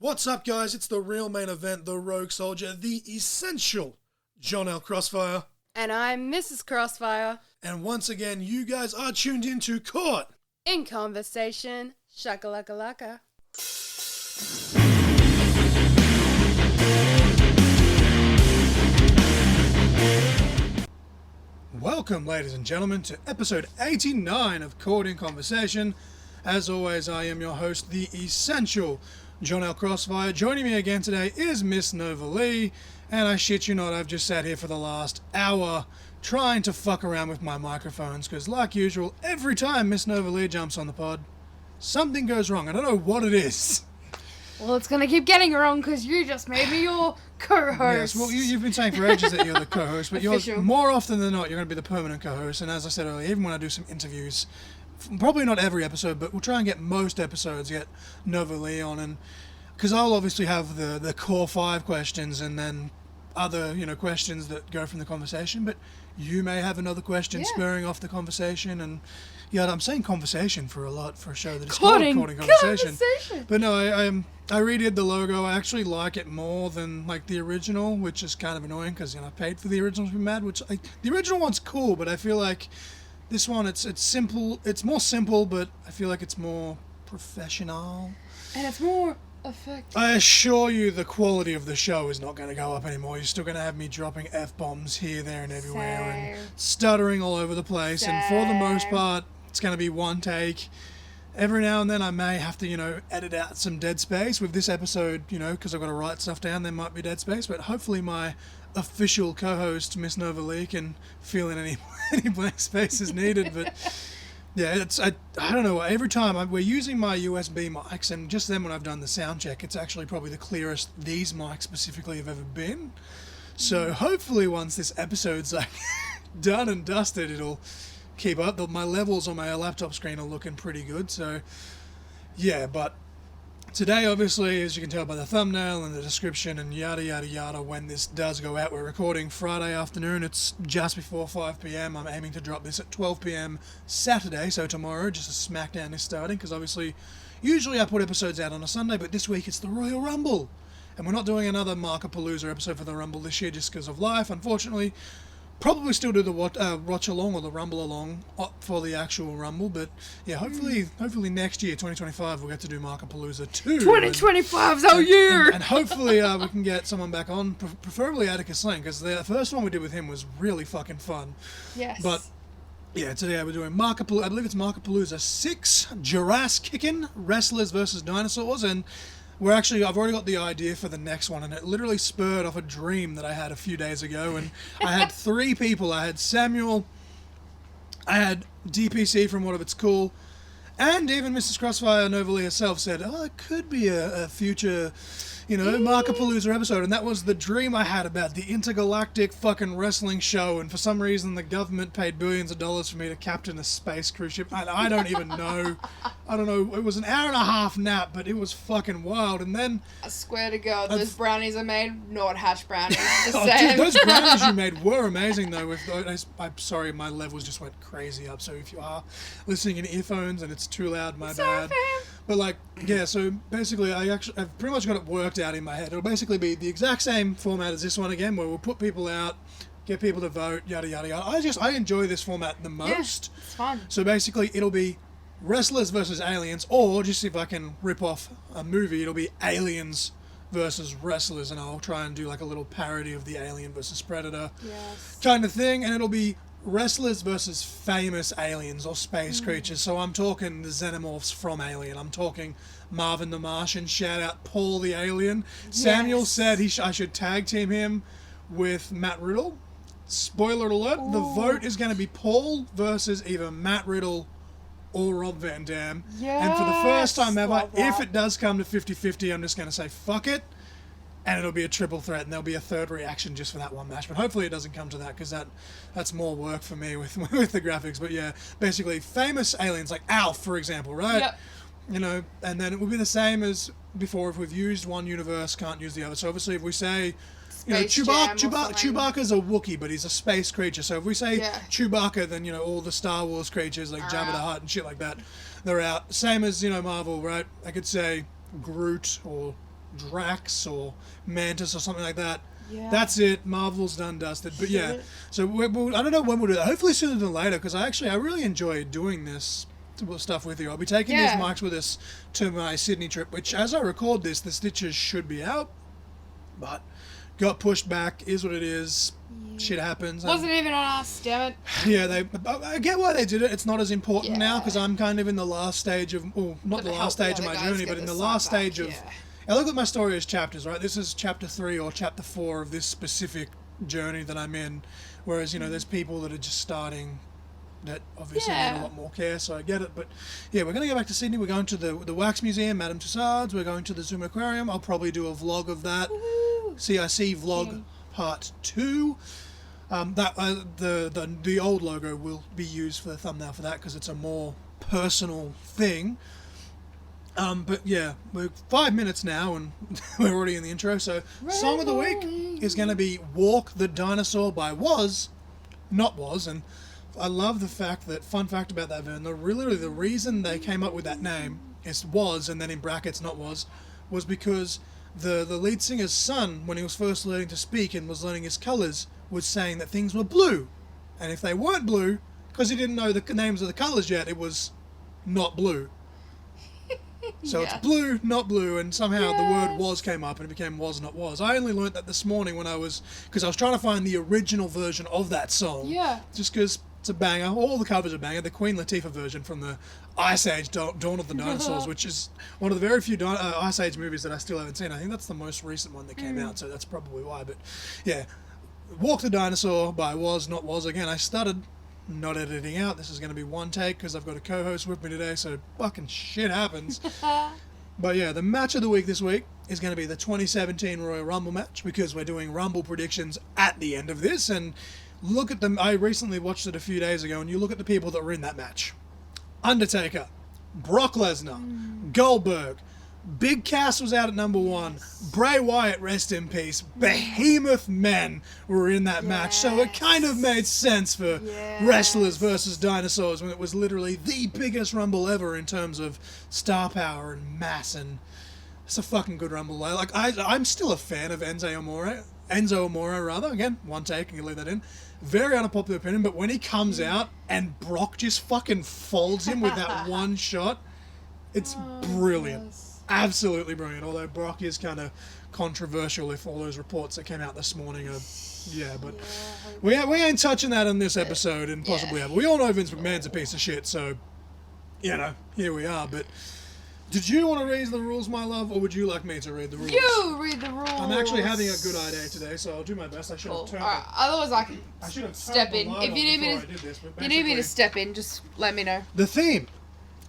What's up, guys? It's the real main event, the Rogue Soldier, the essential John L. Crossfire. And I'm Mrs. Crossfire. And once again, you guys are tuned into Caught in Conversation. Shakalaka-laka. Welcome, ladies and gentlemen, to episode 89 of Caught in Conversation. As always, I am your host, the essential John L. Crossfire. Joining me again today is Miss Nova Lee, and I shit you not, I've just sat here for the last hour trying to fuck around with my microphones, because like usual, every time Miss Nova Lee jumps on the pod, something goes wrong. I don't know what it is. Well, it's going to keep getting wrong because you just made me your co-host. Yes, well, you've been saying for ages that you're the co-host, but you're more often than not, you're going to be the permanent co-host. And as I said earlier, even when I do some interviews, probably not every episode, but we'll try and get most episodes, get Nova Lee on, and because I'll obviously have the core 5 questions and then other, questions that go from the conversation, but you may have another question spurring off the conversation, and I'm saying conversation for a show that is called Caught in Conversation. But no, I redid the logo. I actually like it more than like the original, which is kind of annoying because I paid for the original to be mad. The original one's cool, but I feel like this one it's simple. It's more simple, but I feel like it's more professional and it's more effective. I assure you, the quality of the show is not going to go up anymore. You're still going to have me dropping F-bombs here, there, and everywhere, and stuttering all over the place. And for the most part, it's going to be one take. Every now and then I may have to, edit out some dead space. With this episode, because I've got to write stuff down, there might be dead space. But hopefully my official co-host, Miss Nova Lee, can fill in any blank spaces needed. But yeah, I don't know. Every time we're using my USB mics, and just then when I've done the sound check, it's actually probably the clearest these mics specifically have ever been. So hopefully once this episode's done and dusted, it'll keep up. My levels on my laptop screen are looking pretty good. So yeah, but today, obviously, as you can tell by the thumbnail and the description and yada yada yada, when this does go out, we're recording Friday afternoon. It's just before 5 p.m. I'm aiming to drop this at 12 p.m. Saturday, so tomorrow, just as SmackDown is starting, because obviously, usually I put episodes out on a Sunday, but this week it's the Royal Rumble. And we're not doing another Mark-A-Palooza episode for the Rumble this year just because of life, unfortunately. Probably still do the watch along or the Rumble along for the actual Rumble, but yeah, hopefully next year, 2025, we'll get to do Mark-A-Palooza 2. 2025's our year! And hopefully we can get someone back on, preferably Atticus Sling, because the first one we did with him was really fucking fun. Yes. But yeah, today we're doing Mark-A-Palooza, I believe it's Mark-A-Palooza 6, Jurass-Kickin, Wrestlers vs Dinosaurs, and I've already got the idea for the next one, and it literally spurred off a dream that I had a few days ago, and I had 3 people. I had Samuel, I had DPC from What If It's Cool, and even Mrs. Crossfire Nova Lee herself said, it could be a future, Mark-A-Palooza episode, and that was the dream I had about the intergalactic fucking wrestling show, and for some reason the government paid billions of dollars for me to captain a space cruise ship, and I don't even know. I don't know, it was an hour and a half nap, but it was fucking wild, and then I swear to God, those brownies I made, not hash brownies, just dude, those brownies you made were amazing, though. I'm sorry, my levels just went crazy up, so if you are listening in earphones and it's too loud, my bad. But so basically I've pretty much got it worked out in my head. It'll basically be the exact same format as this one again, where we'll put people out, get people to vote, yada yada yada. I enjoy this format the most. Yeah, it's fun. So basically it'll be Wrestlers versus Aliens, or just if I can rip off a movie, it'll be Aliens versus Wrestlers, and I'll try and do like a little parody of the Alien versus Predator kind of thing, and it'll be Wrestlers versus famous aliens or space creatures. So I'm talking the Xenomorphs from Alien. I'm talking Marvin the Martian. Shout out Paul the Alien. Yes. Samuel said I should tag team him with Matt Riddle. Spoiler alert, the vote is going to be Paul versus either Matt Riddle or Rob Van Dam. Yes, and for the first time ever, if it does come to 50-50, I'm just going to say fuck it, and it'll be a triple threat, and there'll be a third reaction just for that one match. But hopefully it doesn't come to that, because that's more work for me with the graphics. But yeah, basically famous aliens like Alf, for example, right? Yep. And then it will be the same as before. If we've used one universe, can't use the other. So obviously if we say Chewbacca's a Wookiee, but he's a space creature. So if we say Chewbacca, then all the Star Wars creatures like Jabba the Hutt and shit like that, they're out. Same as Marvel, right? I could say Groot or Drax or Mantis or something like that. Yeah. That's it. Marvel's done dusted. But yeah, so I don't know when we'll do that. Hopefully sooner than later, because I really enjoy doing this stuff with you. I'll be taking these mics with us to my Sydney trip, which, as I record this, the stitches should be out, but got pushed back. Is what it is. Shit happens. Wasn't even on us, damn it. Yeah, I get why they did it. It's not as important now, because I'm kind of in the last stage of, well, not the last stage of my journey, but in the last stage of. I look at my story as chapters, right? This is chapter 3 or chapter 4 of this specific journey that I'm in. Whereas, there's people that are just starting that obviously need a lot more care, so I get it. But yeah, we're going to go back to Sydney. We're going to the Wax Museum, Madame Tussauds. We're going to the Zoom Aquarium. I'll probably do a vlog of that. Woo-hoo. CIC vlog part 2. The old logo will be used for the thumbnail for that, because it's a more personal thing. But yeah, we're 5 minutes now and we're already in the intro. So song of the week is going to be "Walk the Dinosaur" by Was Not Was. And I love the fact that, fun fact about that, Vern, the reason they came up with that name is Was, and then in brackets Not Was because the lead singer's son, when he was first learning to speak and was learning his colours, was saying that things were blue, and if they weren't blue, because he didn't know the names of the colours yet, it was not blue. So it's blue, not blue, and somehow the word "was" came up and it became "was not was." I only learnt that this morning because I was trying to find the original version of that song. Yeah. Just because it's a banger. All the covers are banger. The Queen Latifah version from the Ice Age, Dawn of the Dinosaurs, which is one of the very few Ice Age movies that I still haven't seen. I think that's the most recent one that came out, so that's probably why. But yeah, "Walk the Dinosaur" by Was Not Was. Again, I started not editing out. This is going to be one take because I've got a co-host with me today, so fucking shit happens. But yeah, the match of the week this week is going to be the 2017 Royal Rumble match, because we're doing Rumble predictions at the end of this. And look at them. I recently watched it a few days ago, and you look at the people that were in that match: Undertaker, Brock Lesnar, Goldberg, Big Cass was out at number 1. Bray Wyatt, rest in peace. Behemoth men were in that match. So it kind of made sense for Wrestlers versus Dinosaurs, when it was literally the biggest Rumble ever in terms of star power and mass. And it's a fucking good Rumble. I'm still a fan of Enzo Amore, rather. Again, one take, and you leave that in. Very unpopular opinion, but when he comes out and Brock just fucking folds him with that one shot, it's brilliant. Yes. Absolutely brilliant, although Brock is kind of controversial if all those reports that came out this morning are... Yeah, but we ain't touching that on this episode, and possibly ever. We all know Vince McMahon's a piece of shit, so, here we are. But did you want to read the rules, my love, or would you like me to read the rules? You read the rules. I'm actually having a good idea today, so I'll do my best. I should have turned Otherwise I can step in. If you need me to step in, just let me know. The theme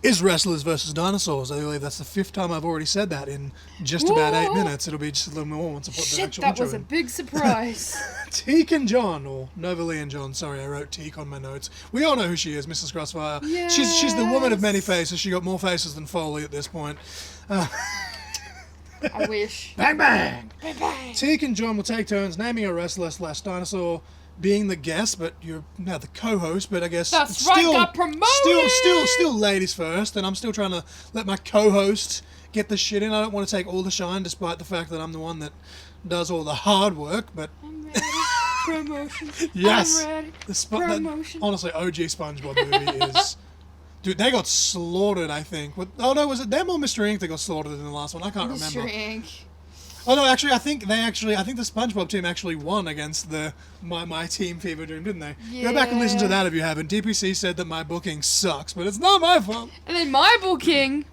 is Wrestlers versus Dinosaurs. I believe that's the 5th time I've already said that in just about 8 minutes. It'll be just a little more once I put the actual intro in. That was a big surprise. Teak and John, or Nova Lee and John. Sorry, I wrote Teak on my notes. We all know who she is, Mrs. Crossfire. Yes. She's the woman of many faces. She got more faces than Foley at this point. I wish. Bang, bang. Bang, bang. Teak and John will take turns naming a wrestler / dinosaur, being the guest, but you're now the co-host. But I guess that's still, right, got promoted. Still ladies first, and I'm still trying to let my co-host get the shit in. I don't want to take all the shine, despite the fact that I'm the one that does all the hard work. But I'm ready. Promotion. Yes. I'm ready. Promotion. Honestly, OG SpongeBob movie is. Dude, they got slaughtered, I think. Was it them or Mr. Ink that got slaughtered in the last one? I can't remember. Mr. Ink. Oh no, actually, I think the SpongeBob team actually won against my team Fever Dream, didn't they? Yeah. Go back and listen to that if you haven't. DPC said that my booking sucks, but it's not my fault. And then my booking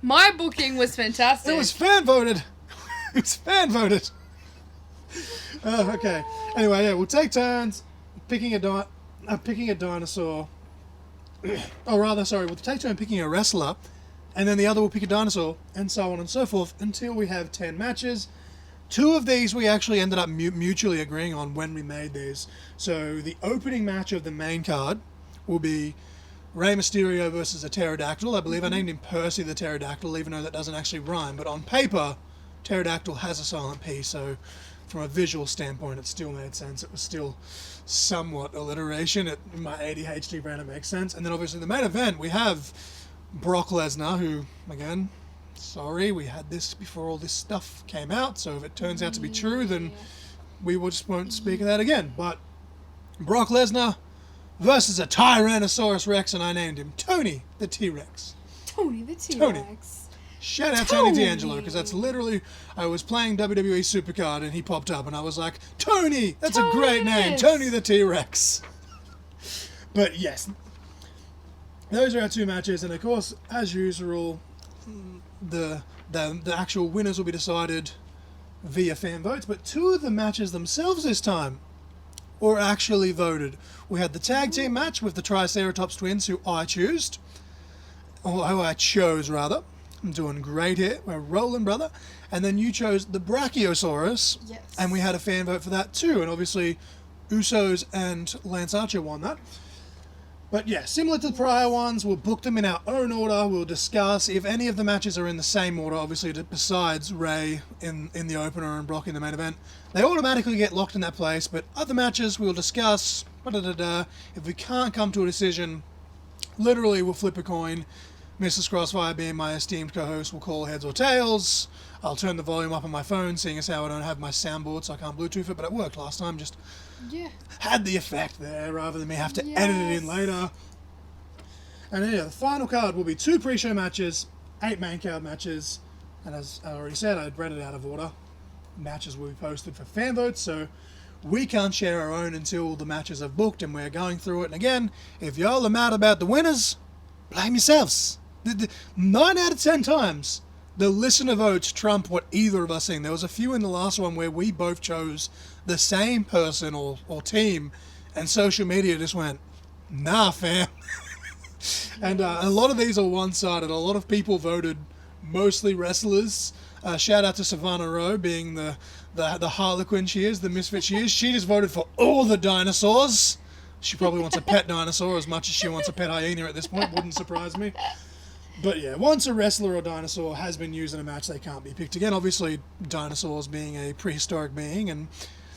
was fantastic. It was fan voted. It was fan voted. Okay. Anyway, yeah, we'll take turns picking a dinosaur. Or rather, sorry, we'll take turns picking a wrestler, and then the other will pick a dinosaur, and so on and so forth until we have 10 matches. 2 of these we actually ended up mutually agreeing on when we made these. So the opening match of the main card will be Rey Mysterio versus a pterodactyl. I believe I named him Percy the Pterodactyl, even though that doesn't actually rhyme. But on paper, pterodactyl has a silent P, so from a visual standpoint, it still made sense. It was still somewhat alliteration. In my ADHD brain, it makes sense. And then obviously the main event, we have Brock Lesnar, who, again, sorry, we had this before all this stuff came out, so if it turns out to be true, then we just won't speak of that again. But Brock Lesnar versus a Tyrannosaurus Rex, and I named him Tony the T-Rex. Tony the T-Rex. Tony. Shout out Tony D'Angelo, because that's literally, I was playing WWE Supercard and he popped up and I was like, Tony! That's a great name, Tony the T-Rex. But yes, those are our two matches, and of course, as usual, the actual winners will be decided via fan votes, but two of the matches themselves this time were actually voted. We had the tag team match with the Triceratops twins, who I chose. Or who I chose, rather. I'm doing great here. We're rolling, brother. And then you chose the Brachiosaurus. Yes. And we had a fan vote for that too. And obviously, Usos and Lance Archer won that. But yeah, similar to the prior ones, we'll book them in our own order. We'll discuss if any of the matches are in the same order, obviously, besides Ray in the opener and Brock in the main event. They automatically get locked in that place. But other matches, we'll discuss. If we can't come to a decision, literally we'll flip a coin. Mrs. Crossfire, being my esteemed co-host, will call heads or tails. I'll turn the volume up on my phone, seeing as how I don't have my soundboard, so I can't Bluetooth it, but it worked last time. Just had the effect there, rather than me have to edit it in later. And yeah, the final card will be 2 pre-show matches, 8 main card matches, and as I already said, I'd read it out of order. Matches will be posted for fan votes, so we can't share our own until the matches are booked, and we're going through it. And again, if y'all are mad about the winners, blame yourselves. 9 out of 10 times, the listener votes trump what either of us think. There was a few in the last one where we both chose the same person or team, and social media just went, nah, fam. And a lot of these are one-sided. A lot of people voted mostly wrestlers. Shout out to Savannah Rowe, being the harlequin she is, the misfit she is. She just voted for all the dinosaurs. She probably wants a pet dinosaur as much as she wants a pet hyena at this point. Wouldn't surprise me. But yeah, once a wrestler or dinosaur has been used in a match, they can't be picked again. Obviously, dinosaurs being a prehistoric being, and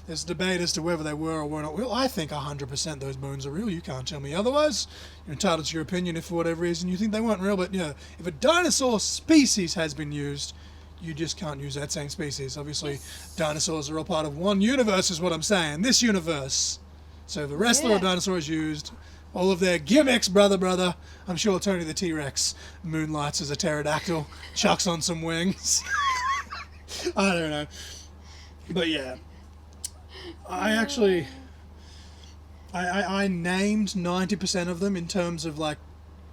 there's debate as to whether they were or were not real. I think 100% those bones are real. You can't tell me otherwise. You're entitled to your opinion if for whatever reason you think they weren't real. But yeah, if a dinosaur species has been used, you just can't use that same species. Obviously, dinosaurs are all part of one universe is what I'm saying. This universe. So if a wrestler or dinosaur is used, all of their gimmicks, brother. I'm sure Tony the T-Rex moonlights as a pterodactyl, chucks on some wings. I don't know. But yeah. I actually... I named 90% of them in terms of like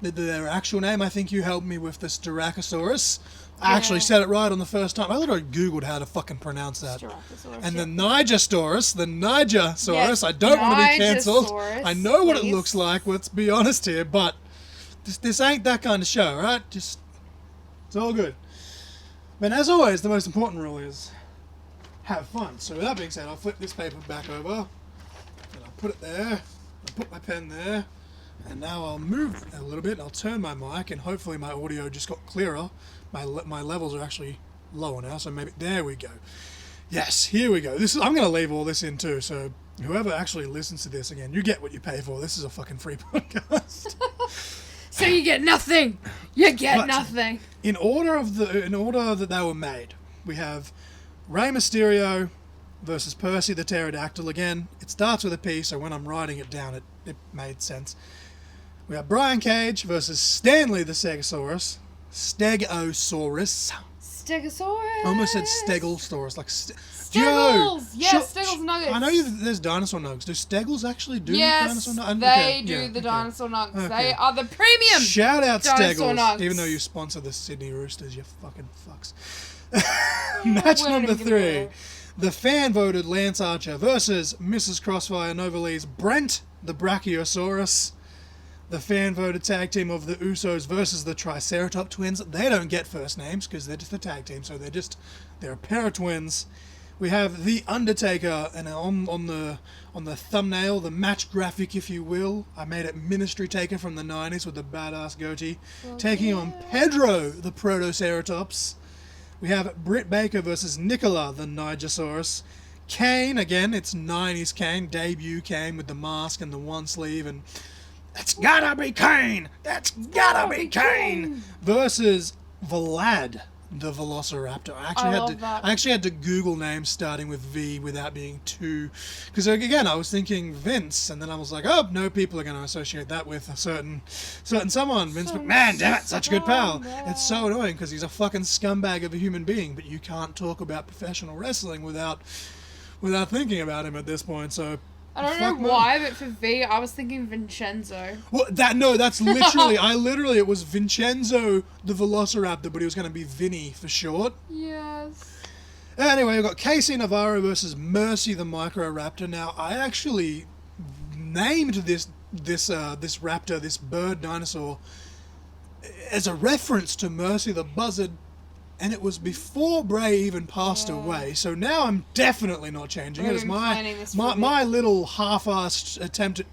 their actual name. I think you helped me with this Styracosaurus. I actually said it right on the first time. I literally Googled how to fucking pronounce that. And the Nigersaurus, I don't want to be cancelled. I know what it looks like, let's be honest here, but this ain't that kind of show, right? It's all good. But as always, the most important rule is have fun. So with that being said, I'll flip this paper back over, and I'll put it there, I'll put my pen there, and now I'll move a little bit, I'll turn my mic, and hopefully my audio just got clearer. My levels are actually lower now, so maybe... There we go. Yes, here we go. I'm going to leave all this in too, so whoever actually listens to this, again, you get what you pay for. This is a fucking free podcast. So you get nothing. You get nothing. In order that they were made, we have Rey Mysterio versus Percy the Pterodactyl. Again, it starts with a P, so when I'm writing it down, it made sense. We have Brian Cage versus Stanley the Stegosaurus. Stegosaurus. I almost said Stegosaurus, like Steggles! Yes, Steggles nuggets. I know there's dinosaur nuggets. Do Steggles actually do dinosaur nuggets? They do the dinosaur nuggets. Okay. They are the premium. Shout out Steggles, nuggets. Even though you sponsor the Sydney Roosters, you fucking fucks. Match number 3. The fan-voted Lance Archer versus Mrs. Crossfire Novalee's Brent the Brachiosaurus. The fan-voted tag team of the Usos versus the Triceratops twins. They don't get first names because they're just the tag team, so they're a pair of twins. We have The Undertaker, and on the thumbnail, the match graphic, if you will, I made it Ministry Taker from the 90s with the badass goatee, taking on Pedro the Protoceratops. We have Britt Baker versus Nicola the Nigersaurus. Kane, again, it's 90s Kane, debut Kane with the mask and the one sleeve, and that's gotta be Kane! That's gotta be Kane! Versus Vlad the Velociraptor. I actually had to Google names starting with V without being too, because again I was thinking Vince, and then I was like, oh no, people are going to associate that with a certain someone. Vince McMahon, damn it, such a good pal. It's so annoying because he's a fucking scumbag of a human being, but you can't talk about professional wrestling without thinking about him at this point. So I don't know why, but for V, I was thinking Vincenzo. Well, that's literally, it was Vincenzo the Velociraptor, but he was going to be Vinny for short. Yes. Anyway, we've got Casey Navarro versus Mercy the Micro-Raptor. Now, I actually named this raptor, this bird dinosaur, as a reference to Mercy the Buzzard, and it was before Bray even passed away. So now I'm definitely not changing it. It's my little half-assed attempt at,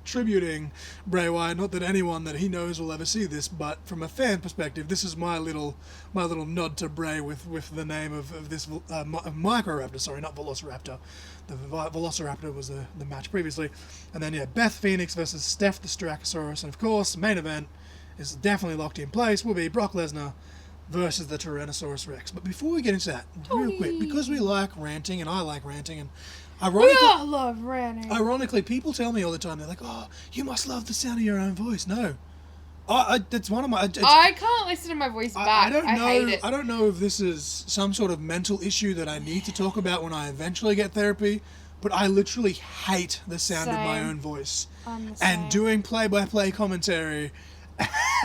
tributing Bray Wyatt. Not that anyone that he knows will ever see this, but from a fan perspective, this is my little nod to Bray with the name of this Micro-Raptor. Sorry, not Velociraptor. The Velociraptor was the match previously. And then, Beth Phoenix versus Steph the Styracosaurus. And of course, the main event is definitely locked in place. Will be Brock Lesnar versus the Tyrannosaurus Rex. But before we get into that, real quick, because we like ranting, and I like ranting, and ironically, we all love ranting. Ironically, people tell me all the time, they're like, oh, you must love the sound of your own voice. No. It's one of my... I can't listen to my voice back. I hate it. I don't know if this is some sort of mental issue that I need to talk about when I eventually get therapy, but I literally hate the sound of my own voice. And doing play-by-play commentary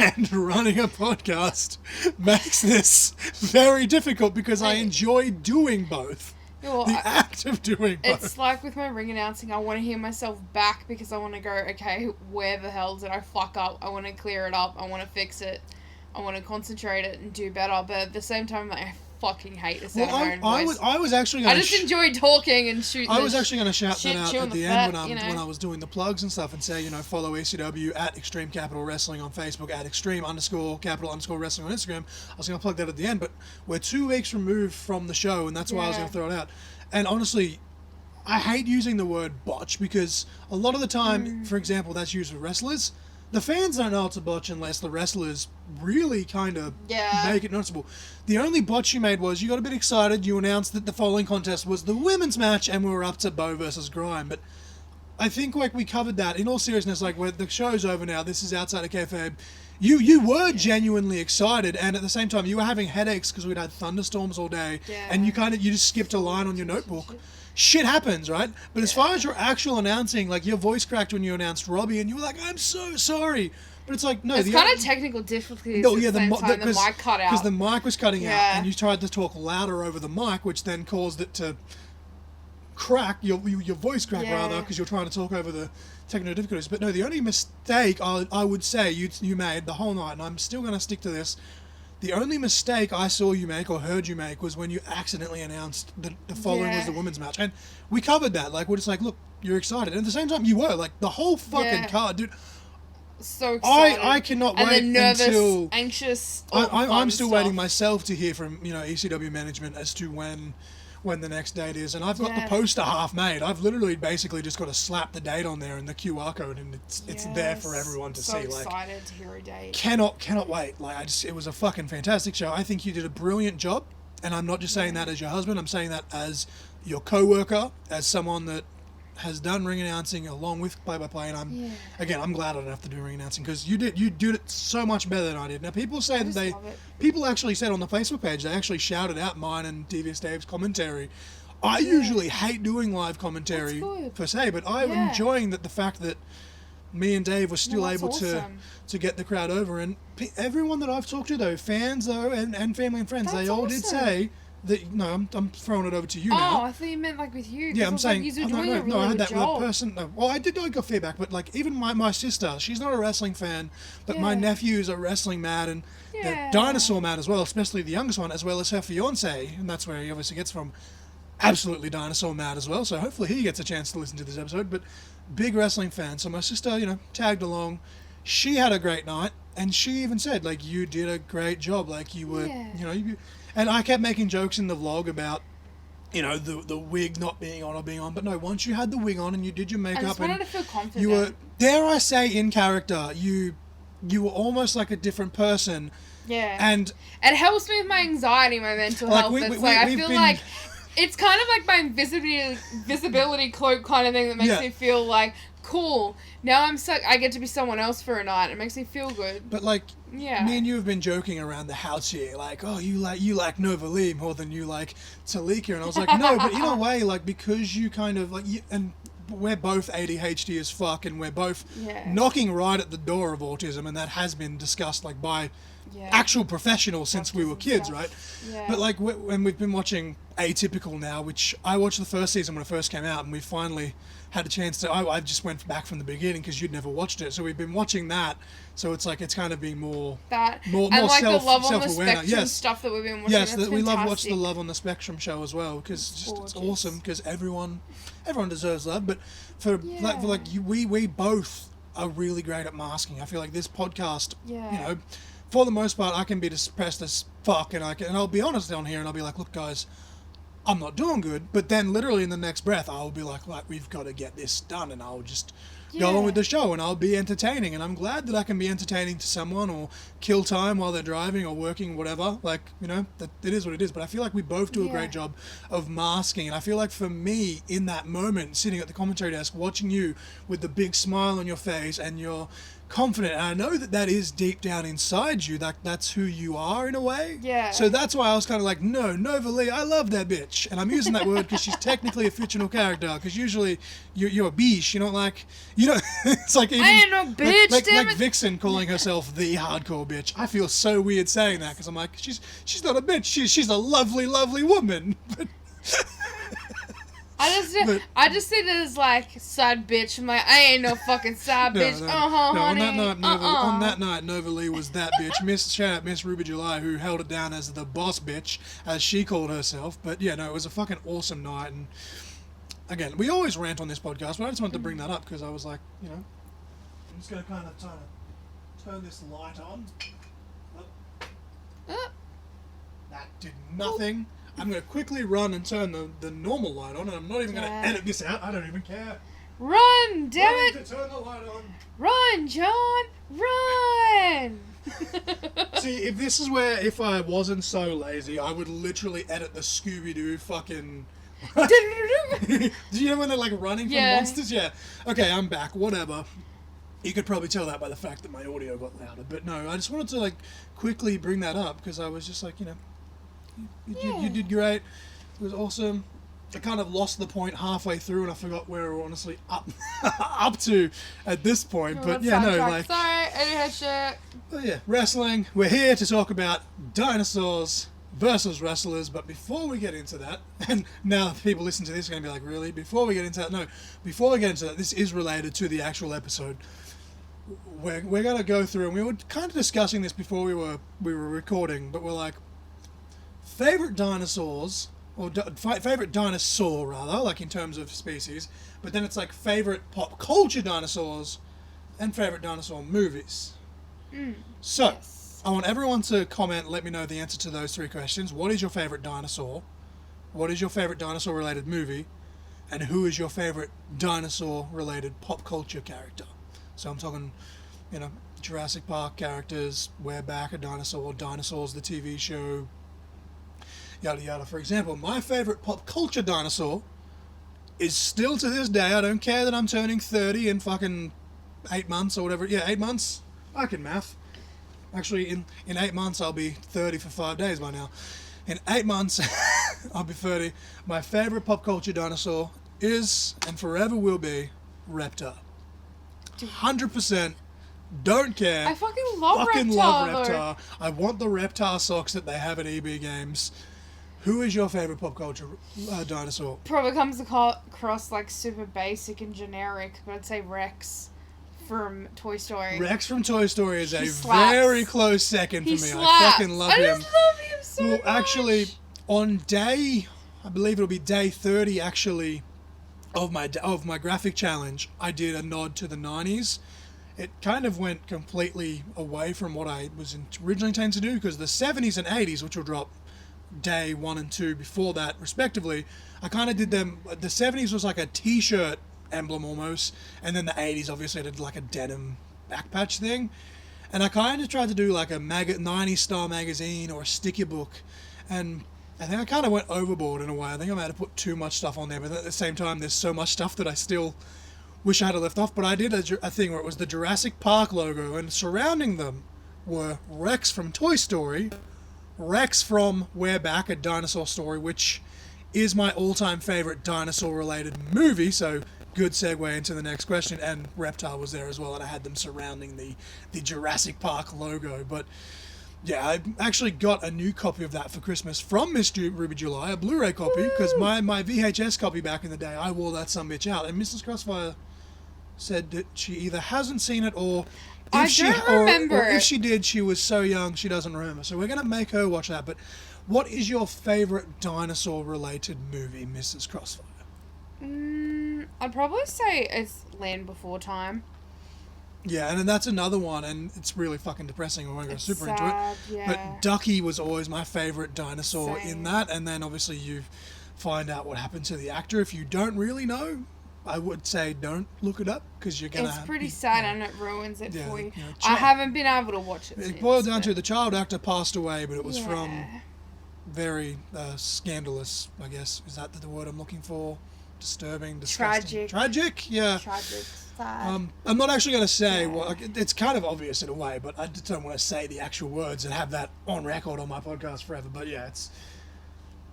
and running a podcast makes this very difficult because I enjoy doing both. Act of doing both. It's like with my ring announcing, I want to hear myself back because I want to go, okay, where the hell did I fuck up? I want to clear it up. I want to fix it. I want to concentrate it and do better. But at the same time, I fucking hate the sound of my own voice. I was actually going to... I just enjoy talking and shooting. I was actually going to shout that out at the end when I was doing the plugs and stuff and say, follow ECW at Extreme Capital Wrestling on Facebook, at Extreme_Capital_Wrestling on Instagram. I was going to plug that at the end, but we're 2 weeks removed from the show, and that's why I was going to throw it out. And honestly, I hate using the word botch because a lot of the time, for example, that's used for wrestlers. The fans don't know it's a botch unless the wrestlers really kind of make it noticeable. The only botch you made was you got a bit excited. You announced that the following contest was the women's match, and we were up to Bo versus Grime. But I think we covered that. In all seriousness, when the show's over now, this is outside of kayfabe. You were genuinely excited, and at the same time, you were having headaches because we'd had thunderstorms all day, and you just skipped a line on your notebook. Shit happens, right? But as far as your actual announcing, your voice cracked when you announced Robbie, and you were like, I'm so sorry. But it's like, no. It's kind of technical difficulties the mic cut out. Because the mic was cutting out, and you tried to talk louder over the mic, which then caused it to crack, your voice crack rather, because you're trying to talk over the technical difficulties. But no, the only mistake I would say you made the whole night, and I'm still going to stick to this, the only mistake I saw you make or heard you make was when you accidentally announced that the following was the women's match. And we covered that. We're just like, look, you're excited. And at the same time, you were. The whole fucking card, dude. So excited. I cannot wait then nervous, until... anxious, I'm still waiting myself to hear from, ECW management as to when the next date is. And I've got the poster half made. I've literally basically just got to slap the date on there and the QR code, and it's there for everyone to see. So excited to hear a date. Cannot wait. It was a fucking fantastic show. I think you did a brilliant job, and I'm not just saying that as your husband. I'm saying that as your co-worker, as someone that has done ring announcing along with play-by-play, and I'm glad I don't have to do ring announcing because you did it so much better than I did. Now people say people actually said on the Facebook page, they actually shouted out mine and Devious Dave's commentary. I usually hate doing live commentary per se, but I'm enjoying the fact that me and Dave were still able to get the crowd over, and everyone that I've talked to though, fans though, and family and friends, they all did say that, no, I'm throwing it over to you now. Oh, I thought you meant with you. Yeah, I'm saying... No, I had that with a person... No, well, I did not get feedback, but even my sister, she's not a wrestling fan, but my nephews are wrestling mad, and they're dinosaur mad as well, especially the youngest one, as well as her fiancé, and that's where he obviously gets from. Absolutely dinosaur mad as well, so hopefully he gets a chance to listen to this episode, but big wrestling fan. So my sister, tagged along. She had a great night, and she even said, you did a great job, you were, and I kept making jokes in the vlog about, the wig not being on or being on. But no, once you had the wig on and you did your makeup, I just wanted to feel confident. You were, dare I say, in character. You were almost like a different person. Yeah. And it helps me with my anxiety, my mental like, health. I feel like it's kind of like my visibility cloak kind of thing that makes me feel like, cool, now I get to be someone else for a night. It makes me feel good. But like, me and you have been joking around the house here, like, oh, you like Nova Lee more than you like Talika, and I was like, no, but in a way, like, because you kind of like, and we're both ADHD as fuck, and we're both knocking right at the door of autism, and that has been discussed like by actual professionals since we were kids, right? Yeah. But like, when we've been watching Atypical now, which I watched the first season when it first came out, and we finally had a chance to. I just went back from the beginning because you'd never watched it, so we've been watching that. So it's like it's kind of being more and like the Love on the Spectrum stuff that we've been watching. Yes, that we love watching the Love on the Spectrum show as well because it's awesome because everyone deserves love. But we both are really great at masking. I feel like this podcast, you know, for the most part, I can be depressed as fuck, and I'll be honest on here, and I'll be like, look, guys, I'm not doing good. But then, literally in the next breath, I'll be like, we've got to get this done, and I'll just go on with the show, and I'll be entertaining, and I'm glad that I can be entertaining to someone or kill time while they're driving or working, whatever. Like, you know, that it is what it is. But I feel like we both do a great job of masking, and I feel like for me, in that moment, sitting at the commentary desk, watching you with the big smile on your face and your confident, and I know that is deep down inside you, that's who you are in a way. Yeah. So that's why I was kind of like, no, Nova Lee, I love that bitch, and I'm using that word because she's technically a fictional character. Because usually you're a biche, you know, like it's like even, I ain't no bitch, like Vixen calling herself the hardcore bitch. I feel so weird saying that because I'm like, she's not a bitch, she's a lovely, lovely woman. But I just see it as like sad bitch. I'm like, I ain't no fucking sad bitch. Honey. On that night, Nova Lee was that bitch. Miss Ruby July, who held it down as the boss bitch, as she called herself. But yeah, no, it was a fucking awesome night. And again, we always rant on this podcast, but I just wanted to bring that up because I was like, you know, I'm just gonna kind of turn this light on. That did nothing. I'm going to quickly run and turn the normal light on, and I'm not even going to edit this out. I don't even care. Run, damn it! To turn the light on. Run, John! Run! See, if I wasn't so lazy, I would literally edit the Scooby-Doo fucking... Do you know when they're like running from monsters? Yeah. Okay, I'm back. Whatever. You could probably tell that by the fact that my audio got louder. But no, I just wanted to like quickly bring that up because I was just like, you know... You did great. It was awesome. I kind of lost the point halfway through, and I forgot where we were honestly up to at this point. But yeah, no, like. Sorry, ADHD. But yeah, wrestling. We're here to talk about dinosaurs versus wrestlers. But before we get into that, and now people listen to this are going to be like, really? Before we get into that, no. Before we get into that, this is related to the actual episode. We're going to go through, and we were kind of discussing this before we were recording, but we're like. Favorite dinosaurs, or favorite dinosaur rather, like in terms of species, but then it's like favorite pop culture dinosaurs and favorite dinosaur movies. So, I want everyone to comment, let me know the answer to those three questions. What is your favorite dinosaur? What is your favorite dinosaur related movie? And who is your favorite dinosaur related pop culture character? So I'm talking, you know, Jurassic Park characters, We're Back, a Dinosaur, Dinosaurs, the TV show, yada yada. For example, my favorite pop culture dinosaur is still to this day, I don't care that I'm turning 30 in fucking 8 months or whatever. Yeah, 8 months? I can math. Actually, in 8 months, I'll be 30 for 5 days by now. In 8 months, I'll be 30. My favorite pop culture dinosaur is, and forever will be, Reptar. 100%. Don't care. I fucking love Reptar. I want the Reptar socks that they have at EB Games. Who is your favorite pop culture dinosaur? Probably comes across like super basic and generic, but I'd say Rex from Toy Story. Rex from Toy Story is very close second for me. Slaps. I fucking love him. I just love him so much. Actually, on day, I believe it'll be day 30 actually, of my graphic challenge, I did a nod to the 90s. It kind of went completely away from what I was originally intending to do because the 70s and 80s, which will drop day 1 and 2 before that respectively, I kind of did them. The 70s was like a t-shirt emblem almost, and then the 80s obviously I did like a denim back patch thing, And I kind of tried to do like a 90s style magazine or a sticker book, and I think I kind of went overboard in a way. I think I might have put too much stuff on there, but at the same time, there's so much stuff that I still wish I had left off. But I did a thing where it was the Jurassic Park logo, and surrounding them were Rex from Toy Story, Rex from Where Back, A Dinosaur Story, which is my all-time favorite dinosaur-related movie, so good segue into the next question, and Reptile was there as well, and I had them surrounding the Jurassic Park logo. But yeah, I actually got a new copy of that for Christmas from Miss Ruby July, a Blu-ray copy, because my VHS copy back in the day, I wore that sumbitch out, and Mrs. Crossfire said that she either hasn't seen it or if she did, she was so young she doesn't remember. So we're going to make her watch that. But what is your favorite dinosaur-related movie, Mrs. Crossfire? I'd probably say it's Land Before Time. Yeah, and then that's another one, and it's really fucking depressing. I won't go super into it. Yeah. But Ducky was always my favorite dinosaur in that, and then obviously you find out what happened to the actor. If you don't really know, I would say don't look it up, because you're going to... It's pretty sad, and it ruins it for you. I haven't been able to watch it since. It boiled down to the child actor passed away, but it was from very scandalous, I guess. Is that the word I'm looking for? Disturbing, disgusting. Tragic, yeah. Tragic, sad. I'm not actually going to say, well, it's kind of obvious in a way, but I just don't want to say the actual words and have that on record on my podcast forever. But yeah, it's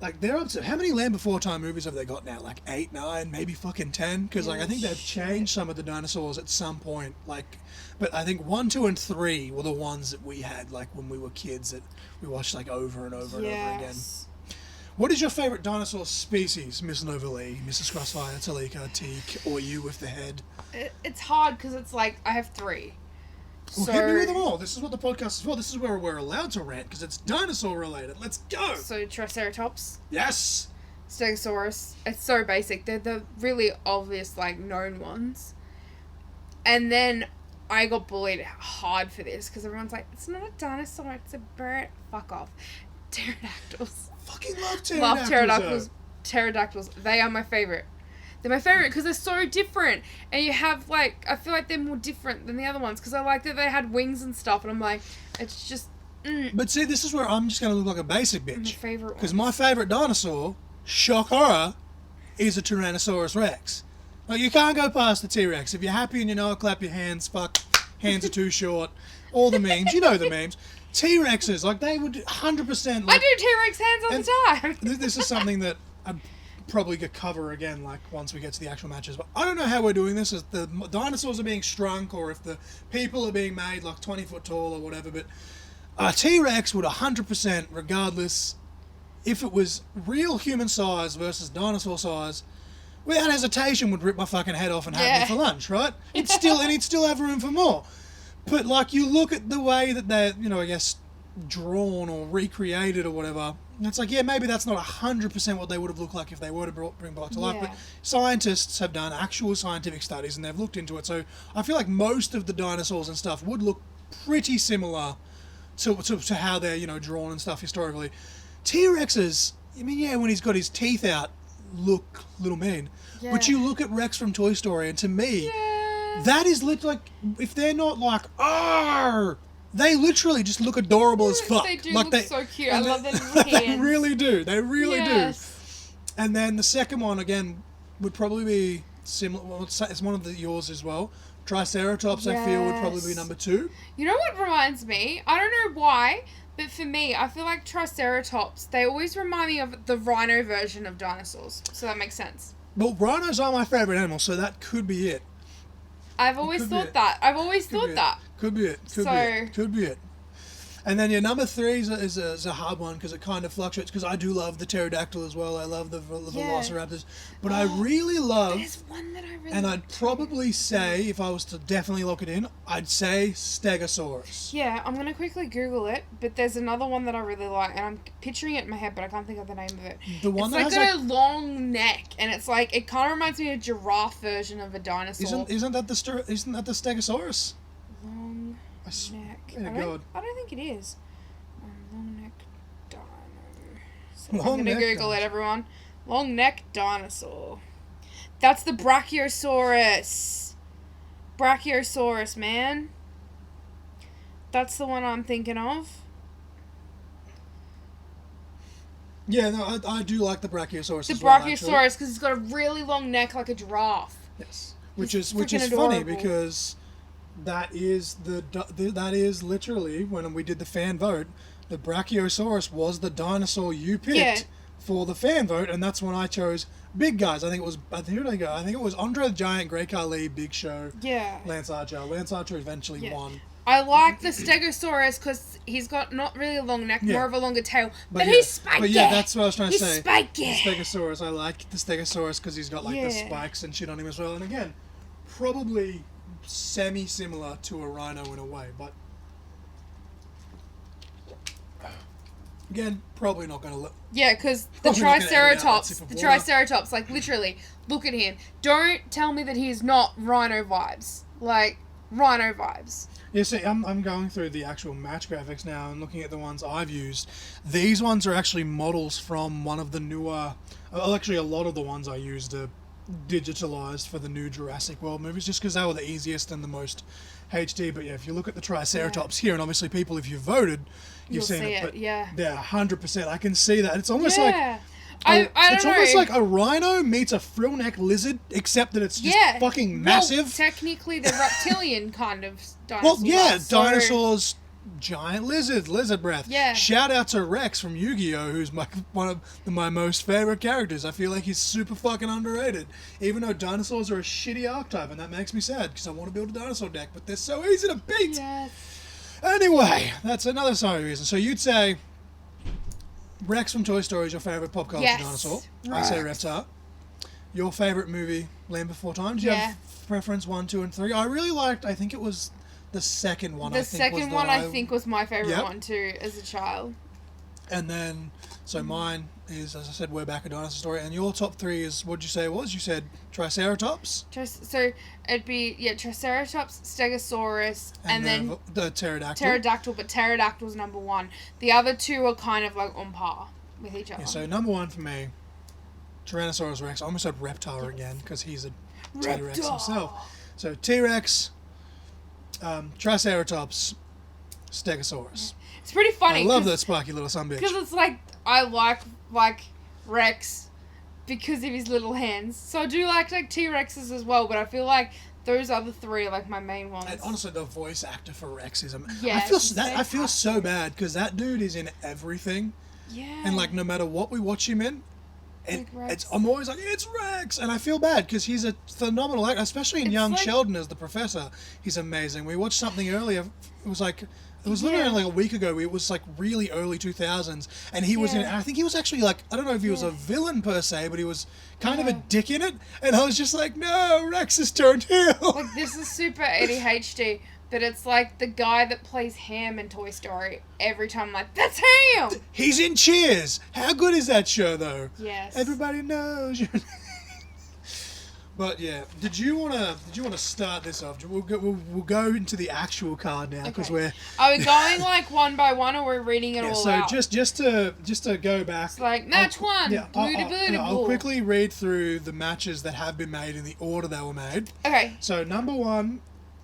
like they're up to, how many Land Before Time movies have they got now? Like 8, 9, maybe fucking 10? Because like I think they've changed some of the dinosaurs at some point. Like, but I think 1, 2, and 3 were the ones that we had like when we were kids that we watched like over and over and over again. What is your favourite dinosaur species, Miss Novalee, Mrs. Crossfire, Talika, Teak, or you with the head? It's hard because it's like, I have 3. Well, hit me with them all. This is what the podcast is for. This is where we're allowed to rant, because it's dinosaur-related. Let's go! So, Triceratops. Yes! Stegosaurus. It's so basic. They're the really obvious, like, known ones. And then I got bullied hard for this, because everyone's like, it's not a dinosaur, it's a bird. Fuck off. Pterodactyls. Fucking love pterodactyls. Pterodactyls. They are my favourite. They're my favourite because they're so different. And you have, like, I feel like they're more different than the other ones because I like that they had wings and stuff. And I'm like, it's just... But see, this is where I'm just going to look like a basic bitch. My favourite one. Because my favourite dinosaur, shock horror, is a Tyrannosaurus Rex. Like, you can't go past the T-Rex. If you're happy and you know it, clap your hands. Fuck, hands are too short. All the memes. You know the memes. T-Rexes, like, they would 100%... Like, I do T-Rex hands all the time. This is something that I probably could cover again, like, once we get to the actual matches. But I don't know how we're doing this, if the dinosaurs are being shrunk or if the people are being made, like, 20 foot tall or whatever. But a T-Rex would 100%, regardless, if it was real human size versus dinosaur size, without hesitation would rip my fucking head off and have me for lunch, right? It'd still have room for more. But, like, you look at the way that they're, you know, I guess, drawn or recreated or whatever, and it's like, yeah, maybe that's not 100% what they would have looked like if they were to bring back to life, but scientists have done actual scientific studies and they've looked into it, so I feel like most of the dinosaurs and stuff would look pretty similar to how they're, you know, drawn and stuff historically. T-Rexes, I mean, yeah, when he's got his teeth out, look a little mean. Yeah. But you look at Rex from Toy Story, and to me... That is literally, like, if they're not like, "Arr!" They literally just look adorable as fuck. They do like look so cute. I love their little hands. They really do. They really do. And then the second one, again, would probably be similar. Well, it's one of yours as well. Triceratops, I feel, would probably be number 2. You know what reminds me? I don't know why, but for me, I feel like Triceratops, they always remind me of the rhino version of dinosaurs. So that makes sense. Well, rhinos are my favourite animal, so that could be it. I've always thought that. I've always thought that. Could be it. Could be it. And then your number 3 is a hard one because it kind of fluctuates. Because I do love the pterodactyl as well. I love the velociraptors. But I really love... There's one that I really And I'd probably say, if I was to definitely lock it in, I'd say Stegosaurus. Yeah, I'm going to quickly Google it. But there's another one that I really like. And I'm picturing it in my head, but I can't think of the name of it. The one it's that has a long neck. And it's like, it kind of reminds me of a giraffe version of a dinosaur. Isn't that the Stegosaurus? Long neck. Oh, God. I don't think it is. Long neck dino. So I'm going to Google it, everyone. Long neck dinosaur. That's the Brachiosaurus. Brachiosaurus, man. That's the one I'm thinking of. Yeah, no, I do like the Brachiosaurus The as well, Brachiosaurus, because it's got a really long neck like a giraffe. Yes. Which is adorable. funny because that is literally, when we did the fan vote, the Brachiosaurus was the dinosaur you picked for the fan vote, and that's when I chose big guys. I think it was Andre the Giant, Great Khali, Big Show, Lance Archer. Lance Archer eventually won. I like the Stegosaurus because he's got not really a long neck, more of a longer tail, but he's spiky. But yeah, that's what I was trying to say. He's spiky. The Stegosaurus, I like the Stegosaurus because he's got like the spikes and shit on him as well. And again, probably semi-similar to a rhino in a way, but again, probably not going to look. Yeah, because the Triceratops, like literally, look at him. Don't tell me that he's not rhino vibes. Like, rhino vibes. Yeah, see, I'm going through the actual match graphics now and looking at the ones I've used. These ones are actually models from one of the newer... Actually, a lot of the ones I used are digitalized for the new Jurassic World movies, just because they were the easiest and the most HD. But yeah, if you look at the Triceratops here, and obviously people, if you voted, you've seen it. But yeah, 100%. I can see that. It's almost like... it's almost like a rhino meets a frill-neck lizard, except that it's just fucking massive. Well, technically, the reptilian kind of dinosaur. Well, yeah, dinosaurs, giant lizard breath. Yeah. Shout out to Rex from Yu-Gi-Oh!, who's one of my most favorite characters. I feel like he's super fucking underrated. Even though dinosaurs are a shitty archetype, and that makes me sad, because I want to build a dinosaur deck, but they're so easy to beat. Yes. Anyway, that's another sorry reason. So you'd say... Rex from Toy Story is your favourite pop culture dinosaur. I say Reptar. Your favourite movie, Land Before Time. Do you have preference 1, 2, and 3? I really liked, I think it was the second one. The second one I think was my favourite one too, as a child. And then, so mine is, as I said, We're Back, A Dinosaur Story. And your top 3 is, what'd you say it was? You said Triceratops? So it'd be, Triceratops, Stegosaurus, and then... The Pterodactyl. Pterodactyl, but Pterodactyl's number 1. The other 2 are kind of like on par with each other. Yeah, so number 1 for me, Tyrannosaurus Rex. I almost said Reptar again, because he's a T-Rex himself. So T-Rex, Triceratops, Stegosaurus. It's pretty funny. I love that spiky little sumbitch. Because it's like, I like Rex because of his little hands. So I do like T-Rexes as well, but I feel like those other 3 are like my main ones. And honestly, the voice actor for Rex is yeah, I feel so bad because that dude is in everything. Yeah. And like no matter what we watch him in, I'm always like, it's Rex, and I feel bad because he's a phenomenal actor, especially in Young Sheldon as the professor. He's amazing. We watched something earlier. It was literally like a week ago. It was like really early 2000s, and he was in it. I think he was actually like, I don't know if he was a villain per se, but he was kind of a dick in it. And I was just like, no, Rex has turned heel. Like, this is super ADHD, but it's like the guy that plays Ham in Toy Story. Every time I'm like, that's Ham! He's in Cheers. How good is that show, though? Yes. Everybody knows your name. But yeah, did you want to start this off? We'll go into the actual card now because are we going like one by one, or we're reading it all out? So just to go back, it's like match one. I'll quickly read through the matches that have been made in the order they were made. Okay. So number 1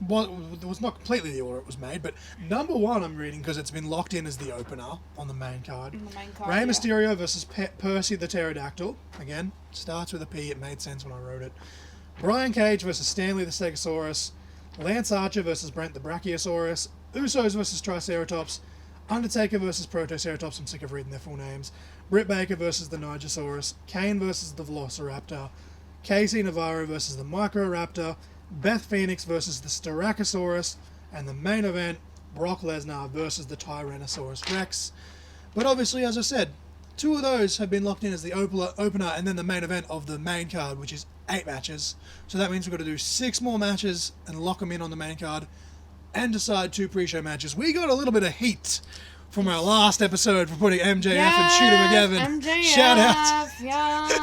was not completely the order it was made, but number 1 I'm reading because it's been locked in as the opener on the main card. Rey Mysterio versus Percy the Pterodactyl. Again, starts with a P. It made sense when I wrote it. Brian Cage versus Stanley the Stegosaurus, Lance Archer versus Brent the Brachiosaurus, Usos versus Triceratops, Undertaker versus Protoceratops, I'm sick of reading their full names, Britt Baker versus the Nigersaurus, Kane versus the Velociraptor, Casey Navarro versus the Microraptor, Beth Phoenix versus the Styracosaurus, and the main event, Brock Lesnar versus the Tyrannosaurus Rex. But obviously, as I said, 2 of those have been locked in as the opener and then the main event of the main card, which is 8 matches. So that means we've got to do 6 more matches and lock them in on the main card and decide 2 pre-show matches. We got a little bit of heat from our last episode for putting MJF and Shooter McGavin. MJF,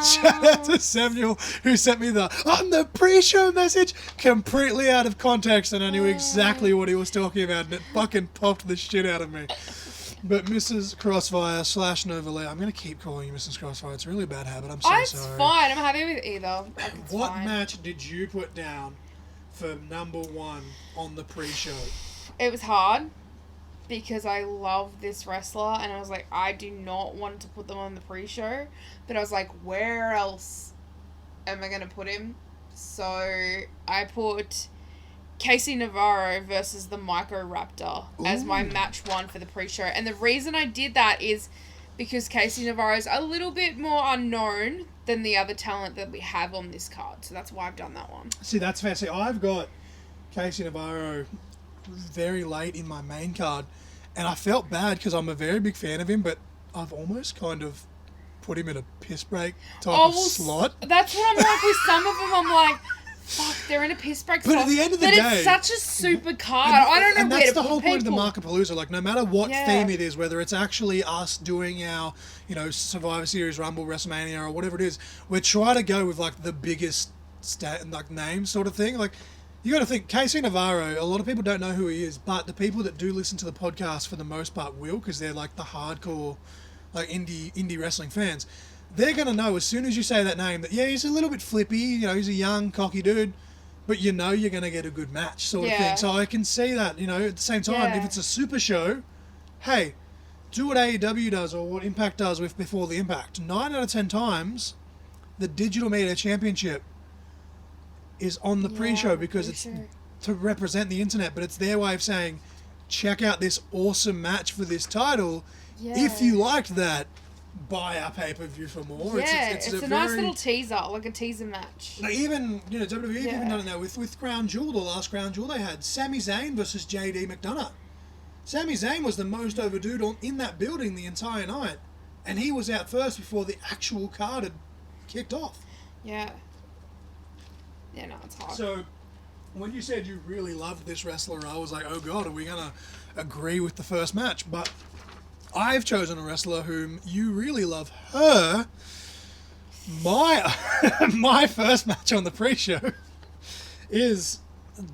Shout out to Samuel, who sent me on the pre-show message completely out of context, and I knew exactly what he was talking about, and it fucking popped the shit out of me. But Mrs. Crossfire / Novalet, I'm going to keep calling you Mrs. Crossfire. It's a really bad habit. I'm so sorry. It's fine. I'm happy with either. What match did you put down for number 1 on the pre-show? It was hard. because I love this wrestler, and I was like, I do not want to put them on the pre-show, but I was like, where else am I going to put him? So I put Casey Navarro versus the Microraptor as my match 1 for the pre-show. And the reason I did that is because Casey Navarro is a little bit more unknown than the other talent that we have on this card. So that's why I've done that one. See, that's fair. See, I've got Casey Navarro very late in my main card, and I felt bad because I'm a very big fan of him, but I've almost kind of put him in a piss break type of slot. That's what I'm like with some of them. I'm like, fuck, they're in a piss break slot. But at the end of the day... But it's such a super card. I don't know where to put people. And that's the whole point of the Mark-A-Palooza. Like, no matter what theme it is, whether it's actually us doing our, Survivor Series, Rumble, WrestleMania, or whatever it is, we're trying to go with, like, the biggest name sort of thing. Like, you got to think, Casey Navarro, a lot of people don't know who he is, but the people that do listen to the podcast for the most part will, because they're, like, the hardcore, like, indie wrestling fans. They're going to know as soon as you say that name that, he's a little bit flippy, he's a young, cocky dude, but you're going to get a good match sort of thing. So I can see that, at the same time, if it's a super show, hey, do what AEW does or what Impact does with Before the Impact. 9 out of 10 times, the Digital Media Championship is on the pre-show because it's to represent the internet, but it's their way of saying, check out this awesome match for this title. If you liked that, buy our pay-per-view for more. It's a nice little teaser, like a teaser match. Like even, WWE have even done it now with Crown Jewel, the last Crown Jewel they had. Sami Zayn versus JD McDonough. Sami Zayn was the most overdued in that building the entire night, and he was out first before the actual card had kicked off. Yeah, no, it's hard. So, when you said you really loved this wrestler, I was like, oh god, are we going to agree with the first match? But I've chosen a wrestler whom you really love her. My first match on the pre-show is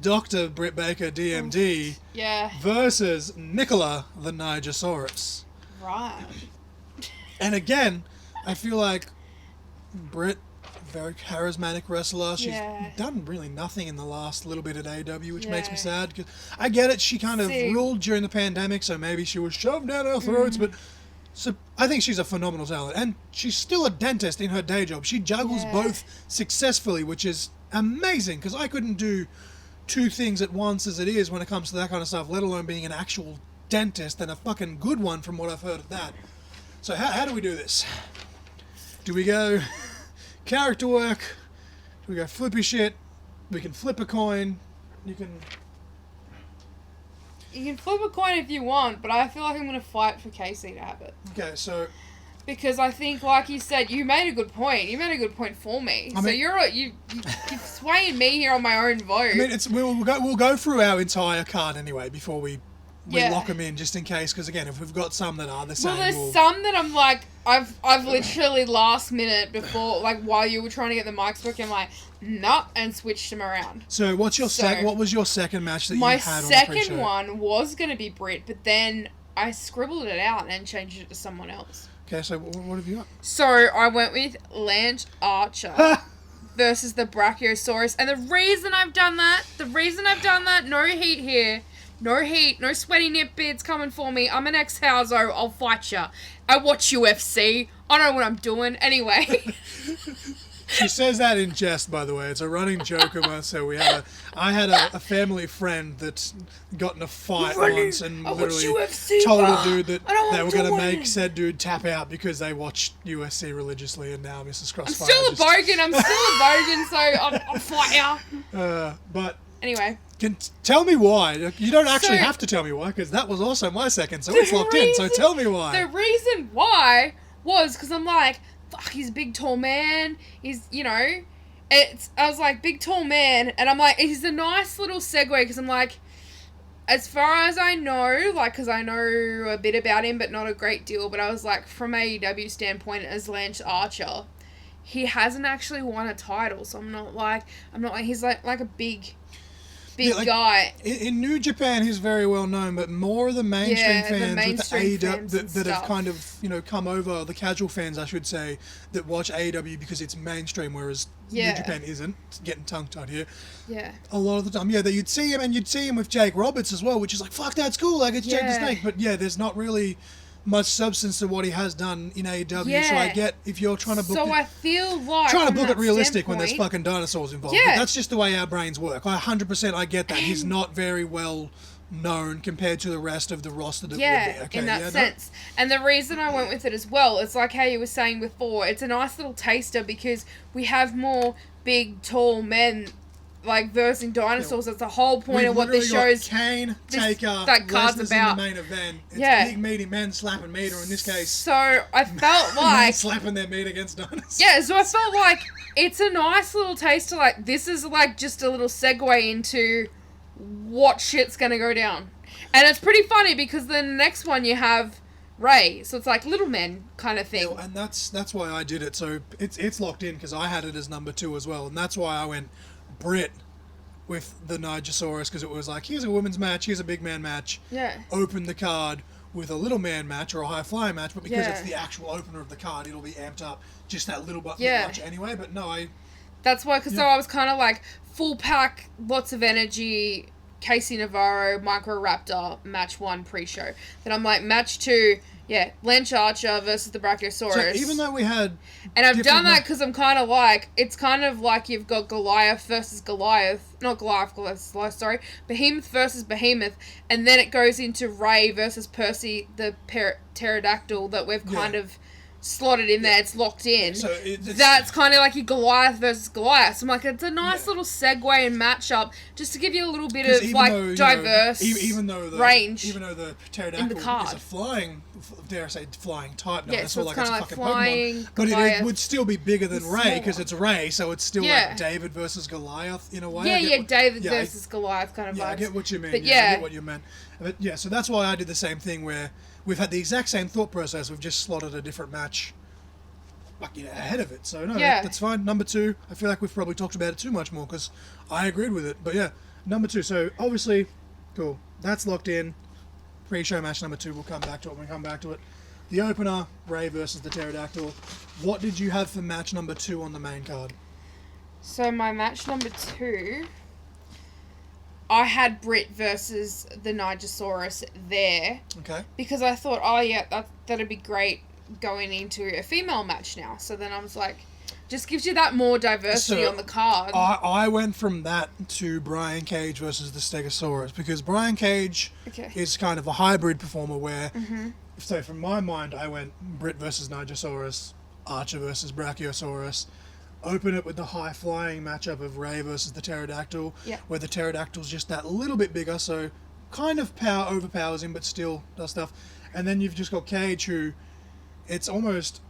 Dr. Britt Baker, DMD, versus Nicola the Nigersaurus. Right. And again, I feel like Britt, very charismatic wrestler. She's done really nothing in the last little bit at AEW, which makes me sad. Cause I get it. She kind of ruled during the pandemic, so maybe she was shoved down our throats. But I think she's a phenomenal talent, and she's still a dentist in her day job. She juggles both successfully, which is amazing. Because I couldn't do 2 things at once as it is when it comes to that kind of stuff, let alone being an actual dentist and a fucking good one, from what I've heard of that. So how do we do this? Do we go character work? We go flippy shit. We can flip a coin. You can flip a coin if you want, but I feel like I'm going to fight for Casey to have it. Okay, so because I think, like you said, you made a good point. You made a good point for me. You've swayed me here on my own vote. I mean, we'll go through our entire card anyway before we lock them in, just in case. Because again, if we've got some that are the same, there's some that I'm like, I've literally last minute before, like while you were trying to get the mics book, I'm like, nah, and switched them around. So what was your second match that you had on the pre-show? My second one was going to be Britt, but then I scribbled it out and changed it to someone else. Okay, so what have you got? So I went with Lance Archer versus the Brachiosaurus, and the reason I've done that, no heat here. No heat, no sweaty nip bits coming for me. I'm an ex-houser, I'll fight ya. I watch UFC. I know what I'm doing. Anyway. She says that in jest, by the way. It's a running joke of us. So I had a family friend that got in a fight once and literally told a dude that they were going to make said dude tap out because they watched UFC religiously, and now Mrs. Crossfire. I'm still a bogan, so I'll fight ya. But anyway. Tell me why. You don't actually have to tell me why, because that was also my second, so it's locked in. So tell me why. The reason why was because I'm like, fuck, he's a big tall man. He's, I was like, big tall man, and I'm like, he's a nice little segue, because I'm like, as far as I know, like, because I know a bit about him, but not a great deal, but I was like, from AEW standpoint, as Lance Archer, he hasn't actually won a title, so I'm not like, he's like a big... big guy. In New Japan, he's very well known, but more of the mainstream fans mainstream with the fans that have kind of, you know, come over, the casual fans, I should say, that watch AEW because it's mainstream, whereas New Japan isn't. It's getting tongue-tied here. Yeah. A lot of the time, that you'd see him, and you'd see him with Jake Roberts as well, which is like, fuck, that's cool, like, it's Jake the Snake. But there's not really much substance to what he has done in AEW, so I get if you're trying to book I feel like trying to book it realistic when there's fucking dinosaurs involved. But that's just the way our brains work. 100% I get that. He's not very well known compared to the rest of the roster that would be. Okay, in that sense. And the reason I went with it as well, it's like how you were saying before, it's a nice little taster because we have more big, tall men like versing dinosaurs. That's the whole point of what this show's. Kane, Taker, that card's Lesnar's about. In the main event. It's big meaty men slapping meat, or in this case. So I felt like slapping their meat against dinosaurs. Yeah, so I felt like it's a nice little taster. Like this is like just a little segue into what shit's gonna go down, and it's pretty funny because then the next one you have Ray, so it's like little men kind of thing. Yeah, and that's why I did it. So it's locked in because I had it as number 2 as well, and that's why I went Brit with the Nigersaurus, because it was like, here's a women's match, here's a big man match. Yeah. Open the card with a little man match or a high flyer match, but because it's the actual opener of the card, it'll be amped up just that little bit much anyway. But no, that's why, because so I was kind of like full pack, lots of energy, Casey Navarro, Microraptor, match 1 pre-show. Then I'm like, match 2, Lance Archer versus the Brachiosaurus. So even though we had... And I've done that because I'm kind of like... It's kind of like you've got Goliath versus Goliath. Not Goliath, sorry. Behemoth versus Behemoth. And then it goes into Ray versus Percy, the pterodactyl that we've kind of slotted in there. It's locked in. So that's kind of like your Goliath versus Goliath. So I'm like, it's a nice little segue and matchup just to give you a little bit of like diverse range. Even though the pterodactyl is a flying, dare I say, flying type dinosaur, so like it's a fucking Pokemon. But it would still be bigger than Ray because it's Ray, so it's still like David versus Goliath in a way. David versus Goliath kind of vibes. I get what you mean. But I get what you meant. But so that's why I did the same thing where we've had the exact same thought process. We've just slotted a different match ahead of it. So, no, that's fine. Number 2, I feel like we've probably talked about it too much more because I agreed with it. But, number 2. So, obviously, cool. That's locked in. Pre-show match number 2. We'll come back to it when we come back to it. The opener, Ray versus the Pterodactyl. What did you have for match number 2 on the main card? So, my match number 2... I had Brit versus the Nigersaurus there. Okay. Because I thought, that'd be great going into a female match now. So then I was like, just gives you that more diversity on the card. I went from that to Brian Cage versus the Stegosaurus because Brian Cage is kind of a hybrid performer where, so from my mind, I went Brit versus Nigersaurus, Archer versus Brachiosaurus. Open it with the high-flying matchup of Ray versus the Pterodactyl, where the Pterodactyl's just that little bit bigger, so kind of overpowers him, but still does stuff. And then you've just got Cage, who it's almost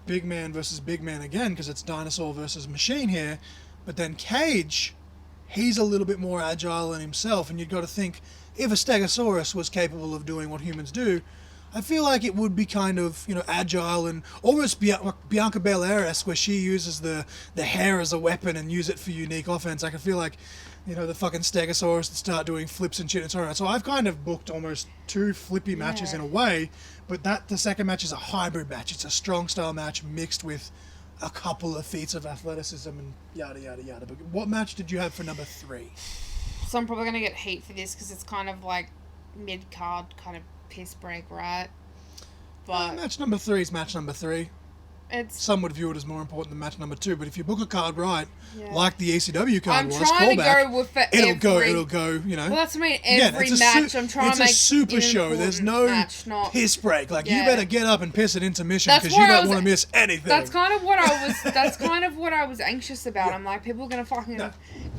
big man versus big man again, because it's dinosaur versus machine here. But then Cage, he's a little bit more agile than himself, and you've got to think, if a Stegosaurus was capable of doing what humans do, I feel like it would be kind of, agile and almost Bianca Belair-esque, where she uses the hair as a weapon and use it for unique offense. Like, I feel like, the fucking Stegosaurus would start doing flips and shit and so on. So I've kind of booked almost 2 flippy matches in a way, but the second match is a hybrid match. It's a strong style match mixed with a couple of feats of athleticism and yada, yada, yada. But what match did you have for number 3? So I'm probably going to get heat for this because it's kind of like mid-card kind of piss break, right? But match number 3 is match number 3. Some would view it as more important than match number 2, but if you book a card right, like the ECW card was, trying to go with it'll go, Well, that's what I mean. Every match, I'm trying to make it's a super show. There's no piss break. Like, you better get up and piss at intermission because you don't want to miss anything. That's kind of what I was anxious about. I'm like, people are gonna fucking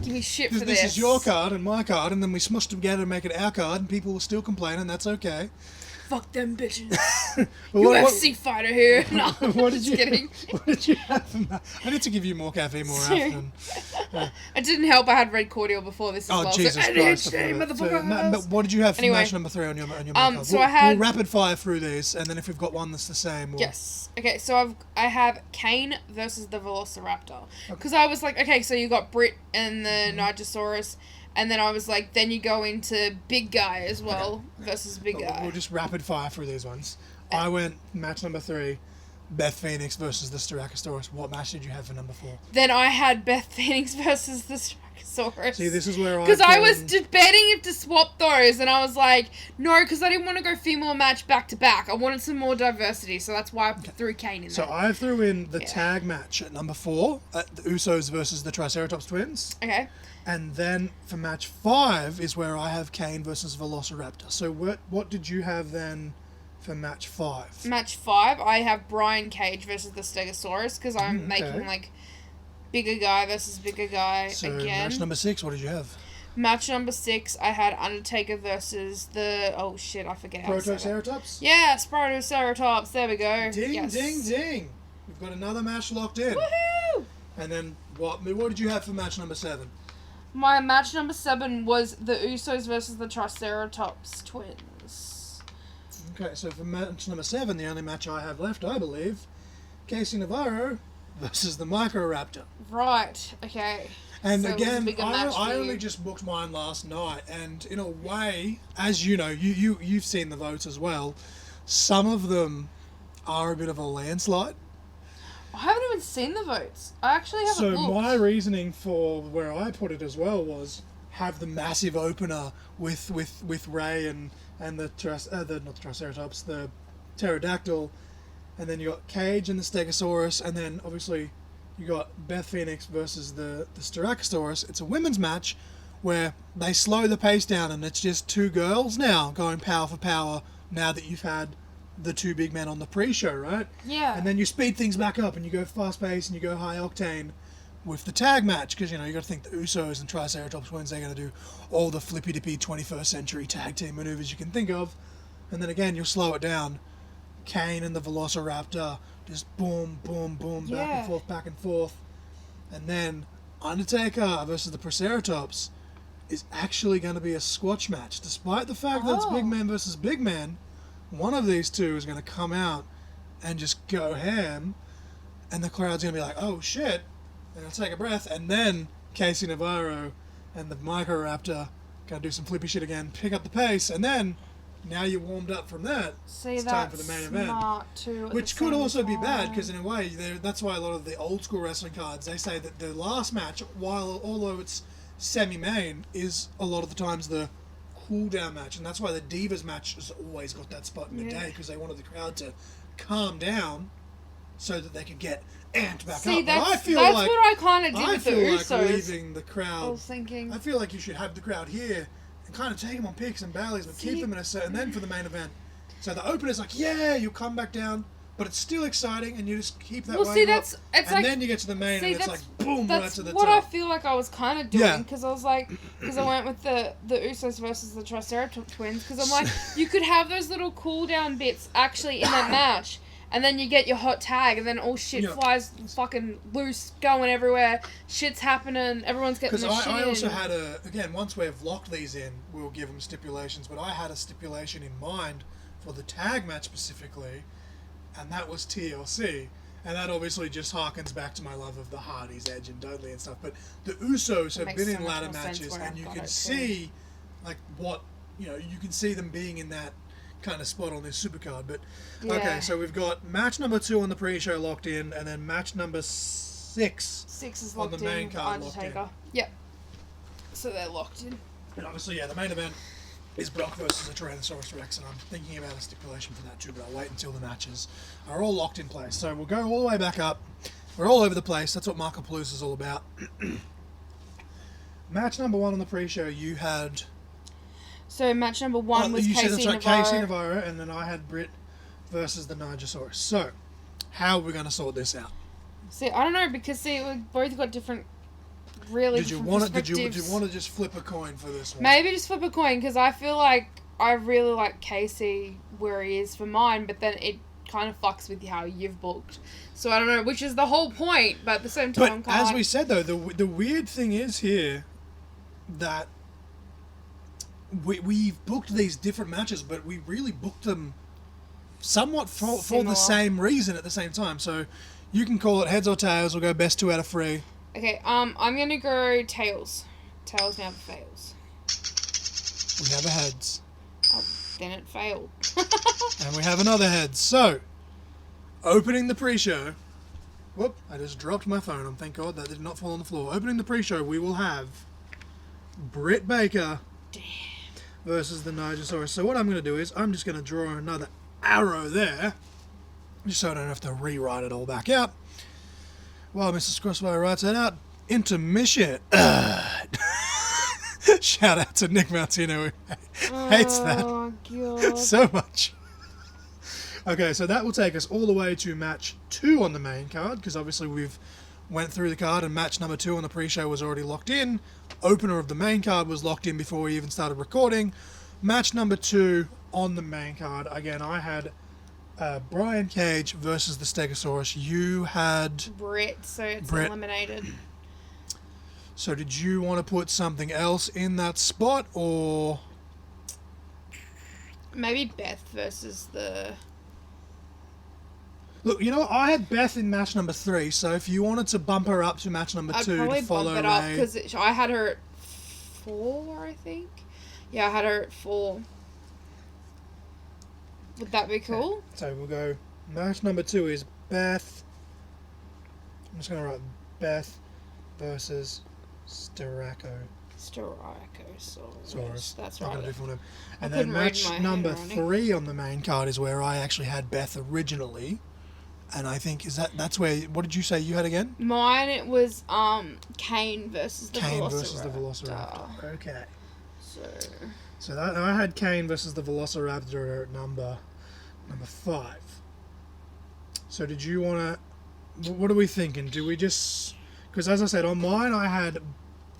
give me shit for this. This is your card and my card, and then we smushed them together to make it our card, and people will still complain, and that's okay. Fuck them bitches. UFC fighter here. No, what did you kidding. What did you have from that? I need to give you more caffeine more often. It didn't help. I had red cordial before this as well. Jesus Christ. Motherfucker. What did you have for match number 3 on your main card? So I had... We'll rapid fire through these, and then if we've got one that's the same, we'll... Yes. Okay, so I have Kane versus the Velociraptor. Because I was like, okay, so you got Brit and the Nigersaurus, And then I was like, then you go into big guy as well versus big guy. We'll just rapid fire through these ones. I went match number 3, Beth Phoenix versus the Styracosaurus. What match did you have for number 4? Then I had Beth Phoenix versus the Styracosaurus. See, this is where because I was debating if to swap those, and I was like, no, because I didn't want to go female match back to back. I wanted some more diversity, so that's why I threw Kane in there. So I threw in the tag match at number 4, the Usos versus the Triceratops twins. Okay. And then for match 5 is where I have Kane versus Velociraptor. So what did you have then for match 5? Match 5, I have Brian Cage versus the Stegosaurus, because I'm making, like, bigger guy versus bigger guy so again. Match number 6, what did you have? Match number 6, I had Undertaker versus the... Oh, shit, I forget how to say that. Protoceratops? Yes, Protoceratops. There we go. Ding, ding, ding. We've got another match locked in. Woohoo! And then what did you have for match number 7? My match number 7 was the Usos versus the Triceratops twins. Okay, so for match number 7, the only match I have left, I believe, Casey Navarro versus the Microraptor. Right, okay. And so again, I only just booked mine last night, and in a way, as you know, you've seen the votes as well, some of them are a bit of a landslide. I haven't even seen the votes. I actually haven't looked. So my reasoning for where I put it as well was have the massive opener with Ray and the not the Triceratops, the Pterodactyl, and then you got Cage and the Stegosaurus, and then obviously you got Beth Phoenix versus the Styracosaurus. It's a women's match where they slow the pace down, and it's just two girls now going power for power now that you've had the two big men on the pre-show, right? Yeah. And then you speed things back up and you go fast pace and you go high octane with the tag match, because you got to think the Usos and Triceratops twins, they're going to do all the flippy dippy 21st century tag team maneuvers you can think of, and then again you'll slow it down. Kane and the Velociraptor just boom, boom, boom, back and forth, and then Undertaker versus the Proceratops is actually going to be a squash match, despite the fact that it's big man versus big man. One of these two is going to come out and just go ham, and the crowd's going to be like, oh shit, and they'll take a breath, and then Casey Navarro and the Microraptor going to do some flippy shit again, pick up the pace, and then now you're warmed up from that. See, it's time for the main event. Too, which could also be bad, because in a way, that's why a lot of the old school wrestling cards, they say that the last match, although it's semi-main, is a lot of the times the cool down match, and that's why the Divas match has always got that spot in the day, because they wanted the crowd to calm down so that they could get amped back up. That's what I kind of did with the Usos. Like leaving the crowd. I was thinking, I feel like you should have the crowd here and kind of take them on picks and valleys, but keep them in a certain, and then for the main event. So the opener's like, yeah, you'll come back down, but it's still exciting, and you just keep that way up. And then you get to the main, and it's like, boom, right to the top. That's what I feel like I was kind of doing, because I was like, because I went with the Usos versus the Triceratops twins, because I'm like, you could have those little cool down bits actually in that match, and then you get your hot tag, and then all shit flies fucking loose, going everywhere, shit's happening, everyone's getting the shit in. Because I also had again, once we've locked these in, we'll give them stipulations, but I had a stipulation in mind for the tag match specifically, and that was TLC. And that obviously just harkens back to my love of the Hardys, Edge and Dudley and stuff. But the Usos have been in ladder matches, and you can see, like, you can see them being in that kind of spot on this supercard. But okay, so we've got match number 2 on the pre-show locked in, and then match number 6. 6 is locked on the main card locked in. Yep. So they're locked in. And obviously, the main event is Brock versus the Tyrannosaurus Rex, and I'm thinking about a stipulation for that too, but I'll wait until the matches are all locked in place. So we'll go all the way back up. We're all over the place. That's what Mark-A-Palooza is all about. Match number 1 on the pre-show, you had... So match number 1 was Casey Navarro, and then I had Britt versus the Nigersaurus. So, how are we going to sort this out? See, I don't know, because we both got different... Did you want to just flip a coin for this one? Maybe just flip a coin, because I feel like I really like Casey where he is for mine, but then it kind of fucks with how you've booked. So I don't know, which is the whole point, but at the same time, but as we said though, the weird thing is here that we've booked these different matches, but we really booked them somewhat for the same reason at the same time. So you can call it heads or tails. We'll go best 2 out of 3. Okay, I'm gonna go tails. Tails never fails. We have a heads. Oh, then it failed. And we have another heads. So, opening the pre-show. Whoop, I just dropped my phone. Thank God that did not fall on the floor. Opening the pre-show, we will have Britt Baker versus the Nigersaurus. So what I'm going to do is I'm just going to draw another arrow there, just so I don't have to rewrite it all back out. While Mrs. Crossfire writes that out, intermission. Shout out to Nick Martino, who hates that God. so much. Okay, so that will take us all the way to match 2 on the main card, because obviously we've went through the card and match number 2 on the pre-show was already locked in. Opener of the main card was locked in before we even started recording. Match number 2 on the main card. Again, I had Brian Cage versus the Stegosaurus. You had Britt, so it's Britt. eliminated. So did you want to put something else in that spot, or Maybe Beth versus the... Look, you know what? I had Beth in match number 3, so if you wanted to bump her up to match number 2 to follow I'd probably bump it up, Ray... because I had her at 4, I think. Yeah, I had her at 4. Would that be cool? Okay. So we'll go... Match number 2 is Beth... I'm just going to write Beth versus Styracosaurus. That's Not right. gonna do full name. I And then couldn't read match my number handwriting. 3 on the main card is where I actually had Beth originally. And I think, that's where... What did you say you had again? Mine, it was Kane versus the Kane Velociraptor. versus the Velociraptor. Okay. So So I had Kane versus the Velociraptor at number 5. So did you want to... What are we thinking? Do we just... Because as I said, on mine I had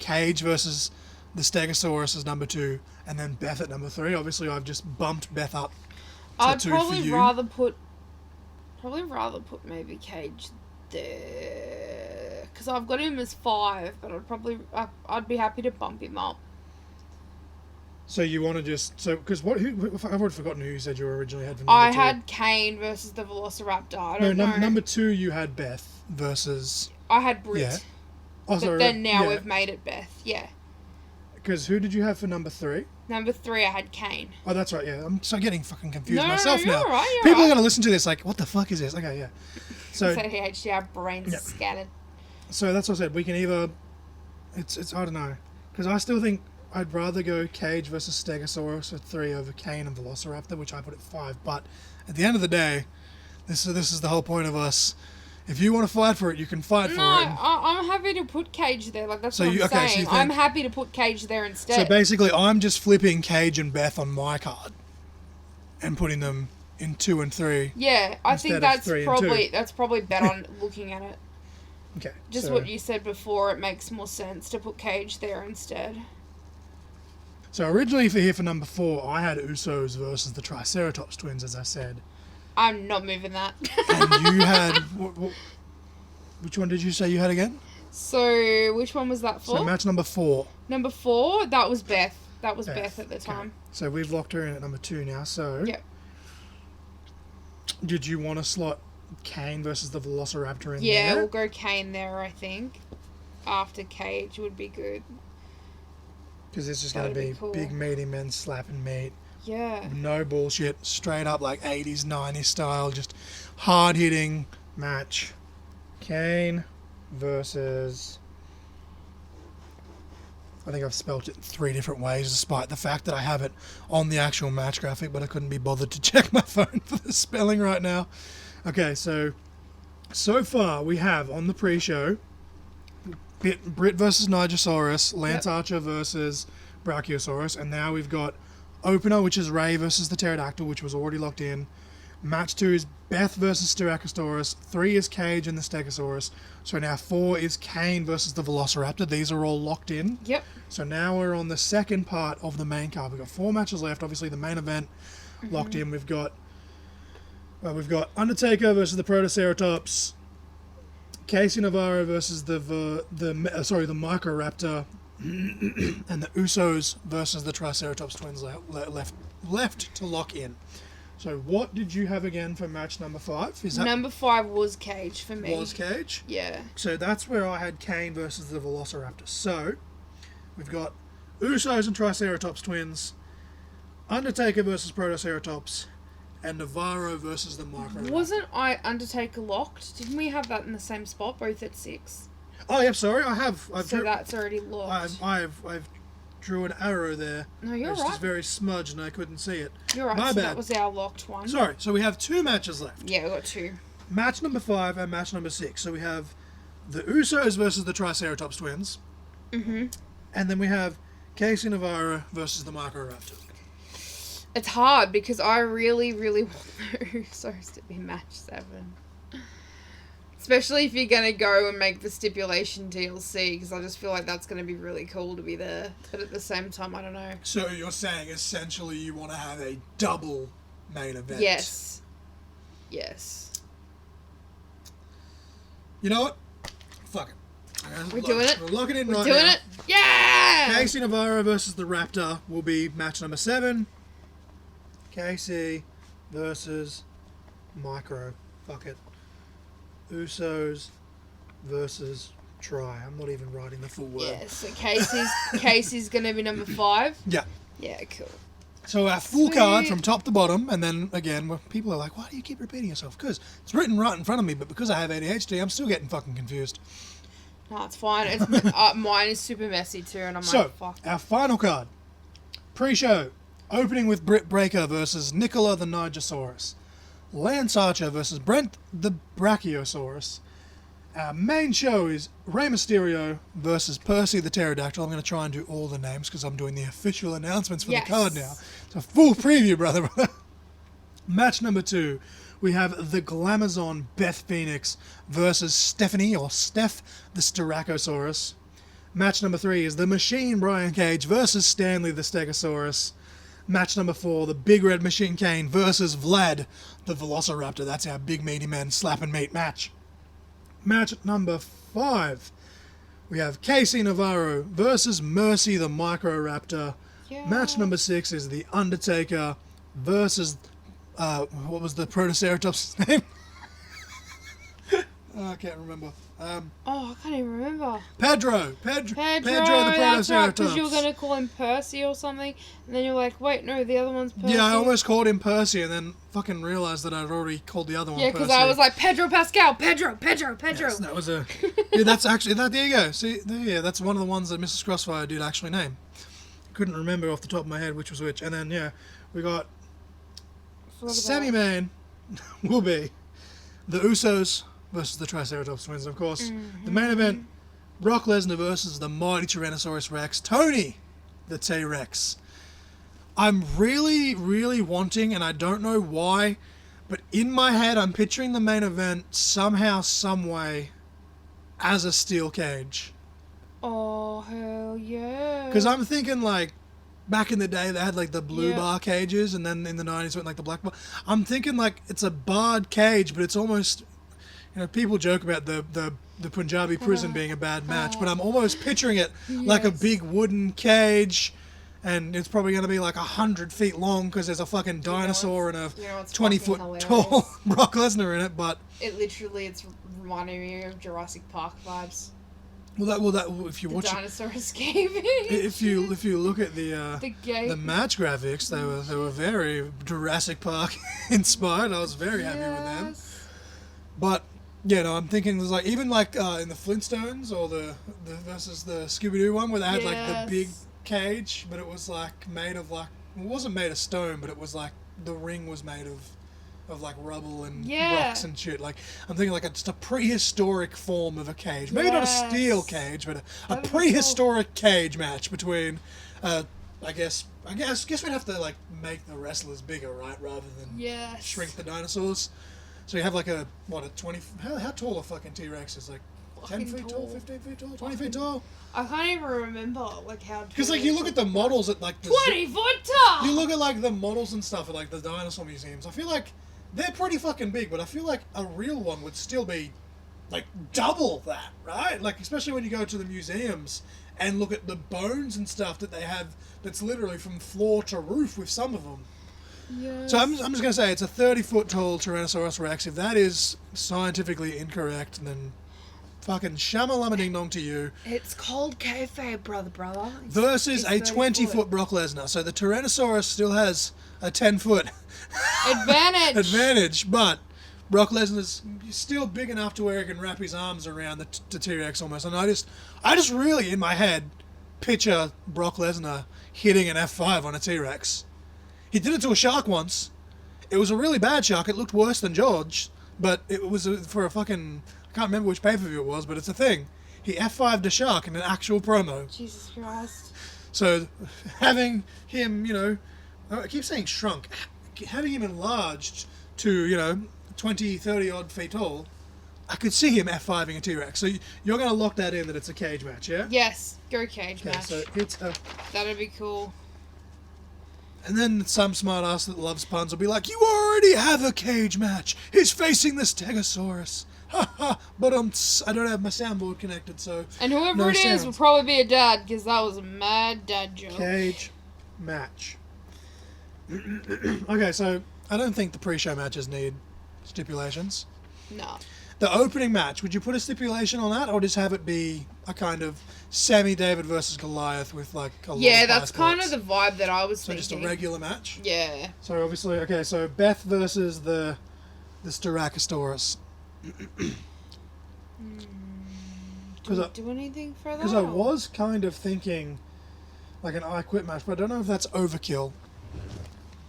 Cage versus the Stegosaurus as number 2, and then Beth at number 3. Obviously, I've just bumped Beth up to I'd 2 probably for you. rather put maybe Cage there, because I've got him as 5, but I'd be happy to bump him up. So you want to just... So, because I've already forgotten who you said you originally had for number 2. I had Kane versus the Velociraptor. I don't know. Number 2 you had Beth versus... I had Brit. Yeah. Oh, But sorry, then now yeah. we've made it Beth. Yeah. Because who did you have for number 3? Number 3, I had Kane. Oh, that's right, yeah. I'm so getting fucking confused No, myself you're now. all right, you're People all are right. going to listen to this like, what the fuck is this? Okay, yeah. So, ADHD, our brains Yeah. scattered. so that's what I said. We can either... It's I don't know. Because I still think I'd rather go Cage versus Stegosaurus at 3 over Kane and Velociraptor, which I put at 5. But at the end of the day, this is the whole point of us. If you want to fight for it, you can fight for No, it. I'm happy to put Cage there. Like, that's So what I'm you- okay, so you saying. think- I'm happy to put Cage there instead. So basically, I'm just flipping Cage and Beth on my card and putting them in 2 and 3. Yeah, I Instead think of that's 3 and probably better on looking at it. Okay. Just so, what you said before, it makes more sense to put Cage there instead. So originally for number 4, I had Usos versus the Triceratops twins, as I said. I'm not moving that. And you had... Which one did you say you had again? So, which one was that for? So match number 4. Number 4, that was Beth. That was Beth, Beth at the okay. time. So we've locked her in at number 2 now. So Yep. did you want to slot Kane versus the Velociraptor in Yeah, there? we'll go Kane there, I think. After Cage would be good. Because it's just going to That'd be be cool. big meaty men slapping meat. Yeah. No bullshit. Straight up like 80s, 90s style. Just hard hitting match. Kane versus... I think I've spelt it 3 different ways, despite the fact that I have it on the actual match graphic, but I couldn't be bothered to check my phone for the spelling right now. Okay, so far we have on the pre-show Brit versus Nigersaurus, Lance Archer versus Brachiosaurus, and now we've got opener, which is Ray versus the Pterodactyl, which was already locked in. Match 2 is Beth versus Styracosaurus. 3 is Cage and the Stegosaurus. So now 4 is Kane versus the Velociraptor. These are all locked in. Yep. So now we're on the second part of the main card. We've got 4 matches left. Obviously, the main event locked in. We've got Undertaker versus the Protoceratops. Casey Navarro versus the Microraptor. And the Usos versus the Triceratops twins left to lock in. So what did you have again for match number 5? Is that Number 5 was Cage for me. was Cage? Yeah. So that's where I had Kane versus the Velociraptor. So we've got Usos and Triceratops twins, Undertaker versus Protoceratops, and Navarro versus the Mark-A-Palooza. Wasn't Undertaker locked? Didn't we have that in the same spot, both at 6? Oh, yeah, sorry, I've that's already locked. I've drew an arrow there. No, you're It's right. just very smudged and I couldn't see it. You're right, My so bad. that was our locked one. Sorry, so we have 2 matches left. Yeah, we got 2. Match number 5 and match number 6. So we have the Usos versus the Triceratops twins. Mm-hmm. And then we have Casey Navarro versus the Marco-Raptor. It's hard because I really, really want the Usos to be match 7. Especially if you're going to go and make the stipulation DLC, because I just feel like that's going to be really cool to be there. But at the same time, I don't know. So you're saying essentially you want to have a double main event? Yes. Yes. You know what? Fuck it. We're doing it. We're locking in We're right doing now. it. Yeah! Casey Navarro versus the Raptor will be match number 7. Casey versus Micro. Fuck it. Usos versus Tri. I'm not even writing the full word. Yeah, so Casey's going to be number 5. Yeah. Yeah, cool. So our full card Sweet. from top to bottom, and then again, people are like, why do you keep repeating yourself? Because it's written right in front of me, but because I have ADHD, I'm still getting fucking confused. No, it's fine. It's, mine is super messy too, and I'm So, like, fuck. our final card. Pre-show. Opening with Britt Breaker versus Nicola the Nigersaurus. Lance Archer versus Brent the Brachiosaurus. Our main show is Rey Mysterio versus Percy the Pterodactyl. I'm going to try and do all the names because I'm doing the official announcements for the card now. It's a full preview, brother. Match number 2. We have the Glamazon Beth Phoenix versus Stephanie or Steph the Styracosaurus. Match number 3 is the Machine Brian Cage versus Stanley the Stegosaurus. Match number 4, the Big Red Machine Kane versus Vlad the Velociraptor. That's our big meaty men slap and meat match. Match number 5, we have Casey Navarro versus Mercy the Micro-Raptor. Yeah. Match number 6 is the Undertaker versus what was the Protoceratops' name? I can't remember. I can't even remember. Pedro the That's Protoceratops. right, because you were going to call him Percy or something, and then you're like, wait, no, the other one's Percy. Yeah, I almost called him Percy and then fucking realised that I'd already called the other one Yeah, Percy. because I was like, Pedro Pascal, Pedro. Yes, that was a... Yeah, that's actually... There you go. See, yeah, that's one of the ones that Mrs. Crossfire did actually name. Couldn't remember off the top of my head which was which. And then, yeah, we got... Semi-main will be the Usos versus the Triceratops twins, of course. The main event, Brock Lesnar versus the mighty Tyrannosaurus Rex, Tony the T-Rex. I'm really, really wanting, and I don't know why, but in my head I'm picturing the main event somehow, some way, as a steel cage. Oh, hell yeah. Because I'm thinking, like, back in the day they had, like, the blue Yeah. bar cages, and then in the 90s went, like, the black bar. I'm thinking, like, it's a barred cage, but it's almost... You know, people joke about the Punjabi prison being a bad match, but I'm almost picturing it like a big wooden cage, and it's probably going to be like 100 feet long because there's a fucking dinosaur and a 20-foot tall Brock Lesnar in it. But it's reminding me of Jurassic Park vibes. If you The watch dinosaur escaping. if you look at the gate. match graphics, they were very Jurassic Park inspired. I was very happy with them. But yeah, no, I'm thinking there's like even like in the Flintstones or the versus the Scooby-Doo one where they had like the big cage, but it was like made of like it wasn't made of stone, but it was like the ring was made of like rubble and rocks and shit. Like I'm thinking like just a prehistoric form of a cage, maybe not a steel cage, but a prehistoric cage match between. I guess we'd have to like make the wrestlers bigger, right, rather than shrink the dinosaurs. So you have like a 20... How tall a fucking T-Rex is? Like 10 feet tall, 15 feet tall, 20 feet tall? I can't even remember like how... Because like you look at the models at like... 20 foot tall! You look at like the models and stuff at like the dinosaur museums. I feel like they're pretty fucking big, but I feel like a real one would still be like double that, right? Like especially when you go to the museums and look at the bones and stuff that they have that's literally from floor to roof with some of them. Yes. So I'm just going to say it's a 30-foot tall Tyrannosaurus Rex. If that is scientifically incorrect, then Fucking shamalama ding dong to you. It's called kayfabe, brother. Versus a 20-foot Brock Lesnar. So the Tyrannosaurus still has a 10-foot advantage, but Brock Lesnar's still big enough to where he can wrap his arms around the T-Rex almost. And I just really, in my head, picture Brock Lesnar hitting an F5 on a T-Rex. He did it to a shark once. It was a really bad shark. It looked worse than George, but it was for a fucking... I can't remember which pay-per-view it was, but it's a thing. He F5'd a shark in an actual promo. Jesus Christ. So, having him, I keep saying shrunk, having him enlarged to, 20, 30 odd feet tall, I could see him F5'ing a T-Rex. So you're going to lock that in that it's a cage match, yeah? Yes, go cage match. So it's a... That'd be cool. And then some smart ass that loves puns will be like, you already have a cage match. He's facing the Stegosaurus. Ha ha. But I don't have my soundboard connected, so... And whoever it is will probably be a dad, because that was a mad dad joke. Cage match. Okay, so I don't think the pre-show matches need stipulations. No. The opening match, would you put a stipulation on that, or just have it be a kind of Sammy David versus Goliath with like a lot of that's kind of the vibe that I was thinking. So just a regular match? Yeah. So obviously, okay, so Beth versus the Styracosaurus. Do we do anything for that? Because I was kind of thinking like an I Quit match, but I don't know if that's overkill.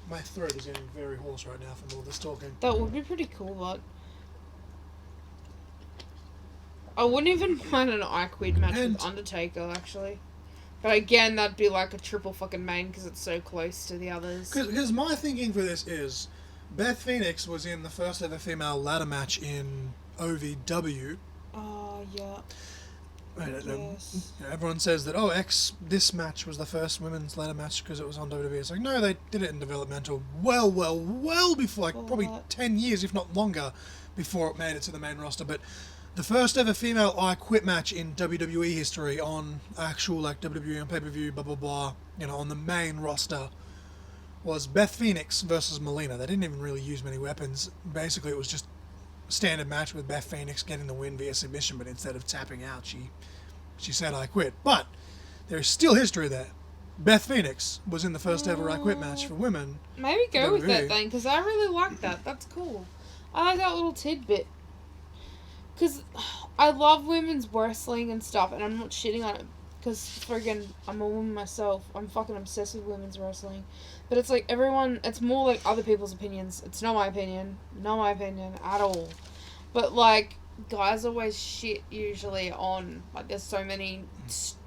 My throat is getting very hoarse right now from all this talking. That would be pretty cool, but... I wouldn't even mind an I Quit match with Undertaker, actually. But again, that'd be like a triple fucking main because it's so close to the others. Because my thinking for this is, Beth Phoenix was in the first ever female ladder match in OVW. Oh, yeah. Yes. Everyone says that, this match was the first women's ladder match because it was on WWE. It's like, no, they did it in developmental well before, like probably 10 years, if not longer, before it made it to the main roster. But the first ever female I Quit match in WWE history on actual, like, WWE on pay-per-view, blah, blah, blah, on the main roster was Beth Phoenix versus Melina. They didn't even really use many weapons. Basically, it was just a standard match with Beth Phoenix getting the win via submission, but instead of tapping out, she said, I quit. But there's still history there. Beth Phoenix was in the first ever I Quit match for women. Maybe go with that then, because I really like that. That's cool. I like that little tidbit. Because I love women's wrestling and stuff, and I'm not shitting on it, because friggin' I'm a woman myself. I'm fucking obsessed with women's wrestling. But it's like it's more like other people's opinions. It's not my opinion. Not my opinion at all. But like, guys always shit usually on, like, there's so many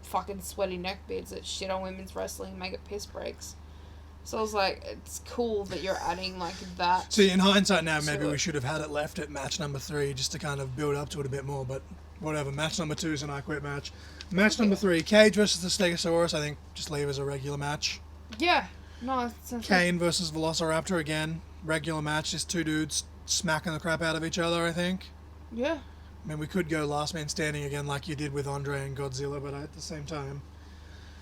fucking sweaty neckbeards that shit on women's wrestling and make it piss breaks. So I was like, it's cool that you're adding like that. See, in hindsight now, maybe we should have had it left at match number 3 just to kind of build up to it a bit more, but whatever. Match number 2 is an I Quit match. Match number 3, Cage versus the Stegosaurus, I think just leave as a regular match. Yeah. No, Kane versus Velociraptor, again, regular match, just two dudes smacking the crap out of each other, I think. Yeah. I mean, we could go last man standing again like you did with Andre and Godzilla, but at the same time...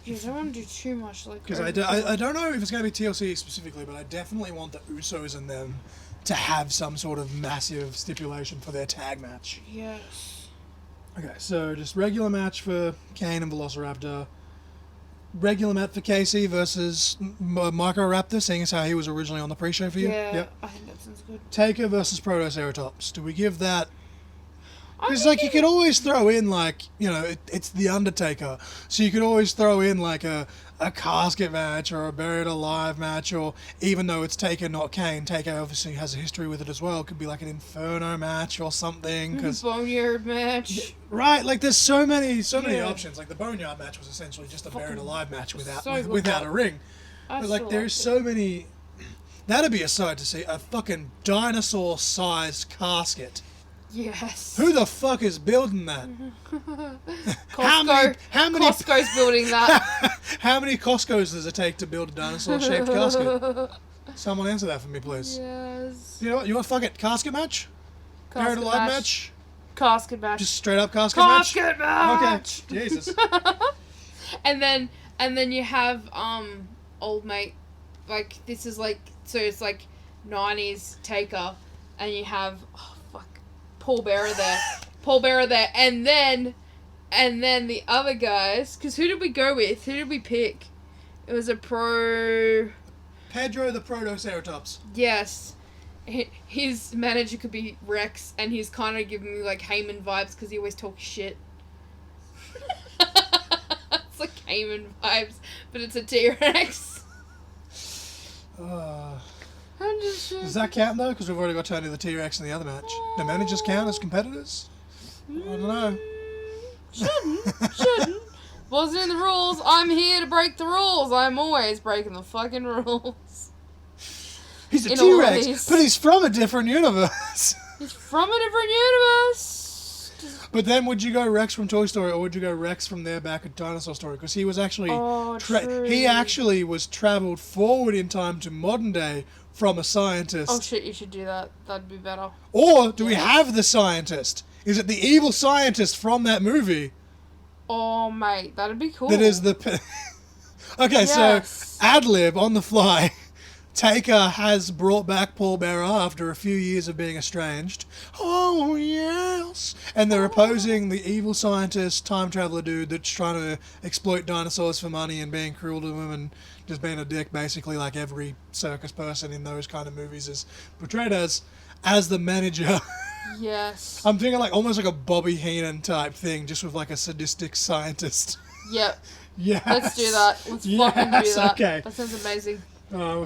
You don't want to do too much like because I don't know if it's going to be TLC specifically, but I definitely want the Usos and them to have some sort of massive stipulation for their tag match. Yes. Okay, so just regular match for Kane and Velociraptor. Regular match for Casey versus Mark-A-Raptor, seeing as how he was originally on the pre-show for you. Yeah, yep. I think that sounds good. Taker versus Protoceratops. Do we give that... Because, like, you could always throw in, like, it's The Undertaker. So you could always throw in, like, a casket match or a buried alive match, or even though it's Taker, not Kane, Taker obviously has a history with it as well. It could be, like, an Inferno match or something. Boneyard match. Right, like, there's so many options. Like, the Boneyard match was essentially just a buried alive match without a ring. But, like, there's so many... That'd be a sight to see. A fucking dinosaur-sized casket. Yes. Who the fuck is building that? How many Costco's building that. How many Costco's does it take to build a dinosaur-shaped casket? Someone answer that for me, please. Yes. You know what? You want fuck it? Casket match? Buried alive match? Casket match. Just straight up casket match? Casket match! Okay. Jesus. And then you have old mate, like, this is like, so it's like 90s Taker, and you have Paul Bearer there. Paul Bearer there, and then the other guys. Because who did we go with? Who did we pick? It was a pro. Pedro the Protoceratops. Yes. His manager could be Rex, and he's kind of giving me like Heyman vibes because he always talks shit. It's like Heyman vibes, but it's a T-Rex. Does that count though? Because we've already got Tony the T-Rex in the other match. Do managers count as competitors? I don't know. Shouldn't. Wasn't in the rules. I'm here to break the rules. I'm always breaking the fucking rules. He's a T-Rex, but he's from a different universe. He's from a different universe. But then would you go Rex from Toy Story, or would you go Rex from there back at Dinosaur Story? Because he was actually... he actually was travelled forward in time to modern day from a scientist. Oh shit, you should do that. That'd be better. Or do we have the scientist? Is it the evil scientist from that movie? Oh, mate, that'd be cool. That is the... Okay, yes. So ad-lib on the fly. Taker has brought back Paul Bearer after a few years of being estranged. Oh, yes! And they're opposing the evil scientist, time traveler dude that's trying to exploit dinosaurs for money and being cruel to them and just being a dick, basically, like every circus person in those kind of movies is portrayed as the manager. Yes. I'm thinking like almost like a Bobby Heenan type thing, just with like a sadistic scientist. Yep. Yes. Let's do that. Let's fucking do that. Okay. That sounds amazing.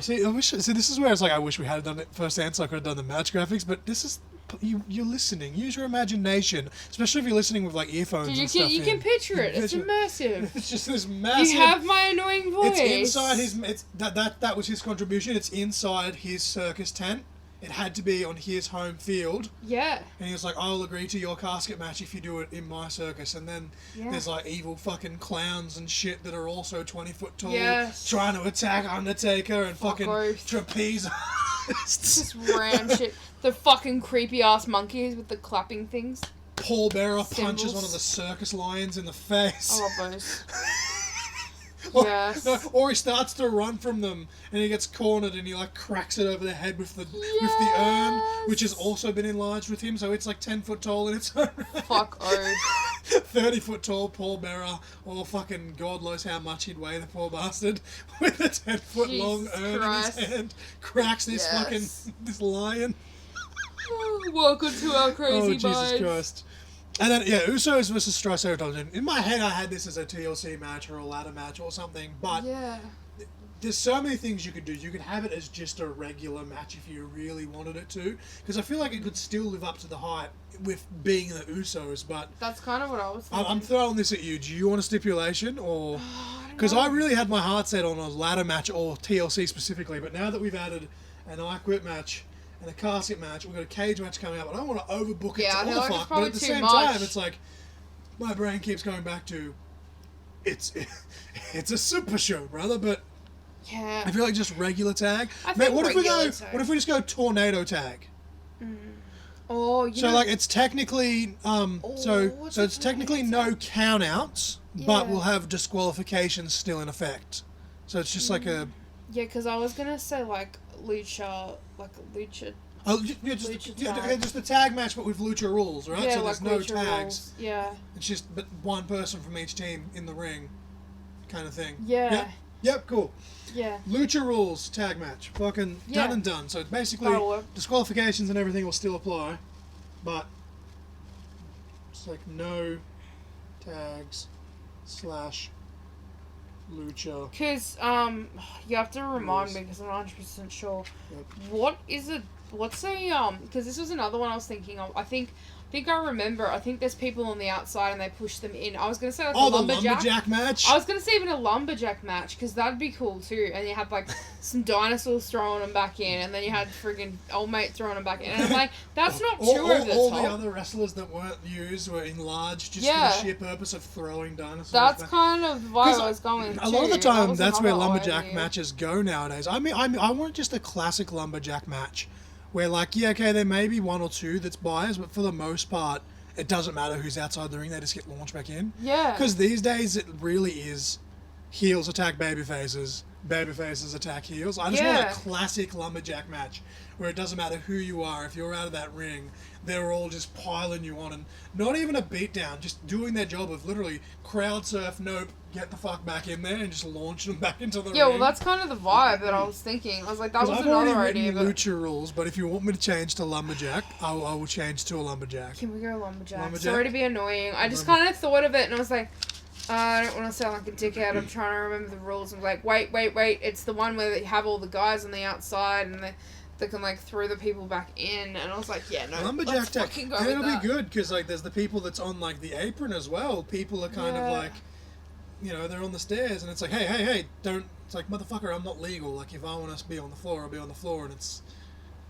See, this is where it's like I wish we had done it firsthand, so I could have done the match graphics. But this is you're listening. Use your imagination, especially if you're listening with like earphones. Dude, and stuff. You can picture it. It's immersive. It's just this massive. You have my annoying voice. It's inside his. That was his contribution. It's inside his circus tent. It had to be on his home field. Yeah. And he was like, I'll agree to your casket match if you do it in my circus. And then there's like evil fucking clowns and shit that are also 20 foot tall. Yes. Trying to attack Undertaker and fucking trapeze artists. Just ram shit. The fucking creepy ass monkeys with the clapping things. Paul Bearer punches one of the circus lions in the face. I love those. Yes. Or he starts to run from them and he gets cornered and he like cracks it over the head with the urn, which has also been enlarged with him, so it's like 10 foot tall in its own right. Fuck oh. 30 foot tall Paul Bearer, or fucking God knows how much he'd weigh, the poor bastard, with a 10 foot long urn in his hand, cracks this fucking this lion. Welcome to our crazy Jesus Christ. And then, Usos versus Triceratops. In my head, I had this as a TLC match or a ladder match or something, but there's so many things you could do. You could have it as just a regular match if you really wanted it to, because I feel like it could still live up to the hype with being the Usos, but... That's kind of what I was thinking. I'm throwing this at you. Do you want a stipulation, or... Because I really had my heart set on a ladder match or TLC specifically, but now that we've added an I Quit match and a casket match, we've got a cage match coming up. I don't want to overbook it to all fuck, but at the same time, it's like my brain keeps going back to it's a super show, brother. But I feel like just regular tag. What if we just go tornado tag? Oh, so like it's technically it's technically no count outs, but we'll have disqualifications still in effect. So it's just like a because I was gonna say like lucha. Oh, just the tag match, but with lucha rules, right? Yeah, so there's no tags. Rules. Yeah. It's just but one person from each team in the ring, kind of thing. Yeah. Yep. Cool. Yeah. Lucha rules tag match, fucking done and done. So basically, disqualifications and everything will still apply, but it's like no tags / lucha. Because you have to remind me because I'm not 100% sure. Yep. What's a because this was another one I was thinking of. I think I remember. I think there's people on the outside and they push them in. I was gonna say like a lumberjack. The lumberjack match. I was gonna say even a lumberjack match because that'd be cool too. And you had like some dinosaurs throwing them back in, and then you had friggin' old mate throwing them back in. And I'm like, that's not too over the top. All the other wrestlers that weren't used were enlarged just for the sheer purpose of throwing dinosaurs. That's kind of the vibe I was going. A lot of the time, that's where lumberjack matches go nowadays. I mean, I want just a classic lumberjack match. Where like, there may be one or two that's biased, but for the most part, it doesn't matter who's outside the ring, they just get launched back in. Yeah. Because these days, it really is heels attack baby faces, babyfaces attack heels. I just want a classic lumberjack match where it doesn't matter who you are. If you're out of that ring, they're all just piling you on, and not even a beatdown, just doing their job of literally crowd surf, nope, get the fuck back in there and just launch them back into the ring. Yeah, well, that's kind of the vibe that I was thinking. I was like, that was another idea. I've lucha rules, but if you want me to change to lumberjack, I will change to a lumberjack. Can we go lumberjack? Sorry to be annoying. I just kind of thought of it, and I was like, I don't want to sound like a dickhead. I'm trying to remember the rules. I'm like, wait. It's the one where they have all the guys on the outside, and they can, like, throw the people back in. And I was like, yeah, no, lumberjack let's fucking go with it'll that. be good, because, like, there's the people that's on, like, the apron as well. People are kind of, like, you know, they're on the stairs, and it's like, hey, don't... It's like, motherfucker, I'm not legal. Like, if I want to be on the floor, I'll be on the floor, and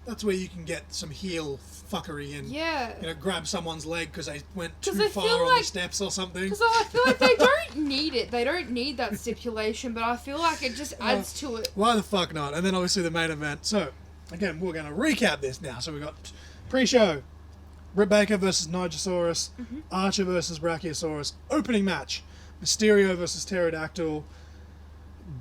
that's where you can get some heel fuckery and, you know, grab someone's leg because they went too far on the steps or something. Because I feel like they don't need it. They don't need that stipulation, but I feel like it just adds to it. Why the fuck not? And then obviously the main event. So, again, we're going to recap this now. So we got pre-show, Britt Baker versus Nigersaurus, Archer versus Brachiosaurus, opening match, Mysterio versus Pterodactyl,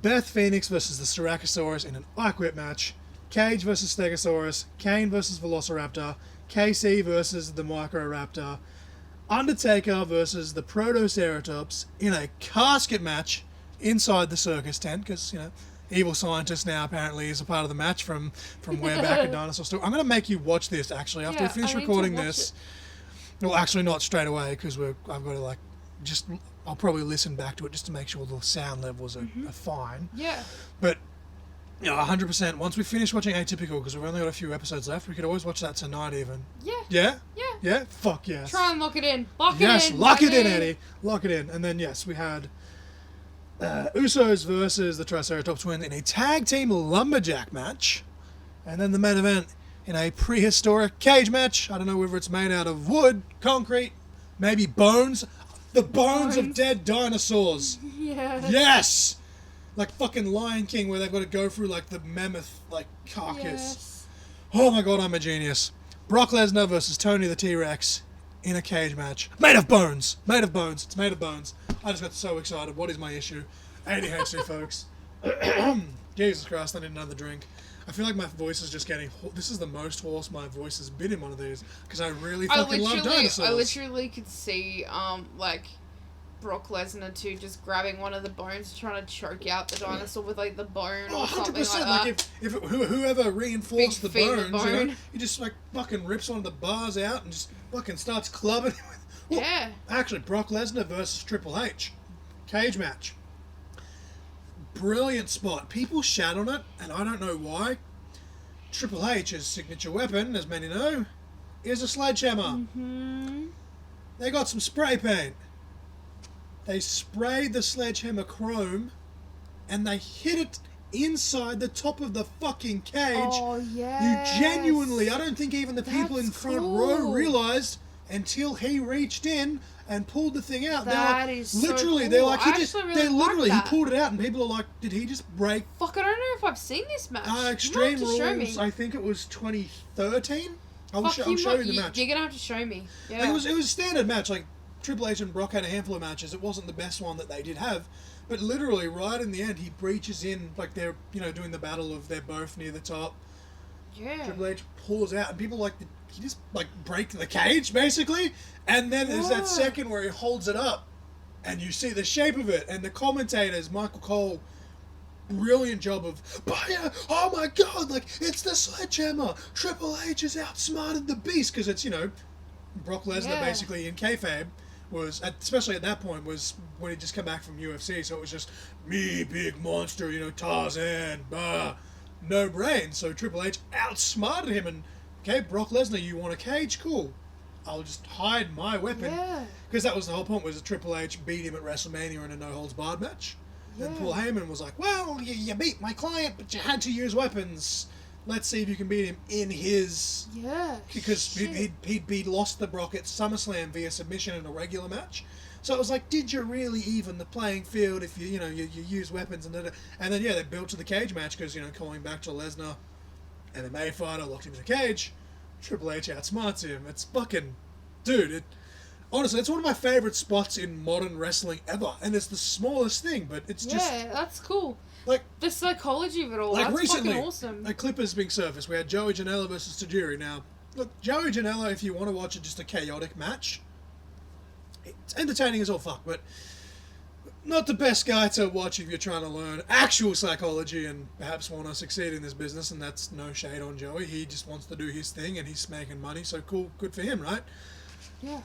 Beth Phoenix versus the Styracosaurus in an I Quit match, Cage versus Stegosaurus, Kane versus Velociraptor, KC versus the Microraptor, Undertaker versus the Protoceratops in a casket match inside the circus tent, because, you know, evil scientist now apparently is a part of the match from way back in Dinosaur Story. I'm going to make you watch this, actually, after we finish recording this. Well, actually not straight away, because I've got to, like, I'll probably listen back to it just to make sure the sound levels are fine. Yeah. But... you know, 100%. Once we finish watching Atypical, because we've only got a few episodes left, we could always watch that tonight even. Yeah. Yeah? Yeah. Yeah? Fuck yes. Try and lock it in. Lock it in. Yes, lock it in, Eddie. Lock it in. And then, yes, we had Usos versus the Triceratops Twins in a tag team lumberjack match. And then the main event in a prehistoric cage match. I don't know whether it's made out of wood, concrete, maybe bones. The bones of dead dinosaurs. Yeah. Yes! Like fucking Lion King, where they've got to go through, like, the mammoth, like, carcass. Yes. Oh my god, I'm a genius. Brock Lesnar versus Tony the T-Rex in a cage match. Made of bones. Made of bones. It's made of bones. I just got so excited. What is my issue? ADHD, folks. Jesus Christ, I need another drink. I feel like my voice is just getting... This is the most hoarse my voice has been in one of these, because I really fucking love dinosaurs. I literally could see, like... Brock Lesnar too, just grabbing one of the bones, trying to choke out the dinosaur with, like, the bone or something like that. Like if whoever reinforced the bones, you know, he just, like, fucking rips one of the bars out and just fucking starts clubbing. Yeah. Actually, Brock Lesnar versus Triple H, cage match. Brilliant spot. People shat on it, and I don't know why. Triple H's signature weapon, as many know, is a sledgehammer. They got some spray paint. They sprayed the sledgehammer chrome, and they hit it inside the top of the fucking cage. Oh, yes. You genuinely, I don't think even the people in front row realised until he reached in and pulled the thing out. That is so literally, cool. they're like, he pulled it out, and people are like, did he just break? Fuck, I don't know if I've seen this match. Extreme Rules, I think it was 2013. I'll show you the match. You're gonna have to show me. Yeah. It was a standard match, like, Triple H and Brock had a handful of matches. It wasn't the best one that they did have, but literally right in the end, he breaches in, like, they're, you know, doing the battle of they're both near the top. Yeah. Triple H pulls out, and people like, he just, like, break the cage, basically, and then there's that second where he holds it up, and you see the shape of it, and the commentators, Michael Cole, brilliant job of, oh my god, like, it's the sledgehammer. Triple H has outsmarted the beast, because it's, you know, Brock Lesnar basically in kayfabe was, especially at that point, was when he'd just come back from UFC, so it was just, me, big monster, you know, Tarzan, no brain. So Triple H outsmarted him, and, okay, Brock Lesnar, you want a cage? Cool. I'll just hide my weapon. Because that was the whole point, was that Triple H beat him at WrestleMania in a no-holds-barred match. And Paul Heyman was like, well, you beat my client, but you had to use weapons. Let's see if you can beat him in his... Yeah. Because he'd lost the Brock at SummerSlam via submission in a regular match. So it was like, did you really even the playing field if you use weapons and then they built to the cage match because, you know, calling back to Lesnar, MMA fighter, locked him in the cage. Triple H outsmarts him. It's fucking... Dude, Honestly, it's one of my favourite spots in modern wrestling ever, and it's the smallest thing, but it's just... Yeah, that's cool. Like, the psychology of it all, like that's recently, fucking awesome. a clip is being surfaced. We had Joey Janela versus Tajiri. Now, look, Joey Janela, if you want to watch just a chaotic match, it's entertaining as all fuck, but not the best guy to watch if you're trying to learn actual psychology and perhaps want to succeed in this business, and that's no shade on Joey. He just wants to do his thing, and he's making money, so cool, good for him, right? Yeah.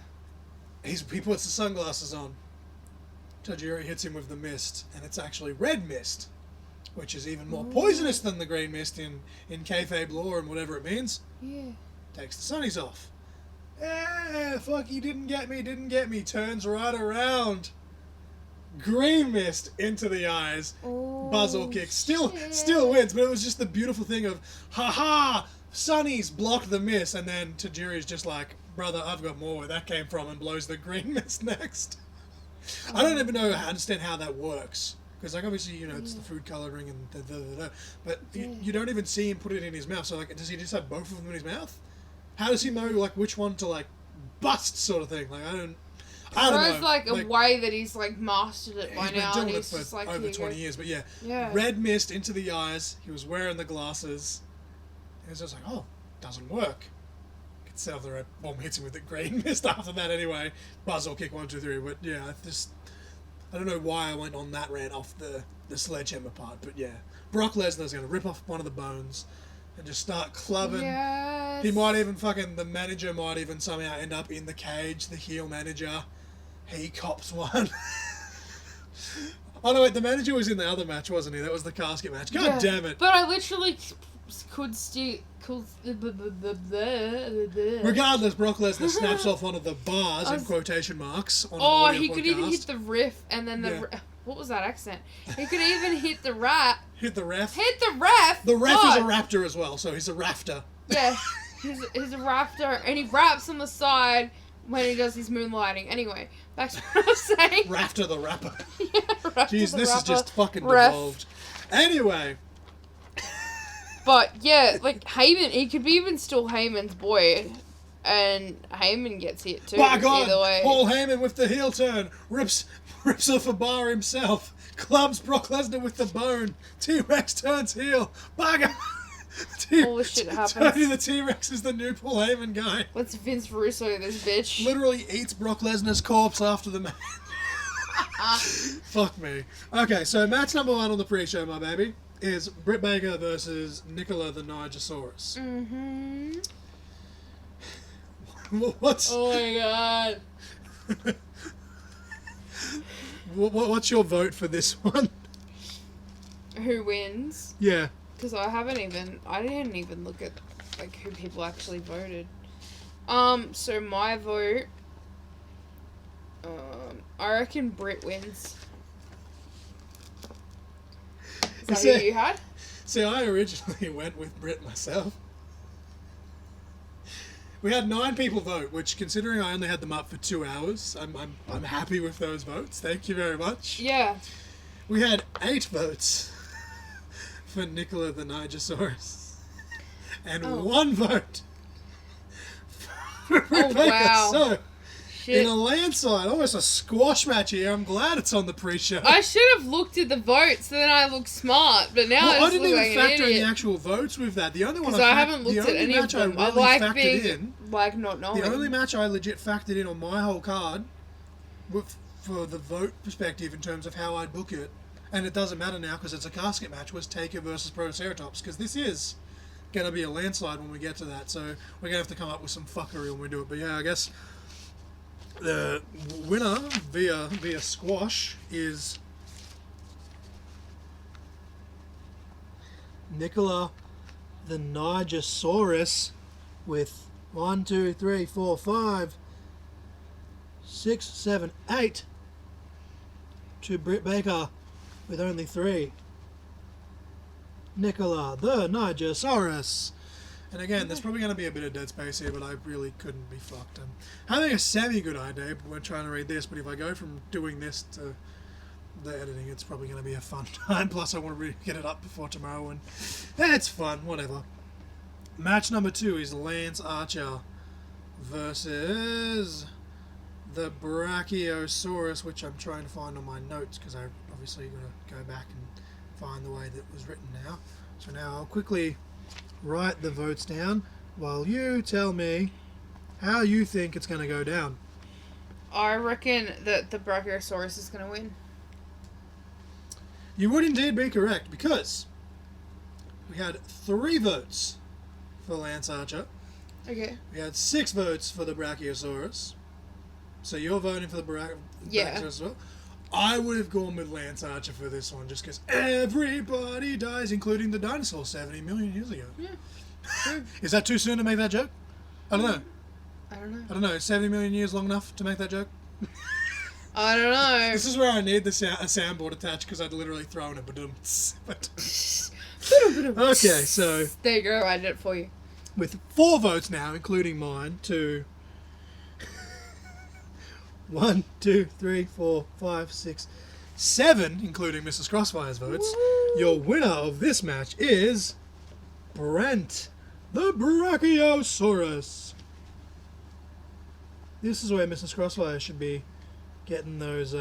He puts the sunglasses on. Tajiri hits him with the mist, and it's actually red mist, which is even more poisonous than the green mist in kayfabe lore and whatever it means. Yeah. Takes the sunnies off. Fuck, you didn't get me. Turns right around. Green mist into the eyes. Oh, Buzzle kick. Still wins, but it was just the beautiful thing of, haha, sunnies blocked the mist, and then Tajiri's just like, brother, I've got more where that came from, and blows the green mist next. I don't even understand how that works. Because, like, obviously, you know, it's the food colouring and da-da-da-da. But you don't even see him put it in his mouth. So, like, does he just have both of them in his mouth? How does he know, like, which one to, like, bust sort of thing? Like, I don't know. There's, like, a way that he's, like, mastered it by now. He's been doing and it he's for just, like, over 20 years. But, yeah. Red mist into the eyes. He was wearing the glasses. And it's just like, oh, doesn't work. Gets self the red bomb, hits him with the green mist after that anyway. Buzzle kick 1, 2, 3. But, yeah, I don't know why I went on that rant off the sledgehammer part, but yeah. Brock Lesnar's going to rip off one of the bones and just start clubbing. Yes. He might even the manager might even somehow end up in the cage, the heel manager. He cops one. Oh no, wait, the manager was in the other match, wasn't he? That was the casket match. God damn it. But I literally could still... Regardless, Brock Lesnar snaps off one of the bars in quotation marks on an audio he could podcast. even hit the riff and then what was that accent? He could even hit the rat. Hit the ref? Hit the ref! The ref is a raptor as well, so he's a rafter. Yeah, he's a rafter, and he raps on the side when he does his moonlighting. Anyway, back to what I was saying. Rafter the rapper. Yeah, Rafter Jeez, the this rapper. is just fucking Ref. devolved. Anyway. But, yeah, like, Heyman, he could be even still Heyman's boy, and Heyman gets hit too, By God, either way. Paul Heyman with the heel turn, rips off a bar himself, clubs Brock Lesnar with the bone, T-Rex turns heel, by God. All this shit happens. Tony the T-Rex is the new Paul Heyman guy. Let's Vince Russo this bitch. Literally eats Brock Lesnar's corpse after the match. Fuck me. Okay, so match number 1 on the pre-show, my baby, is Britt Baker versus Nicola the Nigersaurus. Mm-hmm. What's... Oh my God. What's your vote for this one? Who wins? Yeah. Because I didn't even look at, like, who people actually voted. So my vote, I reckon Britt wins. Is that who you had? See, I originally went with Britt myself. We had 9 people vote, which, considering I only had them up for 2 hours, I'm happy with those votes. Thank you very much. Yeah. We had 8 votes for Nicola the Nigersaurus, and 1 vote for Rebecca. Wow. So, Shit. in a landslide, almost a squash match here. I'm glad it's on the pre-show. I should have looked at the votes, so then I look smart. But now I just didn't look even like an factor in idiot. the actual votes with that. The only one I haven't looked at any of them. I like being like not knowing. The only match I legit factored in on my whole card, for the vote perspective in terms of how I'd book it, and it doesn't matter now because it's a casket match, was Taker versus Protoceratops, because this is going to be a landslide when we get to that. So we're going to have to come up with some fuckery when we do it. But yeah, I guess the winner via squash is Nicola the Nigersaurus with 1, 2, 3, 4, 5, 6, 7, 8 to Britt Baker with only 3. Nicola the Nigersaurus. And again, there's probably going to be a bit of dead space here, but I really couldn't be fucked. I'm having a semi-good idea when trying to read this, but if I go from doing this to the editing, it's probably going to be a fun time. Plus, I want to get it up before tomorrow, and it's fun, whatever. Match number 2 is Lance Archer versus the Brachiosaurus, which I'm trying to find on my notes because I obviously got to go back and find the way that was written now. So now I'll quickly write the votes down while you tell me how you think it's going to go down. I reckon that the Brachiosaurus is going to win. You would indeed be correct because we had 3 votes for Lance Archer. Okay. We had 6 votes for the Brachiosaurus. So you're voting for the Brachiosaurus as well. I would have gone with Lance Archer for this one just because everybody dies, including the dinosaurs 70 million years ago. Yeah. Is that too soon to make that joke? I don't know. I don't know. I don't know. Is 70 million years long enough to make that joke? I don't know. This is where I need a soundboard attached because I'd literally throw in a badum. Okay, so... There you go, I did it for you. With 4 votes now, including mine, 1, 2, 3, 4, 5, 6, 7, including Mrs. Crossfire's votes. Woo! Your winner of this match is Brent, the Brachiosaurus. This is where Mrs. Crossfire should be getting those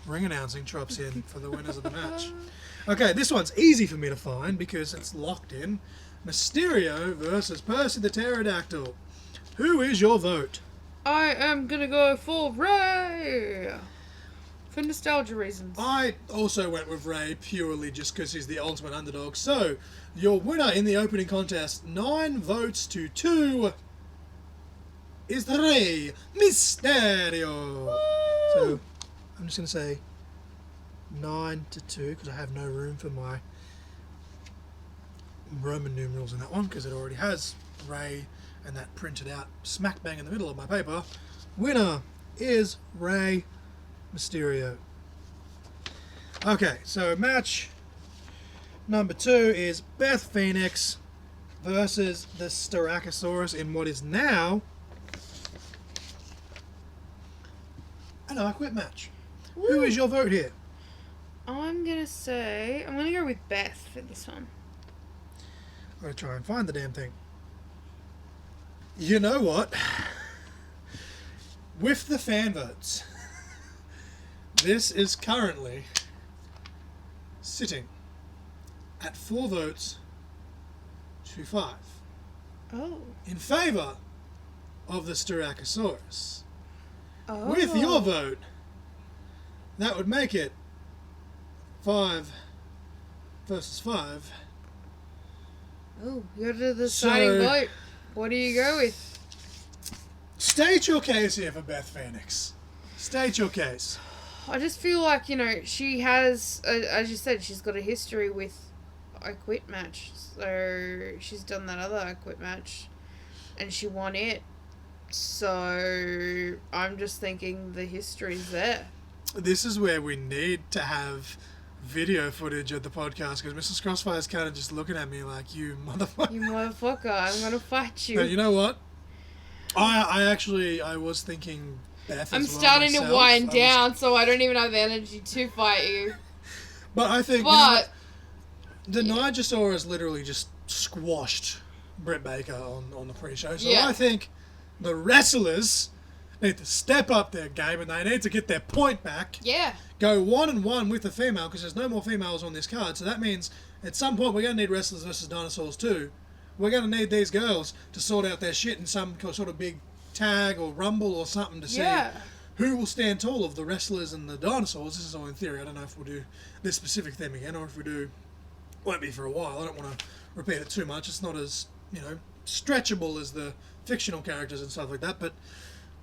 ring announcing chops in for the winners of the match. Okay, this one's easy for me to find because it's locked in. Mysterio versus Percy the Pterodactyl. Who is your vote? I am gonna go for Ray! For nostalgia reasons. I also went with Ray purely just because he's the ultimate underdog. So, your winner in the opening contest, 9 votes to 2, is Rey Mysterio. Woo! So, I'm just going to say 9 to 2 because I have no room for my Roman numerals in that one because it already has Ray and that printed out smack bang in the middle of my paper. Winner is Rey Mysterio. Okay, so match number 2 is Beth Phoenix versus the Styracosaurus in what is now an I Quit match. Woo. Who is your vote here? I'm gonna go with Beth for this one. I'm going to try and find the damn thing. You know what? With the fan votes, this is currently sitting at 4 votes to 5 Oh. in favour of the Styracosaurus. Oh. With your vote, that would make it 5 versus 5. Oh, you gotta do the deciding vote. What do you go with? State your case here for Beth Phoenix. State your case. I just feel like, she has, as you said, she's got a history with I Quit match. So she's done that other I Quit match and she won it. So I'm just thinking the history's there. This is where we need to have video footage of the podcast because Mrs. Crossfire's kind of just looking at me like, you motherfucker. You motherfucker, I'm gonna fight you. No, you know what? I was thinking Beth I'm as well starting myself. to wind down, so I don't even have the energy to fight you. But I think the Nigersaurus literally just squashed Britt Baker on the pre-show. So I think the wrestlers need to step up their game and they need to get their point back. Yeah. Go 1-1 with the female because there's no more females on this card. So that means at some point we're going to need Wrestlers versus Dinosaurs too. We're going to need these girls to sort out their shit in some sort of big tag or rumble or something to see who will stand tall of the Wrestlers and the Dinosaurs. This is all in theory. I don't know if we'll do this specific theme again or if we do, won't be for a while. I don't want to repeat it too much. It's not as, stretchable as the fictional characters and stuff like that. But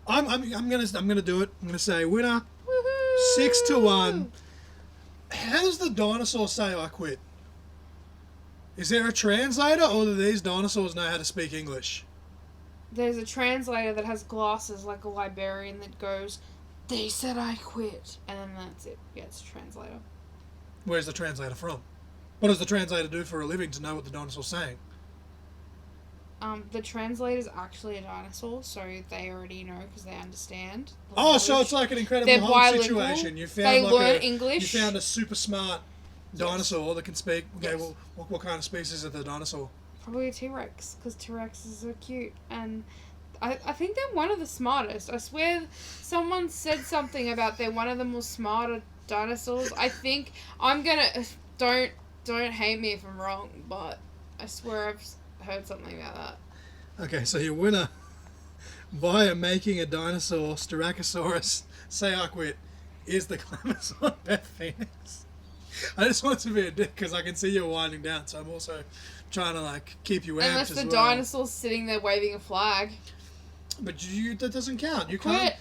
I'm gonna do it. I'm gonna say winner. Woohoo! 6-1. How does the dinosaur say I quit? Is there a translator or do these dinosaurs know how to speak English? There's a translator that has glasses like a librarian that goes, "They said I quit," and then that's it. Yeah, it's a translator. Where's the translator from? What does the translator do for a living to know what the dinosaur's saying? The translator's actually a dinosaur, so they already know because they understand. Oh, so it's like an Incredible Hulk situation. You found learn English. You found a super smart dinosaur that can speak. Okay, well, what kind of species is the dinosaur? Probably a T-Rex, because T-Rexes are cute, and I think they're one of the smartest. I swear someone said something about they're one of the more smarter dinosaurs. I think I'm gonna... Don't hate me if I'm wrong, but I swear I've heard something about that. Okay, so your winner via making a dinosaur Styracosaurus say I quit is the Clamazon Beth Phoenix. I just want to be a dick because I can see you're winding down, so I'm also trying to like keep you amped Unless as the well. dinosaur's sitting there waving a flag. But that doesn't count. You Quit.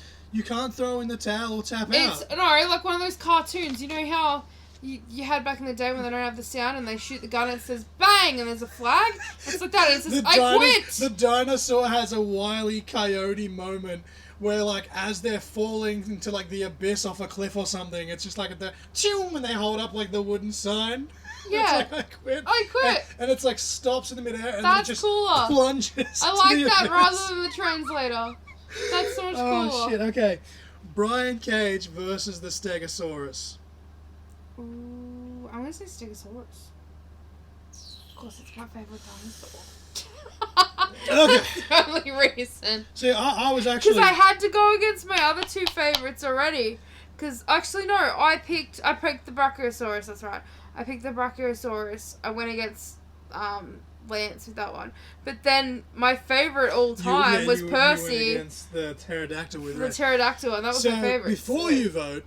can't throw in the towel or tap It's out. no, like one of those cartoons. You know how you had back in the day when they don't have the sound and they shoot the gun and it says bang and there's a flag? It's like that. It says I quit. The dinosaur has a Wile E. Coyote moment where, like, as they're falling into like the abyss off a cliff or something, it's just like the choom and they hold up like the wooden sign. Yeah. It's like, I quit. I quit. And it's like stops in the midair and That's then it just cooler. plunges. I to like the that abyss. rather than the translator. That's so much cooler. Oh shit! Okay, Brian Cage versus the Stegosaurus. Ooh, I'm gonna say Stegosaurus. Of course, it's my favorite dinosaur. Okay. That's the only reason. See, I was actually. Because I had to go against my other two favorites already. Because actually, no, I picked the Brachiosaurus. That's right. I picked the Brachiosaurus. I went against Lance with that one. But then my favorite all time was Percy. You went against the pterodactyl with the pterodactyl, and that was my favorite. Before you vote,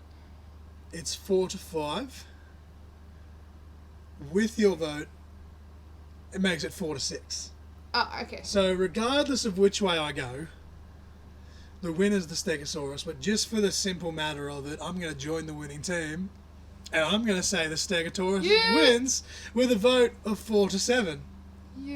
it's 4-5. With your vote, it makes it 4-6. Oh, okay. So regardless of which way I go, the winner's the Stegosaurus. But just for the simple matter of it, I'm going to join the winning team, and I'm going to say the Stegosaurus wins with a vote of 4-7.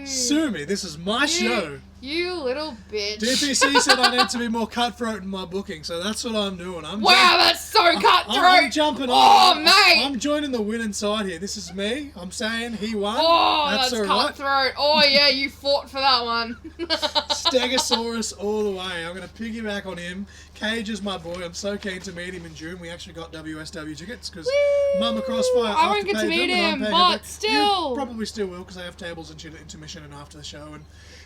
Sue me. This is my show. You little bitch. DPC said I need to be more cutthroat in my booking, so that's what I'm doing. That's so cutthroat. I'm jumping Oh, on. mate. I'm joining the winning side here. This is me. I'm saying he won. Oh, that's all right. cutthroat. Oh, yeah, you fought for that one. Stegosaurus all the way. I'm going to piggyback on him. Cage is my boy. I'm so keen to meet him in June. We actually got WSW tickets because Mama Crossfire. I won't get to meet him, but still. You probably still will because I have tables and shit at intermission and after the show. And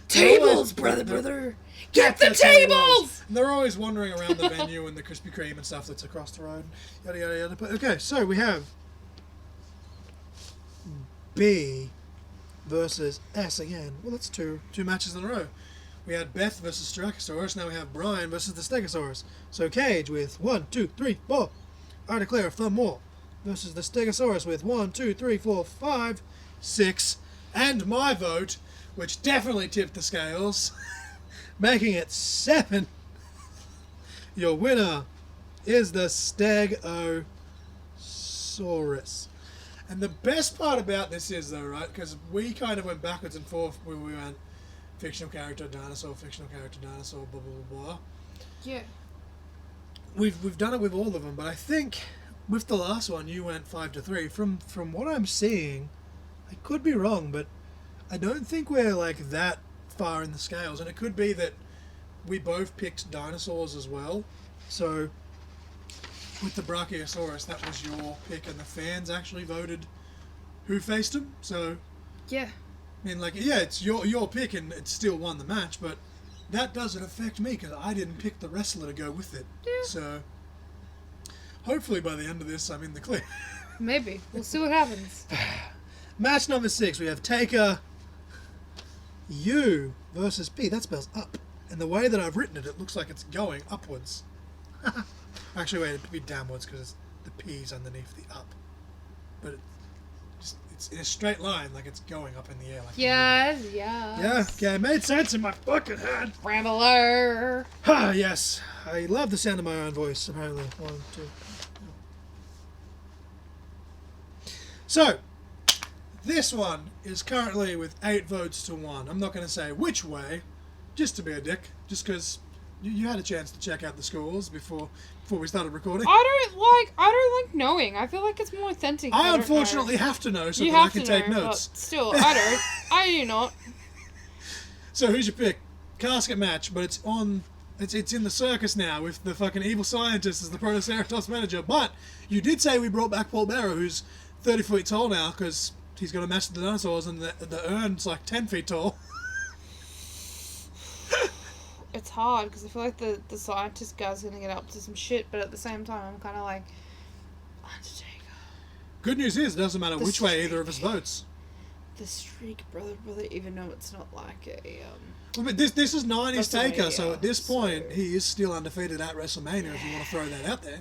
tables, brother. Get the tables! And they're always wandering around the venue and the Krispy Kreme and stuff that's across the road. Yada, yada, yada. But, okay, so we have B versus S again. Well, that's two matches in a row. We had Beth versus Styracosaurus. Now we have Brian versus the Stegosaurus. So Cage with 1, 2, 3, 4. I declare a thumb war versus the Stegosaurus with 1, 2, 3, 4, 5, 6. And my vote, which definitely tipped the scales, making it 7. Your winner is the Stegosaurus. And the best part about this is, though, right, because we kind of went backwards and forth when we went fictional character, dinosaur, fictional character, dinosaur, blah, blah, blah, blah. Yeah. We've done it with all of them, but I think with the last one, you went 5-3. From what I'm seeing, I could be wrong, but I don't think we're like that far in the scales, and it could be that we both picked dinosaurs as well. So with the Brachiosaurus, that was your pick, and the fans actually voted who faced him. So yeah, I mean, like, yeah, it's your pick, and it still won the match, but that doesn't affect me because I didn't pick the wrestler to go with it. Yeah. So hopefully by the end of this, I'm in the clear. Maybe we'll see what happens. Match number 6, we have Taker U versus P. That spells up. And the way that I've written it, it looks like it's going upwards. Actually, wait, it'd be downwards because the P's underneath the up. But it's in a straight line, like it's going up in the air. Like Yes. yeah, okay, it made sense in my fucking head. Rambler. Ah, yes. I love the sound of my own voice, apparently. 1, 2. So, this one is currently with 8 votes to 1. I'm not going to say which way, just to be a dick, just because you had a chance to check out the scores before we started recording. I don't like knowing. I feel like it's more authentic. I unfortunately have to know so you that I have can to take know, notes. But still, I don't. I do not. So who's your pick? Casket match, but it's in the circus now with the fucking evil scientist as the Protoceratops manager. But you did say we brought back Paul Bearer, who's 30 feet tall now because he's got a match with the dinosaurs, and the urn's like 10 feet tall. it's hard because I feel like the scientist guy's gonna get up to some shit, but at the same time, I'm kind of like, Undertaker. Good news is, it doesn't matter The which way streak. either of us votes. The streak, brother, even though it's not like a Well, but this is 90s Taker, WrestleMania, so at this point, so- he is still undefeated at WrestleMania, if you want to throw that out there.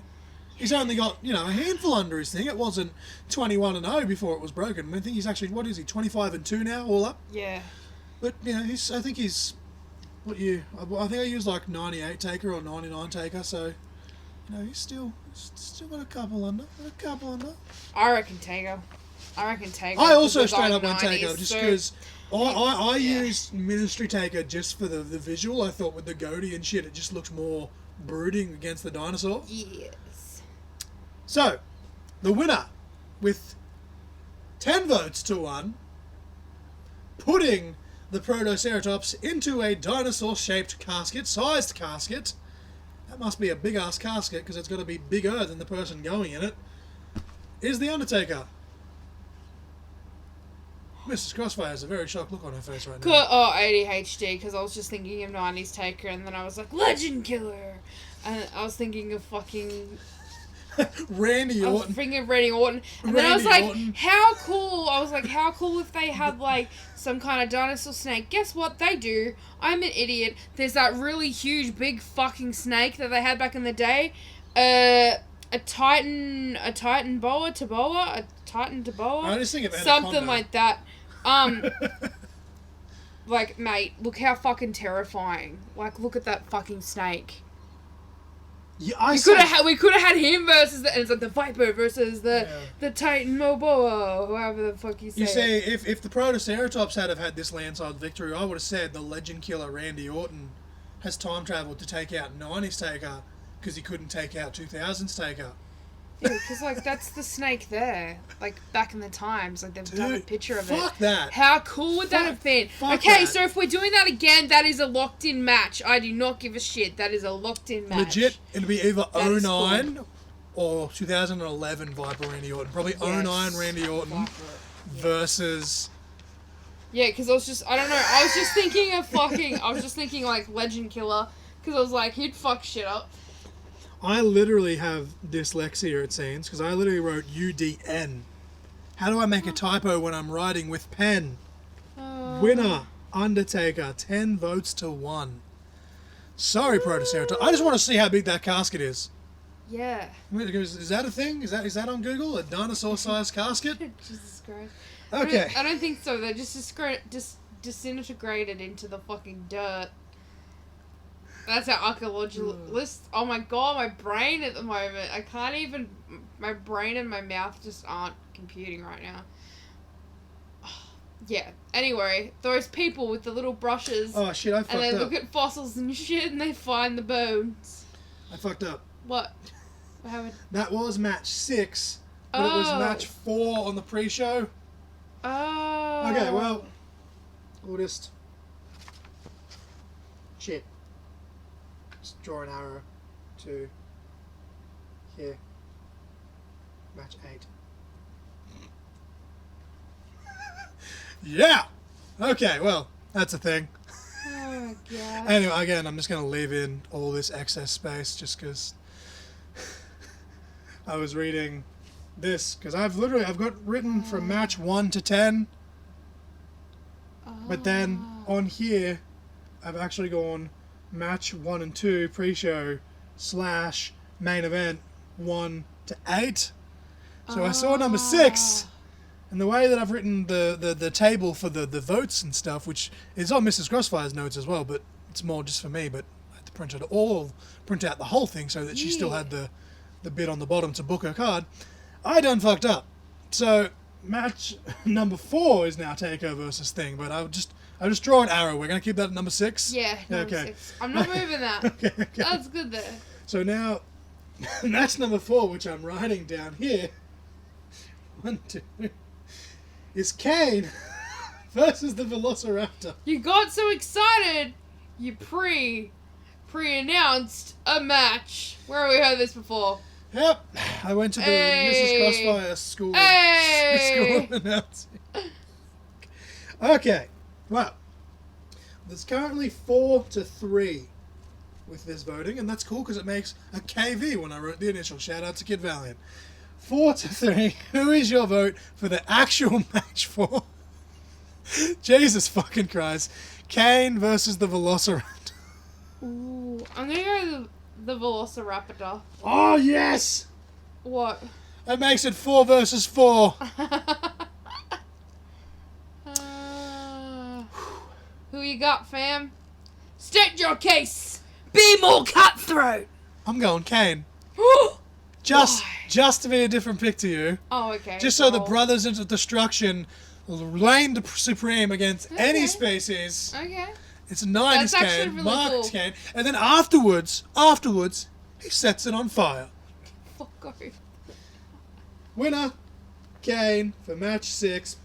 He's only got, a handful under his thing. It wasn't 21-0 before it was broken. I think he's actually, 25-2 now, all up? Yeah. But, I think he's, I think I used like 98 Taker or 99 Taker, so, he's still got a couple under. I reckon Taker. I also because straight I'm up went 90s, Taker, just so- because I Yeah. used Ministry Taker just for the visual. I thought with the goatee and shit, it just looked more brooding against the dinosaur. Yes. So, the winner, with 10 votes to 1, putting the Protoceratops into a dinosaur-shaped sized casket. That must be a big-ass casket, because it's got to be bigger than the person going in it, is The Undertaker. Mrs. Crossfire has a very shocked look on her face right now. Oh, ADHD, because I was just thinking of 90s Taker, and then I was like, Legend Killer! And I was thinking of fucking... Randy I was Orton. thinking of Randy Orton. And then I was Randy like, Orton. how cool. I was like, how cool if they had, like, some kind of dinosaur snake. Guess what they do? I'm an idiot. There's that really huge, big fucking snake that they had back in the day. A Titan boa, a Titan Taboa. I just think of Something Anaconda. like that. Like, mate, look how fucking terrifying. Like, look at that fucking snake. Yeah, We could have had him versus and it's like the Viper versus the Titan Moboa, or however the fuck you say. You see, it. if the Protoceratops had this landslide victory, I would have said the legend killer Randy Orton has time travelled to take out 90s Taker because he couldn't take out 2000s Taker. Yeah, because like that's the snake there. Like back in the times, like they've done a picture of it. Fuck that. How cool would that have been? Fuck Okay, that. so if we're doing that again, that is a locked-in match. I do not give a shit. That is a locked-in match. Legit, it'll be either That is 09 or 2011 Viper Randy Orton. Probably 09 Randy Orton versus... Yeah, because I was just thinking like Legend Killer, because I was like, he'd fuck shit up. I literally have dyslexia, it seems, because I literally wrote UDN. How do I make a typo when I'm writing with pen? Winner, Undertaker, 10 votes to 1. Sorry, Protoceratops. I just want to see how big that casket is. Yeah. Is that a thing? Is that on Google? A dinosaur-sized casket? Jesus Christ. Okay. I don't think so. They're just disintegrated into the fucking dirt. That's our archaeologist. Oh my god, my brain at the moment. I can't even. My brain and my mouth just aren't computing right now. Yeah. Anyway, those people with the little brushes. Oh shit, I fucked and they up. look at fossils and shit and they find the bones. I fucked up. What? What happened? That was match 6, but it was match 4 on the pre-show. Oh. Okay, well, we'll just... Shit. Just draw an arrow to here. Match 8. Yeah! Okay, well, that's a thing. Oh my god. Anyway, again, I'm just going to leave in all this excess space just because I was reading this, because I've got written from match 1 to 10, but then on here, I've actually gone match 1 and 2 pre-show / main event 1 to 8. So I saw number 6, and the way that I've written the table for the votes and stuff, which is on Mrs. Crossfire's notes as well, but it's more just for me, but I had to print out the whole thing so that she still had the bit on the bottom to book her card. I done fucked up. So match number 4 is now Taker versus Thing, but I'll just draw an arrow. We're gonna keep that at number 6. Yeah. Number Okay. 6. I'm not moving that. Okay. That's good there. So now, match number 4, which I'm writing down here, 1, 2, is Kane versus the Velociraptor. You got so excited. You pre-announced a match. Where have we heard this before? Yep, I went to the Mrs. Crossfire school. Hey! School announcing. Okay, well, there's currently 4 to 3 with this voting, and that's cool because it makes a KV when I wrote the initial. Shout out to Kid Valiant. 4-3. Who is your vote for the actual match for? Jesus fucking Christ. Kane versus the Velociraptor. Ooh, I'm gonna go the Velociraptor. Oh, yes! What? That makes it 4 versus 4. Who you got, fam? State your case. Be more cutthroat. I'm going Kane. Just to be a different pick to you. Oh, okay. Just so the Brothers into Destruction reigned supreme against any species. Okay. It's a 90s Kane, really marked cool. Kane, and then afterwards, he sets it on fire. Fuck off. Winner, Kane, for match 6,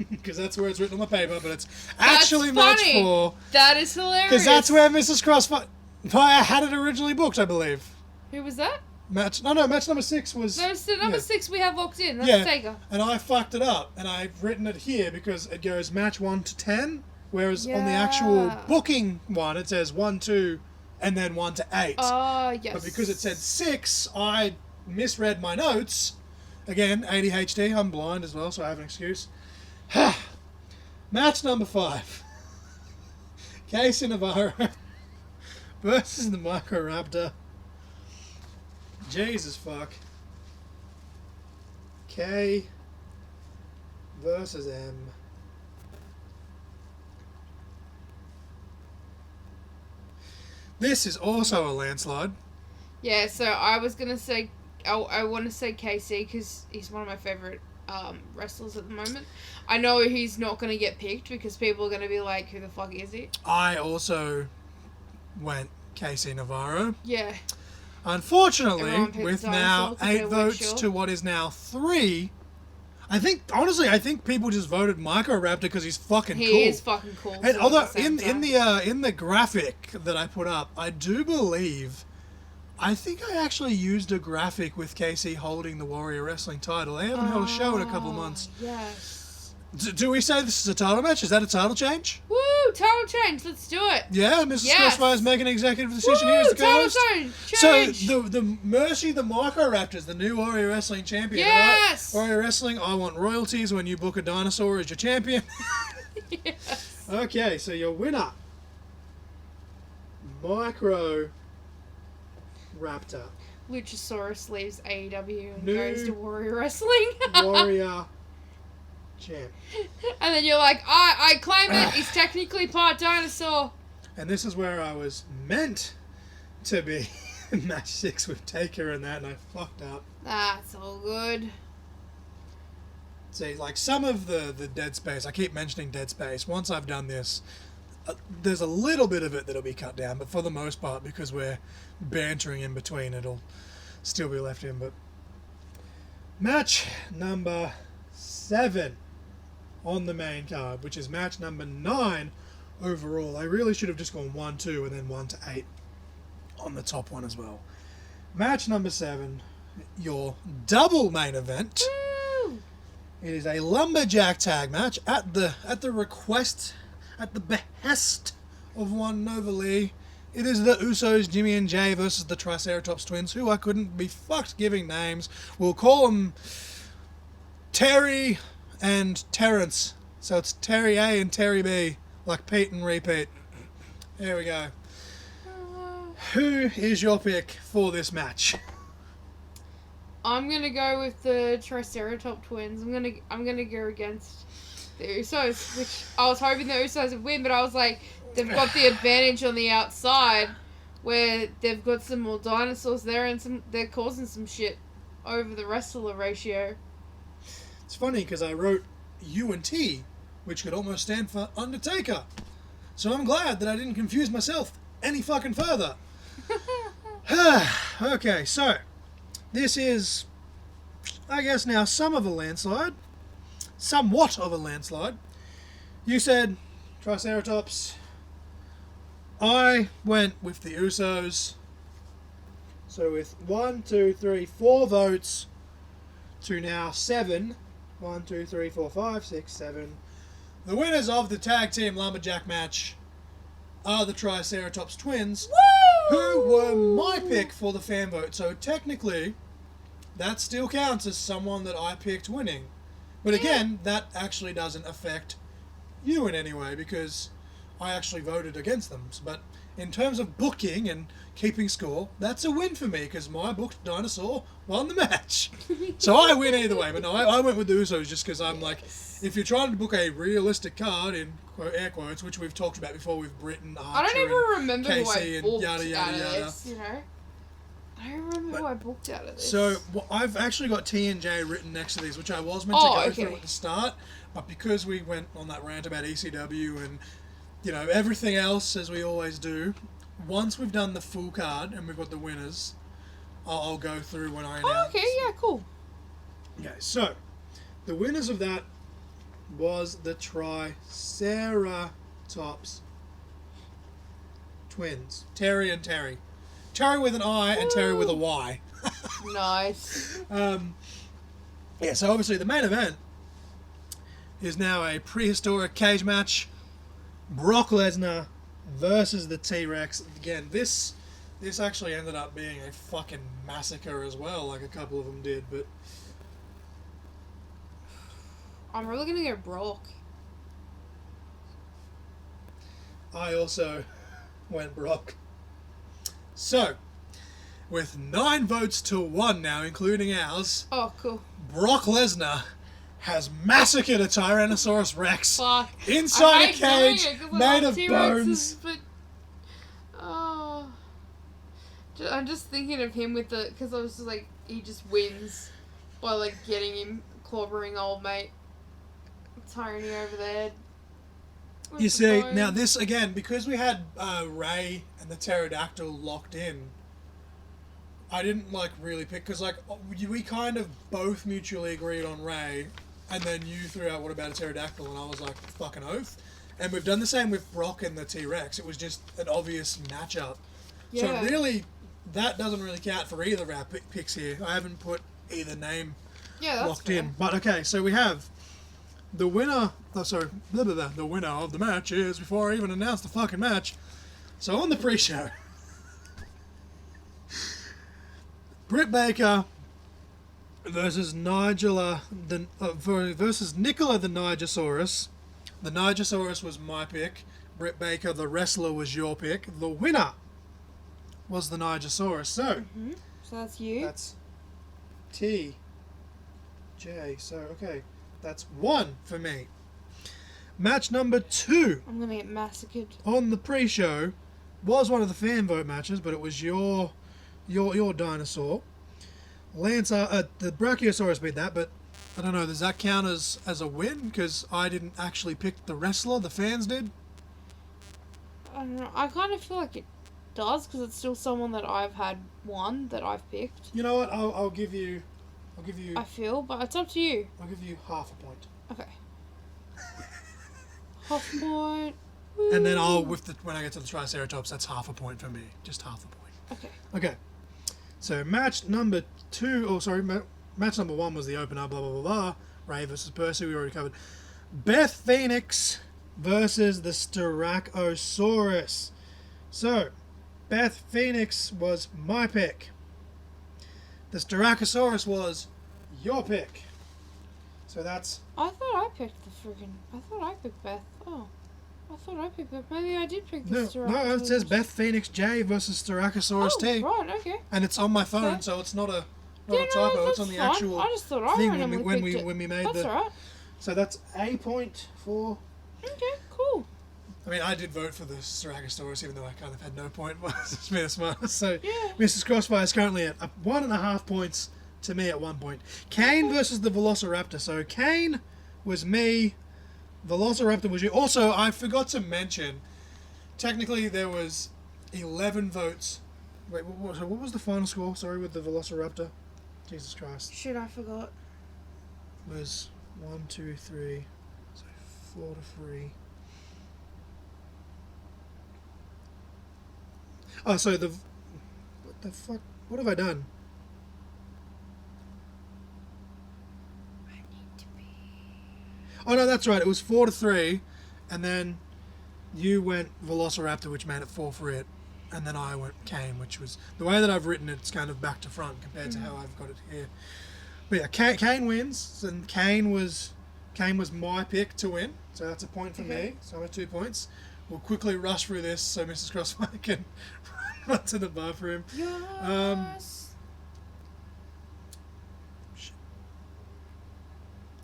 because that's where it's written on my paper, but it's actually match 4. That is hilarious. Because that's where Mrs. Crossfire had it originally booked, I believe. Who was that? Match number 6 was... No, it's the number 6 we have locked in. That's yeah, Taker. and I fucked it up, and I've written it here because it goes match 1 to 10, whereas on the actual booking one, it says 1, 2, and then 1 to 8. Oh, yes. But because it said 6, I misread my notes. Again, ADHD, I'm blind as well, so I have an excuse. Match number 5. Casey Navarro versus the Microraptor. Jesus fuck. K versus M. This is also a landslide. Yeah, so I was going to say... I want to say KC because he's one of my favourite wrestlers at the moment. I know he's not going to get picked because people are going to be like, who the fuck is he? I also went Casey Navarro. Yeah. Unfortunately, with now 8 votes to what is now 3, I think people just voted Microraptor because he's fucking cool. He is fucking cool. And although in the graphic that I put up, I do believe, I think I actually used a graphic with KC holding the Warrior Wrestling title. They haven't held a show in a couple months. Yes. Do we say this is a title match? Is that a title change? Woo! Title change. Let's do it. Yeah, Mrs. Yes. Crossfire is making an executive decision here as the Title co-host. change. So the Mercy, the Microraptors, the new Warrior Wrestling champion. Yes. Right? Warrior Wrestling. I want royalties when you book a dinosaur as your champion. Yes. Okay, so your winner, Microraptor. Luchasaurus leaves AEW and New goes to Warrior Wrestling. Warrior champ. And then you're like, I claim it. He's technically part dinosaur. And this is where I was meant to be in match 6 with Taker and that, and I fucked up. That's all good. See, like some of the Dead Space, I keep mentioning Dead Space. Once I've done this, there's a little bit of it that'll be cut down, but for the most part, because we're bantering in between, it'll still be left in. But match number 7 on the main card, which is match number 9 overall. I really should have just gone 1, 2, and then 1 to 8 on the top one as well. Match number 7, your double main event. Woo! It is a lumberjack tag match at the request, at the behest of one Nova Lee. It is the Usos, Jimmy and Jay versus the Triceratops twins, who I couldn't be fucked giving names. We'll call them Terry and Terrence. So it's Terry A and Terry B, like Pete and repeat. There we go. Who is your pick for this match? I'm gonna go with the Triceratops twins. I'm gonna go against the Usos, which I was hoping the Usos would win, but I was like, they've got the advantage on the outside, where they've got some more dinosaurs there, and they're causing some shit over the wrestler ratio. It's funny because I wrote UNT, which could almost stand for Undertaker. So I'm glad that I didn't confuse myself any fucking further. Okay, so this is, I guess now, somewhat of a landslide. You said Triceratops. I went with the Usos. So with 1, 2, 3, 4 votes to now 7. 1, 2, 3, 4, 5, 6, 7. The winners of the tag team lumberjack match are the Triceratops twins. Woo! who were my pick for the fan vote. So technically, that still counts as someone that I picked winning. But again, that actually doesn't affect you in any way because I actually voted against them. But in terms of booking and keeping score, that's a win for me because my booked dinosaur won the match. So I win either way. But no, I went with the Usos just because I'm like, if you're trying to book a realistic card in air quotes, which we've talked about before with Britain, Archer, I don't even remember who Casey, I and booked yada yada out of yada. this, you know? I don't remember who I booked out of this. So I've actually got T and J written next to these, which I was meant to go through at the start, but because we went on that rant about ECW and everything else as we always do, once we've done the full card and we've got the winners, I'll go through when I announce. Oh, okay, yeah, cool. Okay, so the winners of that was the Triceratops twins, Terry and Terry. Terry with an I and Terry with a Y. Nice. Yeah, so obviously the main event is now a prehistoric cage match. Brock Lesnar versus the T-Rex. Again, this actually ended up being a fucking massacre as well, like a couple of them did, but I'm really gonna go Brock. I also went Brock. So, with 9 votes to 1 now, including ours, Oh, cool. Brock Lesnar has massacred a Tyrannosaurus Rex Fuck. inside a I hate doing cage it 'cause I made love of T-Rexes, bones. But, I'm just thinking of him with the, because I was just like, he just wins by like getting him clobbering old mate Tony over there. with You the see, bones. now this, again, because we had Ray and the pterodactyl locked in, I didn't, really pick, because, we kind of both mutually agreed on Ray, and then you threw out, what about a pterodactyl, and I was like, fucking oath. And we've done the same with Brock and the T-Rex. It was just an obvious matchup. Yeah. So really, that doesn't really count for either of our picks here. I haven't put either name locked fair. in. But okay, so we have the winner. The winner of the match is, before I even announce the fucking match. So on the pre-show, Britt Baker versus Nicola the Nigersaurus. The Nigersaurus was my pick. Britt Baker, the wrestler, was your pick. The winner was the Nigersaurus. So, So that's you. that's T, J. So, okay. That's 1 for me. Match number 2 I'm gonna get massacred. on the pre-show was one of the fan vote matches, but it was your dinosaur. The Brachiosaurus beat that, but I don't know, does that count as a win? Because I didn't actually pick the wrestler, the fans did. I don't know. I kind of feel like it does because it's still someone that I've had won that I've picked. You know what? I'll give you. I feel, but it's up to you. I'll give you half a point. Okay. Half point. And then when I get to the Triceratops, that's half a point for me. Just half a point. Okay. Okay. So match number 2. Match number 1 was the opener. Blah blah blah blah. Ray versus Percy. We already covered. Beth Phoenix versus the Styracosaurus. So, Beth Phoenix was my pick. The Styracosaurus was your pick. So that's... I thought I picked Beth. Oh. I thought I picked Beth. Maybe I did pick the No, it says Beth Phoenix J versus Styracosaurus T. Right, okay. And it's on my phone, Okay. so it's not a Yeah, typo. no, It's on the that's fine. actual I just thought I thing randomly when picked it. we made That's alright. So that's a point for... Okay, cool. I mean, I did vote for the Styracosaurus, even though I kind of had no point. It's me the smartest. So, Yeah. Mrs. Crossfire is currently at 1.5 points to me at 1 point. Kane versus the Velociraptor. So, Kane was me. Velociraptor was you. Also, I forgot to mention, technically there was 11 votes. Wait, what was the final score? Sorry, with the Velociraptor. Jesus Christ. Shit, I forgot. It was 1, 2, 3. So 4 to 3. Oh, so what the fuck? What have I done? I need to be... Oh no, that's right. It was 4 to 3, and then you went Velociraptor, which made it 4 for it. and then I went Kane, which was the way that I've written it. It's kind of back to front compared to how I've got it here. But yeah, Kane wins, and Kane was my pick to win, so that's a point for me. So I'm at 2 points. We'll quickly rush through this so Mrs. Crossfire can run to the bathroom. Yes.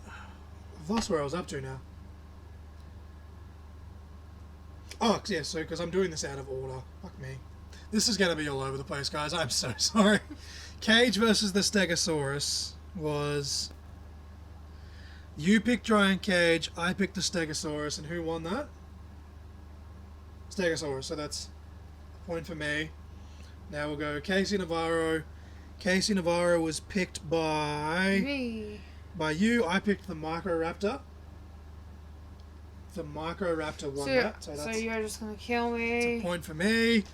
I've lost where I was up to now. Oh, yeah, so because I'm doing this out of order. Fuck me. This is going to be all over the place, guys. I'm so sorry. Cage versus the Stegosaurus was... You picked Giant Cage, I picked the Stegosaurus, and who won that? Stegosaurus, so that's a point for me. Now we'll go Casey Navarro. Casey Navarro was picked by... Me. By you. I picked the Microraptor. The Microraptor won that. So you're just going to kill me. It's a point for me.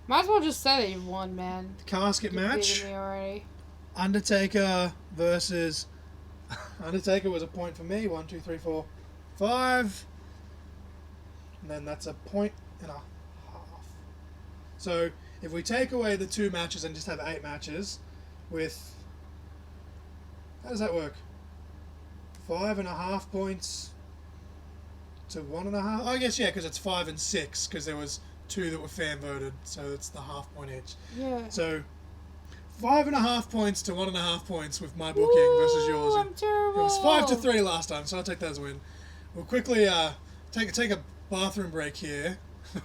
Might as well just say that you've won, man. The casket match. Me already. Undertaker versus... Undertaker was a point for me. 1, 2, 3, 4, 5. And then that's a point and a half. So if we take away the 2 matches and just have 8 matches with... How does that work? 5.5 points to 1.5? I guess, yeah, because it's 5 and 6, because there was 2 that were fan voted, so it's the half point each. Yeah. So 5.5 points to 1.5 points with my booking versus yours. I'm terrible. It was 5 to 3 last time, so I'll take that as a win. We'll quickly take a bathroom break here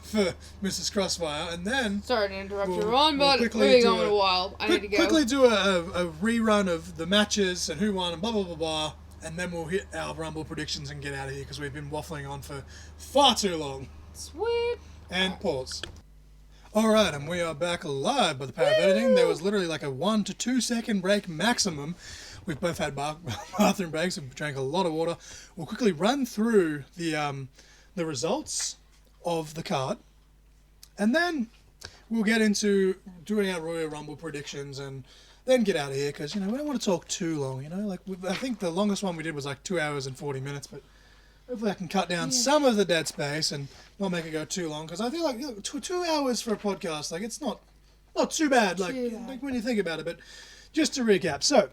for Mrs. Crossfire, and then... Sorry to interrupt you, Ron, but we've been going a while. I need to go. Quickly do a rerun of the matches and who won and blah, blah, blah, blah, and then we'll hit our Rumble predictions and get out of here because we've been waffling on for far too long. Sweet. And pause. Alright, and we are back live by the power of editing. There was literally like a 1 to 2 second break maximum. We've both had bathroom breaks. We've drank a lot of water. We'll quickly run through the results of the card, and then we'll get into doing our Royal Rumble predictions and then get out of here because, you know, we don't want to talk too long, you know. Like, I think the longest one we did was like 2 hours and 40 minutes, but hopefully I can cut down some of the dead space and not make it go too long because I feel like, you know, 2 hours for a podcast, like, it's not too bad, like when you think about it. But just to recap, so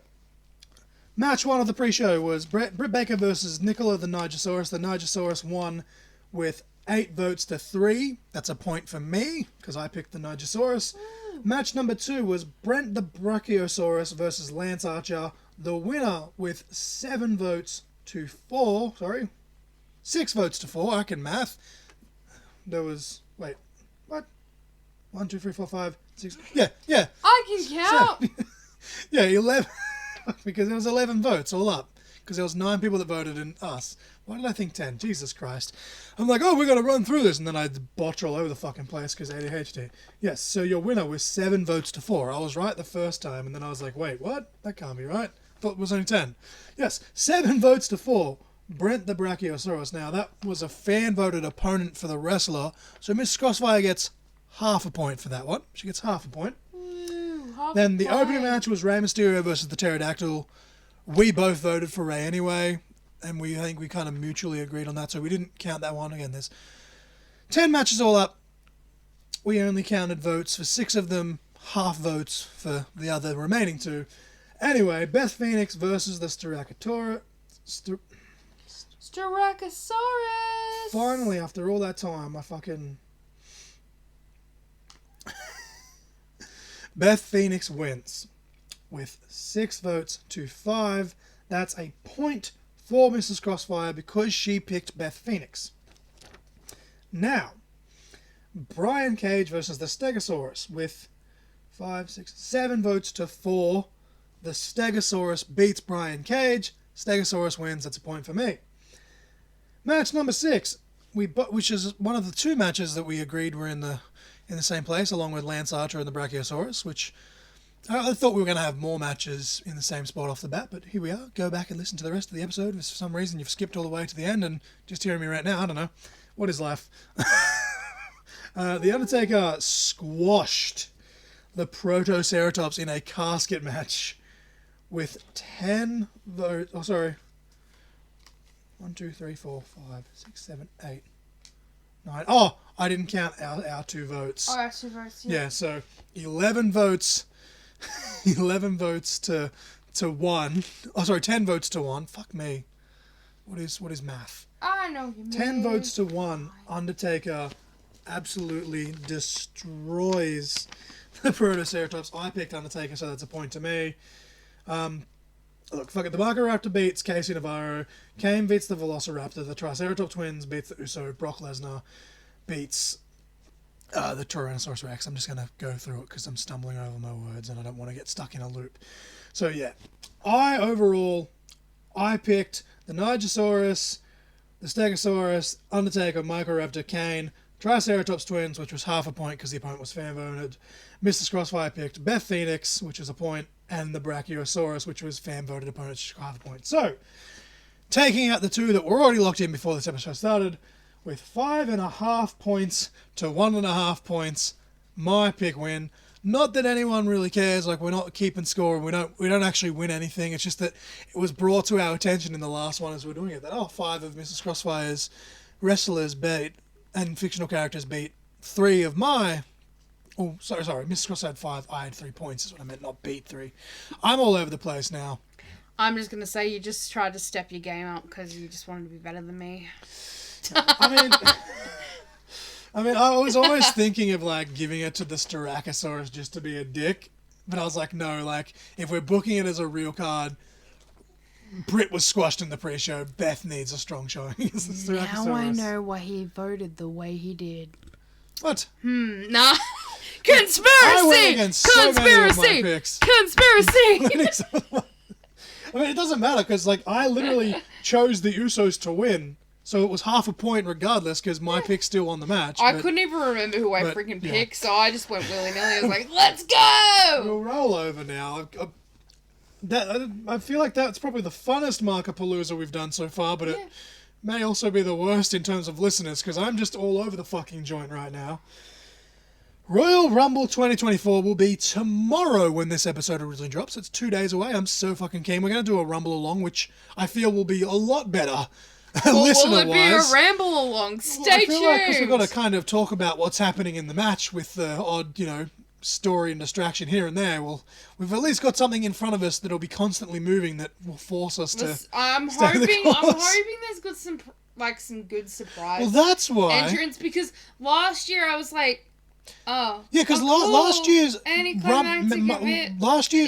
match 1 of the pre-show was Britt Baker versus Nicola the Nigersaurus. The Nigersaurus won with 8 votes to 3. That's a point for me because I picked the Nigersaurus. Match number 2 was Brent the Brachiosaurus versus Lance Archer. The winner with 7 votes to 4. Sorry, 6 votes to 4. I can math. There was what? 1, 2, 3, 4, 5, 6. Yeah. I can count. Yeah, 11. Because there was 11 votes all up. Because there was 9 people that voted in us. Why did I think 10? Jesus Christ. I'm like, oh, we're going to run through this. And then I botch all over the fucking place because ADHD. Yes, so your winner was 7 votes to 4. I was right the first time. And then I was like, wait, what? That can't be right. I thought it was only 10. Yes, 7 votes to 4. Brent the Brachiosaurus. Now, that was a fan-voted opponent for the wrestler. So Miss Crossfire gets half a point for that one. She gets half a point. Then the opening match was Rey Mysterio versus the Pterodactyl. We both voted for Rey anyway, and I think we kind of mutually agreed on that, so we didn't count that one. Again, there's 10 matches all up. We only counted votes for 6 of them, half votes for the other remaining 2. Anyway, Beth Phoenix versus the Styracosaurus. Finally, after all that time, I fucking... Beth Phoenix wins with 6 votes to 5. That's a point for Mrs. Crossfire because she picked Beth Phoenix. Now, Brian Cage versus the Stegosaurus with 5, 6, 7 votes to 4. The Stegosaurus beats Brian Cage. Stegosaurus wins. That's a point for me. Match number 6, which is one of the 2 matches that we agreed were in the same place, along with Lance Archer and the Brachiosaurus, which I thought we were going to have more matches in the same spot off the bat, but here we are. Go back and listen to the rest of the episode. If for some reason you've skipped all the way to the end and just hearing me right now, I don't know. What is life? The Undertaker squashed the Protoceratops in a casket match with 10 votes. Oh, sorry. 1, 2, 3, 4, 5, 6, 7, 8. 9. Oh, I didn't count our 2 votes. Oh, our 2 votes. Yeah. Yeah, so 11 votes. 11 votes to 1. Oh, sorry, 10 votes to 1. Fuck me. What is math? I know you mean. 10 votes to 1. Undertaker absolutely destroys the Protoceratops. I picked Undertaker, so that's a point to me. Look, fuck it. The Marco-Raptor beats Casey Navarro. Kane beats the Velociraptor. The Triceratops twins beats the Uso. Brock Lesnar beats the Tyrannosaurus Rex. I'm just going to go through it because I'm stumbling over my words and I don't want to get stuck in a loop. So, yeah. I picked the Nigersaurus, the Stegosaurus, Undertaker, Marco-Raptor, Kane, Triceratops twins, which was half a point because the opponent was fan-voted. Mr. Crossfire picked Beth Phoenix, which was a point, and the Brachiosaurus, which was fan-voted opponent, which was half a point. So, taking out the 2 that were already locked in before this episode started, with 5.5 points to 1.5 points, my pick win. Not that anyone really cares, like we're not keeping score and we don't actually win anything. It's just that it was brought to our attention in the last one as we're doing it that 5 of Mrs. Crossfire's wrestlers beat and fictional characters beat 3 of my. Oh, sorry. Mrs. Crossfire had 5. I had 3 points. Is what I meant, not beat 3. I'm all over the place now. I'm just gonna say you just tried to step your game up because you just wanted to be better than me. I mean, I was always thinking of, like, giving it to the Styracosaurus just to be a dick. But I was like, no, like, if we're booking it as a real card, Britt was squashed in the pre-show. Beth needs a strong showing as the Styracosaurus. Now I know why he voted the way he did. What? Nah. Conspiracy! I went against so many of my picks. Conspiracy! I mean, it doesn't matter, because, like, I literally chose the Usos to win. So it was half a point regardless, because my pick still won the match. I couldn't even remember who I freaking picked, so I just went willy-nilly. I was like, let's go! We'll roll over now. I feel like that's probably the funnest Mark-A-Palooza we've done so far, but it may also be the worst in terms of listeners, because I'm just all over the fucking joint right now. Royal Rumble 2024 will be tomorrow when this episode originally drops. It's 2 days away. I'm so fucking keen. We're going to do a Rumble along, which I feel will be a lot better. Listener-wise. Will it be a ramble along? Stay tuned. I feel like because we've got to kind of talk about what's happening in the match with the odd, story and distraction here and there. Well, we've at least got something in front of us that'll be constantly moving that will force us to. I'm hoping there's some good surprise. Well, that's why entrance, because last year I was like, oh yeah, because cool. last year's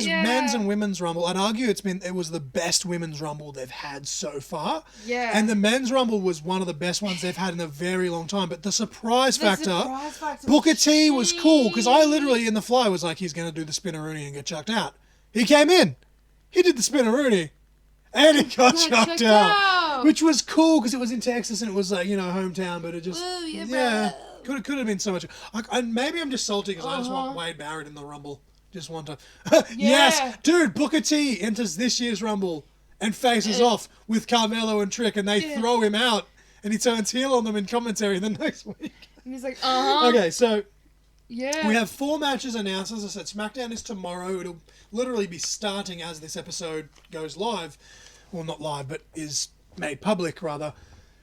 Yeah. men's and women's Rumble, I'd argue it was the best women's Rumble they've had so far. Yeah, and the men's Rumble was one of the best ones they've had in a very long time. But the surprise factor Booker T was cool, because I literally in the fly was like, he's going to do the spinneroonie and get chucked out. He came in, he did the spinneroonie, and he got chucked out, which was cool because it was in Texas and it was like hometown, but it just could have been so much. Maybe I'm just salty because I just want Wade Barrett in the Rumble. Just want to. Yes, dude. Booker T enters this year's Rumble and faces off with Carmelo and Trick, and they throw him out, and he turns heel on them in commentary the next week. And he's like, Okay, so we have 4 matches announced. As I said, SmackDown is tomorrow. It'll literally be starting as this episode goes live. Well, not live, but is made public rather.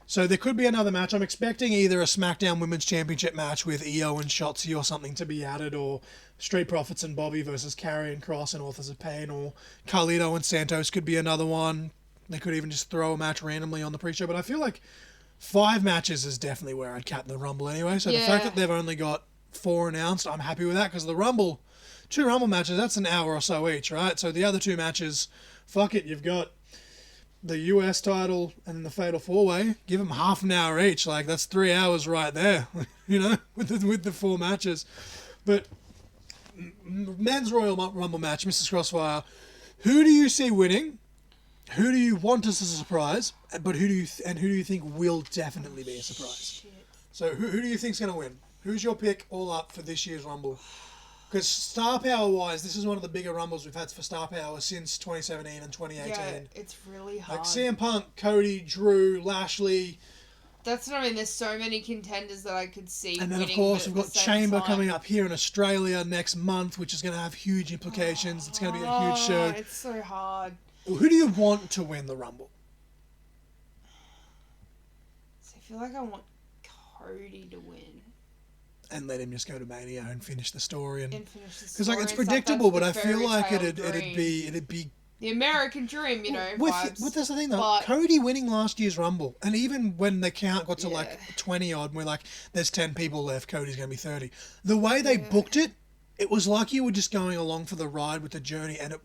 So there could be another match. I'm expecting either a SmackDown Women's Championship match with Io and Shotzi or something to be added, or Street Profits and Bobby versus Karrion Kross and Authors of Pain, or Carlito and Santos could be another one. They could even just throw a match randomly on the pre-show. But I feel like 5 matches is definitely where I'd cap the Rumble anyway. So the fact that they've only got 4 announced, I'm happy with that, because the Rumble, 2 Rumble matches, that's an hour or so each, right? So the other 2 matches, fuck it, you've got the US title and the Fatal 4-Way, give them half an hour each. Like, that's 3 hours right there, with the 4 matches. But men's Royal Rumble match, Mrs. Crossfire, who do you see winning? Who do you want as a surprise? But who do you think will definitely be a surprise? Shit. So who do you think's going to win? Who's your pick all up for this year's Rumble? Because star power-wise, this is one of the bigger Rumbles we've had for star power since 2017 and 2018. Yeah, it's really hard. Like CM Punk, Cody, Drew, Lashley. That's what I mean. There's so many contenders that I could see. And then, of course, we've got Chamber coming up here in Australia next month, which is going to have huge implications. It's going to be a huge show. It's so hard. Who do you want to win the Rumble? So I feel like I want Cody to win. And let him just go to Mania and finish the story. And finish the story. Because, like, it's predictable, but I feel like it'd be... The American dream, you know, vibes. That's the thing, though. But Cody winning last year's Rumble, and even when the count got to, like, 20-odd, and we're like, there's 10 people left, Cody's going to be 30. The way they booked it, it was like you were just going along for the ride with the journey, and it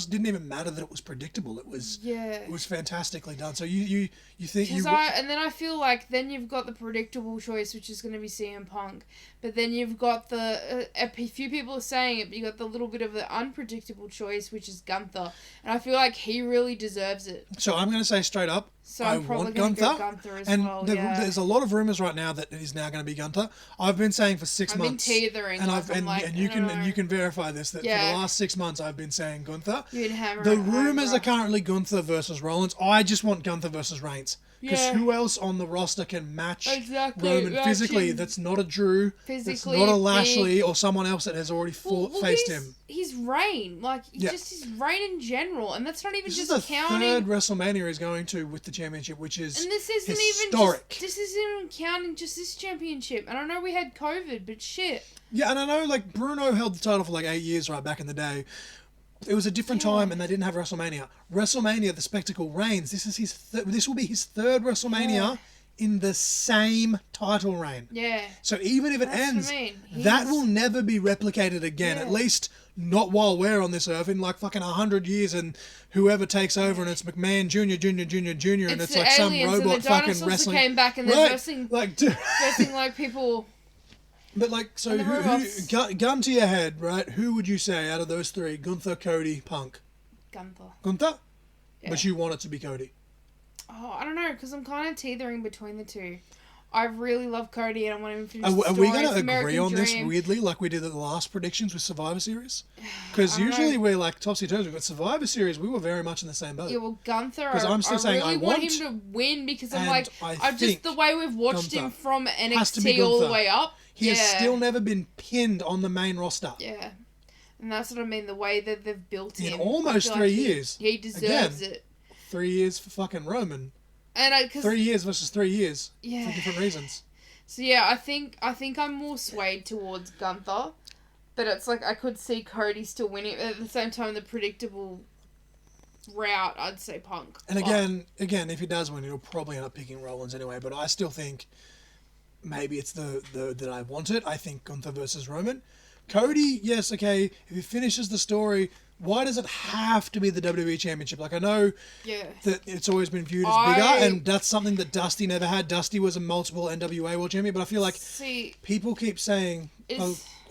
didn't even matter that it was predictable. It was fantastically done. So you think and then I feel like then you've got the predictable choice, which is going to be CM Punk, but then you've got the a few people are saying it, but you got the little bit of the unpredictable choice, which is Gunther, and I feel like he really deserves it. So I'm going to say straight up, so I'm probably going to go Gunther as well. There's a lot of rumors right now that it is now going to be Gunther. I've been saying for 6 months. I've been teetering, and you can verify this that for the last 6 months I've been saying Gunther. The rumors are currently Gunther versus Rollins. I just want Gunther versus Reigns. Because who else on the roster can match Roman physically? That's not a Drew. That's not a Lashley or someone else that has already faced him. He's Reign. Just his Reign in general. And that's not even this just is the counting. third WrestleMania he's going to with the championship, which is and this isn't historic. This isn't even counting just this championship. And I know we had COVID, but shit. Yeah, and I know like Bruno held the title for like 8 years right back in the day. It was a different time, and they didn't have WrestleMania. WrestleMania, the spectacle reigns. This will be his third WrestleMania in the same title reign. Yeah. So even if it ends, that will never be replicated again. At least not while we're on this earth. In like fucking 100 years, and whoever takes over, and it's McMahon Jr., and it's like some robot fucking wrestling. Came back and they're dressing like people. But like, so gun to your head, right? Who would you say out of those three? Gunther, Cody, Punk. Gunther? Yeah. But you want it to be Cody. Oh, I don't know, because I'm kind of teetering between the two. I really love Cody, and I want him to finish the story. Are we going to agree on this Dream. weirdly, like we did at the last predictions with Survivor Series? Because usually we're like topsy-turvy, but Survivor Series, we were very much in the same boat. Yeah, well, Gunther, I'm still saying I really want him to win, because I'm like, just the way we've watched him from NXT all the way up. He has still never been pinned on the main roster. Yeah. And that's what I mean, the way that they've built him. In almost 3 years. He deserves it. 3 years for fucking Roman. And 3 years versus 3 years. Yeah. For different reasons. So yeah, I think I'm more swayed towards Gunther. But it's like I could see Cody still winning. At the same time, the predictable route, I'd say Punk. And again, if he does win, he'll probably end up picking Rollins anyway. But I still think maybe it's the that I want it. I think Gunther versus Roman. Cody, yes, okay. If he finishes the story, why does it have to be the WWE Championship? Like, I know that it's always been viewed as bigger, and that's something that Dusty never had. Dusty was a multiple NWA World Champion, but I feel like people keep saying,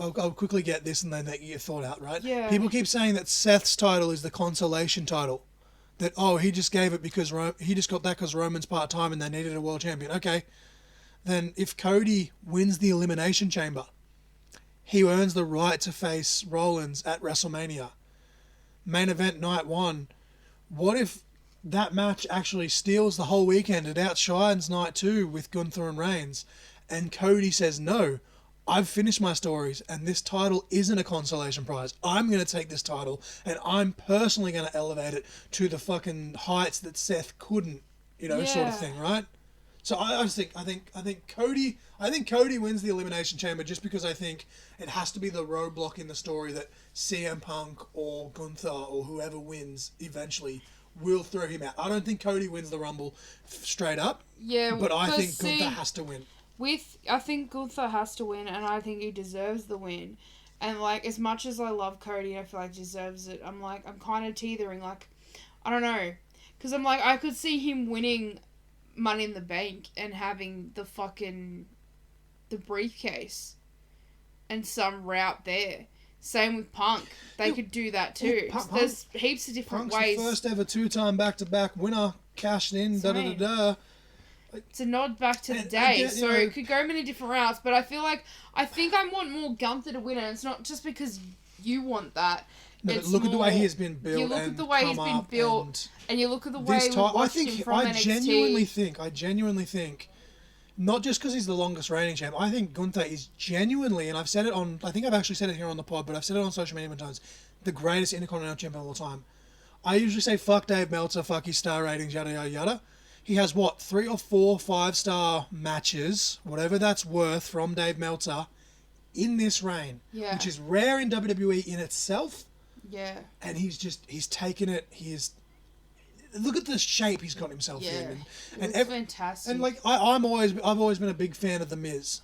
I'll quickly get this and then get your thought out, right? Yeah. People keep saying that Seth's title is the consolation title. That, he just gave it because he just got that because Roman's part-time and they needed a world champion. Okay. Then if Cody wins the Elimination Chamber, he earns the right to face Rollins at WrestleMania. Main event night 1. What if that match actually steals the whole weekend? It outshines night 2 with Gunther and Reigns. And Cody says, no, I've finished my stories and this title isn't a consolation prize. I'm going to take this title and I'm personally going to elevate it to the fucking heights that Seth couldn't, sort of thing, right? So I think Cody wins the Elimination Chamber just because I think it has to be the roadblock in the story that CM Punk or Gunther or whoever wins eventually will throw him out. I don't think Cody wins the Rumble straight up. Yeah, but I think Gunther has to win. I think Gunther has to win, and I think he deserves the win. And like, as much as I love Cody, I feel like he deserves it. I'm kind of teetering. Like, I don't know, because I'm like, I could see him winning Money in the Bank and having the briefcase and some route there. Same with Punk. They could do that too. There's heaps of different ways. The first ever 2-time back-to-back winner, cashed in, da-da-da-da. It's a nod back to the day, so it could go many different routes, but I think I want more Gunther to win, and it's not just because you want that. No, but look at the way he has been built. You look at the way he's been built, and you look at the way we've watched him from NXT. I genuinely think, not just because he's the longest reigning champ, I think Gunther is genuinely, and I've said it I think I've actually said it here on the pod, but I've said it on social media many times, the greatest Intercontinental champion of all time. I usually say fuck Dave Meltzer, fuck his star ratings, yada, yada, yada. he has, what, 3 or 4 5-star matches, whatever that's worth, from Dave Meltzer, in this reign. Yeah. Which is rare in WWE in itself. Yeah. And he's taken it, look at the shape he's got himself in. And it's fantastic. And, like, I've always been a big fan of The Miz.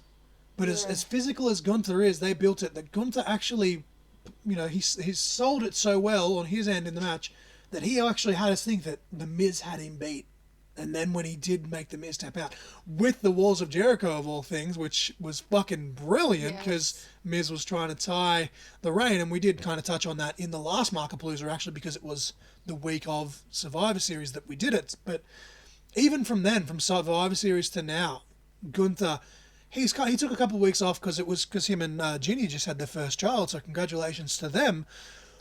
But as physical as Gunther is, they built it that Gunther actually, you know, he's sold it so well on his end in the match that he actually had us think that The Miz had him beat. And then when he did make The Miz tap out, with the Walls of Jericho of all things, which was fucking brilliant because Miz was trying to tie the reign, and we did kind of touch on that in the last Mark-A-Palooza actually because it was the week of Survivor Series that we did it. But even from then, from Survivor Series to now, Gunther... He took a couple of weeks off because him and Ginny just had their first child, so congratulations to them.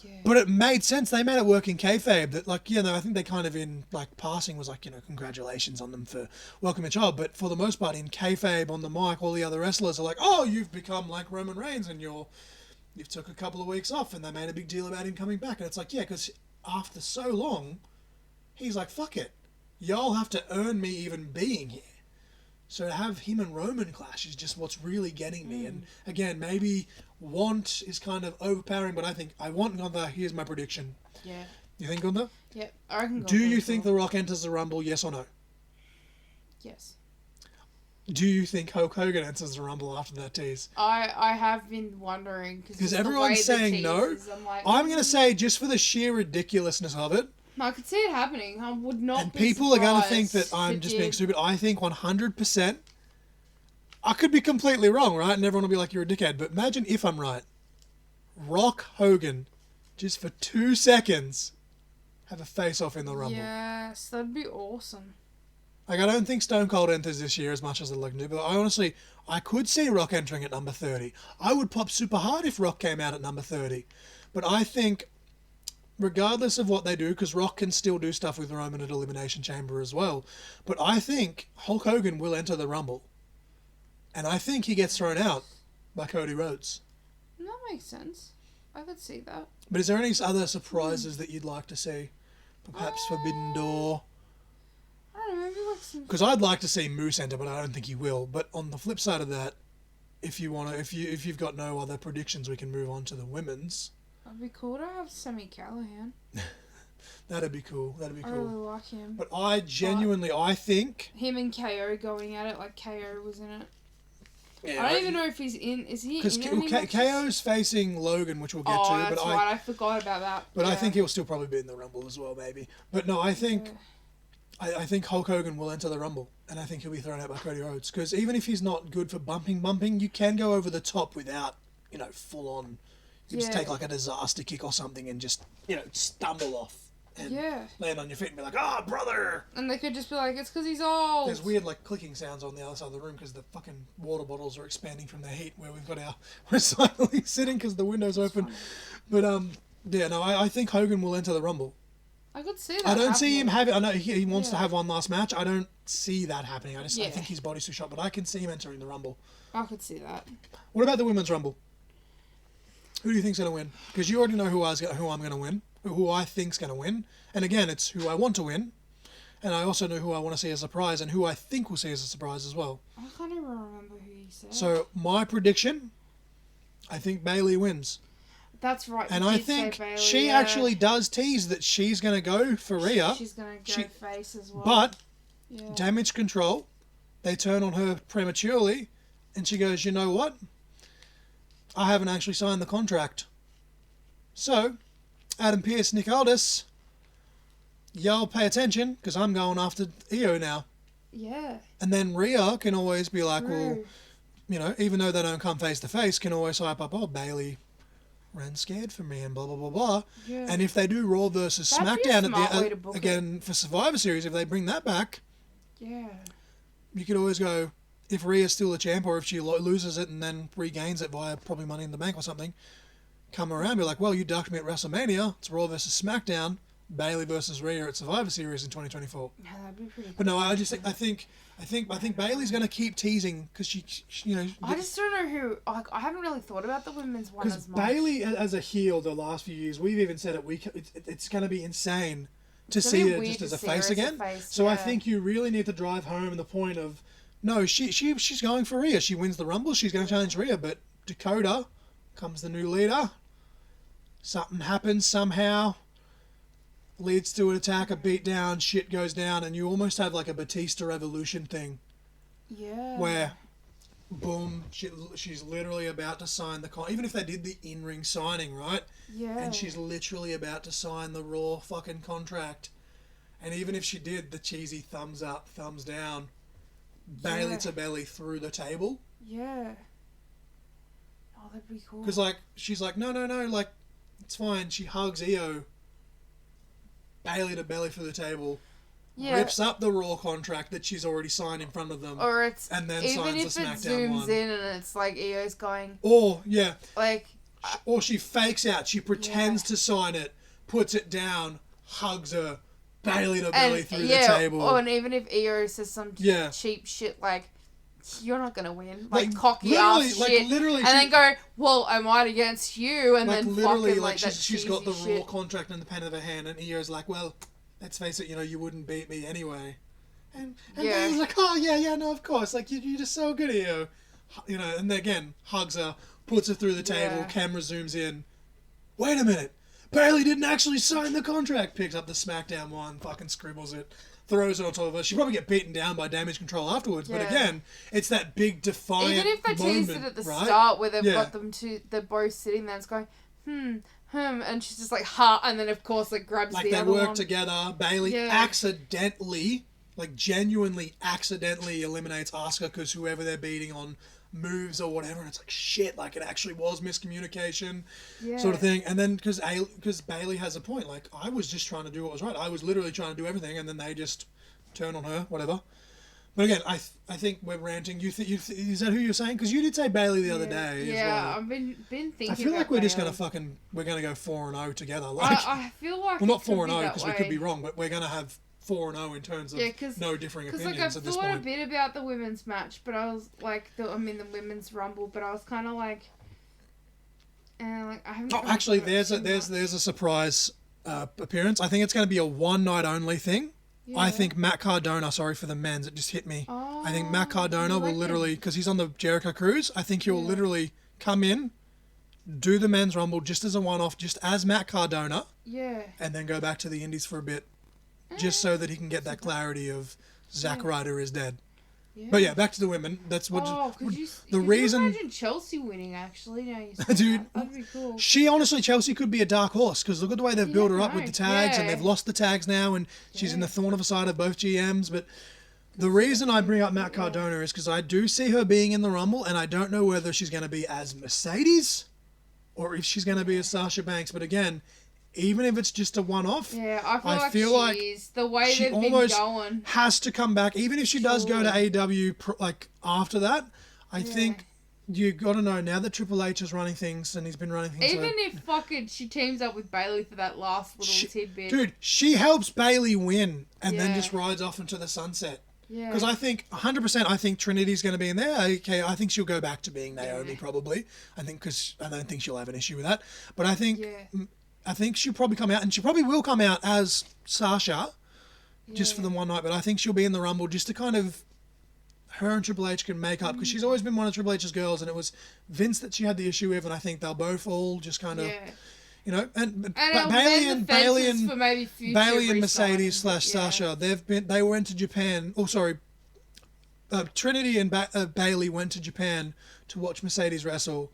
Yeah. But it made sense. They made it work in kayfabe. That, like, you know, I think they kind of in, like, passing was like, you know, congratulations on them for welcoming a child. But for the most part, in kayfabe on the mic, all the other wrestlers are like, oh, you've become like Roman Reigns and you've took a couple of weeks off, and they made a big deal about him coming back. And it's like, yeah, because after so long, he's like, fuck it. Y'all have to earn me even being here. So to have him and Roman clash is just what's really getting me. And again, maybe want is kind of overpowering, but I want Gunther. Here's my prediction. Yeah. You think Gunther? Yep. I reckon Do you think The Rock enters the Rumble, yes or no? Yes. Do you think Hulk Hogan enters the Rumble after that tease? I have been wondering. Because everyone's saying no. I'm going to say just for the sheer ridiculousness of it. I could see it happening. I would not and be people are going to think that I'm it just did. being stupid. I think 100%. I could be completely wrong, right? And everyone will be like, you're a dickhead. But imagine if I'm right. Rock Hogan, just for 2 seconds, have a face-off in the Rumble. Yes, that'd be awesome. Like, I don't think Stone Cold enters this year as much as I'd like to do, but I could see Rock entering at number 30. I would pop super hard if Rock came out at number 30. But I think... regardless of what they do, because Rock can still do stuff with Roman at Elimination Chamber as well. But I think Hulk Hogan will enter the Rumble. And I think he gets thrown out by Cody Rhodes. That makes sense. I could see that. But is there any other surprises that you'd like to see? Perhaps Forbidden Door? I don't know, maybe like some... Because I'd like to see Moose enter, but I don't think he will. But on the flip side of that, if you've got no other predictions, we can move on to the women's. It'd be cool to have Sami Callihan. That'd be cool. I really like him. But I think... him and KO going at it like KO was in it. Yeah, I don't even know if he's in... Is he in any matches? KO's facing Logan, which we'll get to. That's right. I forgot about that. But I think he'll still probably be in the Rumble as well, maybe. But no, I think... Yeah. I think Hulk Hogan will enter the Rumble. And I think he'll be thrown out by Cody Rhodes. Because even if he's not good for bumping, you can go over the top without, full on... You just take like a disaster kick or something and just, stumble off and land on your feet and be like, oh, brother! And they could just be like, it's because he's old. There's weird like clicking sounds on the other side of the room because the fucking water bottles are expanding from the heat where we're silently sitting because the window's open. But, I think Hogan will enter the Rumble. I could see that I don't happening. see him having... I know he wants to have one last match. I don't see that happening. I think his body's too shot, but I can see him entering the Rumble. I could see that. What about the Women's Rumble? Who do you think's going to win? Because you already know who I'm going to win, who I think's going to win. And again, it's who I want to win. And I also know who I want to see as a surprise and who I think will see as a surprise as well. I can't even remember who you said. So, my prediction, I think Bayley wins. That's right. And I think she actually does tease that she's going to go for Rhea. She's going to go face as well. But, damage control, they turn on her prematurely, and she goes, you know what? I haven't actually signed the contract. So, Adam Pearce, Nick Aldis, y'all pay attention, because I'm going after Io now. Yeah. And then Rhea can always be like, well, even though they don't come face to face, can always hype up, oh, Bayley ran scared from me and blah, blah, blah, blah. Yeah. And if they do Raw versus SmackDown again for Survivor Series, if they bring that back, you could always go, if Rhea's still a champ or if she loses it and then regains it via probably Money in the Bank or something, come around and be like, well, you ducked me at WrestleMania. It's Raw versus SmackDown. Bayley versus Rhea at Survivor Series in 2024. Yeah, that'd be pretty cool. But no, I think Bayley's going to keep teasing because she I just don't know who. I haven't really thought about the women's one as much. Because Bayley, as a heel, the last few years, we've even said it. It's going to be insane to It's see really her weird just to as a see her face as a again. face, So I yeah. think you really need to drive home the point of, no, she's going for Rhea. She wins the Rumble. She's going to challenge Rhea. But Dakota comes the new leader. Something happens somehow. Leads to an attack, a beatdown, shit goes down, and you almost have like a Batista Revolution thing. Yeah. Where, boom, she's literally about to sign the even if they did the in-ring signing, right? Yeah. And she's literally about to sign the Raw fucking contract. And even if she did, the cheesy thumbs up, thumbs down, Bailey to belly through the table. Yeah. Oh, that'd be cool. Because, like, she's like, no, like, it's fine. She hugs Io. Bailey to belly through the table. Yeah. Rips up the Raw contract that she's already signed in front of them. Or it's and then even signs if the it SmackDown zooms one. in and it's like Io's going Or, yeah. like, Or she fakes out. She pretends to sign it, puts it down, hugs her, Bailey to belly through the table. Oh, and even if Io says some Yeah. cheap shit like, you're not gonna win, Like, cocky literally- ass like, shit, literally and she- then go, well, I might against you, and like then literally, fucking like that she's got the cheesy Raw shit. contract in the pen of her hand, and Io's like, well, let's face it, you wouldn't beat me anyway. And Yeah. Bailey's like, oh yeah, no, of course, like you're just so good, Io. And then again, hugs her, puts her through the table, Yeah. camera zooms in. Wait a minute, Bailey didn't actually sign the contract. Picks up the SmackDown one, fucking scribbles it, throws it on top of her. She'll probably get beaten down by Damage Control afterwards, but Yeah. again, it's that big defiant Even if they teased moment, it at the right? start where they've Yeah. got them they're both sitting there and it's going, and she's just like, ha, and then of course it grabs Like the they other work one. together. Bailey Yeah. accidentally, like genuinely accidentally eliminates Asuka because whoever they're beating on moves or whatever, and it's like shit, like it actually was miscommunication, sort of thing. And then because Bailey has a point, like I was just trying to do what was right. I was literally trying to do everything, and then they just turn on her, whatever. But again, I think we're ranting. Is that who you're saying? Because you did say Bailey the other day. Yeah, as well. I've been thinking. I feel like about we're just Bailey. we're gonna go 4-0 together. Like, I feel like well, not it could 4-0 be that because we way. could be wrong, but we're gonna have 4-0 in terms of no differing Because opinions like at this I thought a point. bit about the women's match, but I was like, the women's rumble, but I was kind of like, I haven't. Oh, really actually, thought about it there's too much. a surprise appearance. I think it's going to be a one night only thing. Yeah. I think Matt Cardona. Sorry for the men's, it just hit me. Oh, I think Matt Cardona you will reckon? literally, because he's on the Jericho cruise. I think he'll literally come in, do the men's rumble just as a one-off, just as Matt Cardona, Yeah. and then go back to the Indies for a bit, just so that he can get that clarity of Zack Ryder is dead. But yeah, back to the women. That's what. could the you reason. imagine Chelsea winning? Actually, now you say Dude, that. That'd be cool. She honestly, Chelsea could be a dark horse because look at the way they've built her up with the tags, and yeah. they've lost the tags now, and she's in the thorn of a side of both GMs. But the reason I bring up Matt Cardona is because I do see her being in the Rumble, and I don't know whether she's going to be as Mercedes or if she's going to be as Sasha Banks. But again, even if it's just a one-off, Yeah, I I feel feel like like she is. The way she they've been almost going. has to come back. Even if she does go to AEW like after that, I think you got to know now that Triple H is running things and he's been running things. Even if fucking she teams up with Bailey for that last little tidbit. Dude, she helps Bailey win and then Yeah. just rides off into the sunset. Yeah. Because I think 100%, I think Trinity's going to be in there. Okay, I think she'll go back to being Naomi probably. I think because I don't think she'll have an issue with that. But I think she'll probably come out, and she probably will come out as Sasha, just for the one night. But I think she'll be in the Rumble just to kind of, her and Triple H can make up, because she's always been one of Triple H's girls, and it was Vince that she had the issue with, and I think they'll both all just kind of, you know, and Bailey and Mercedes / Sasha, they went to Japan. Oh, sorry. Trinity and Bailey went to Japan to watch Mercedes wrestle.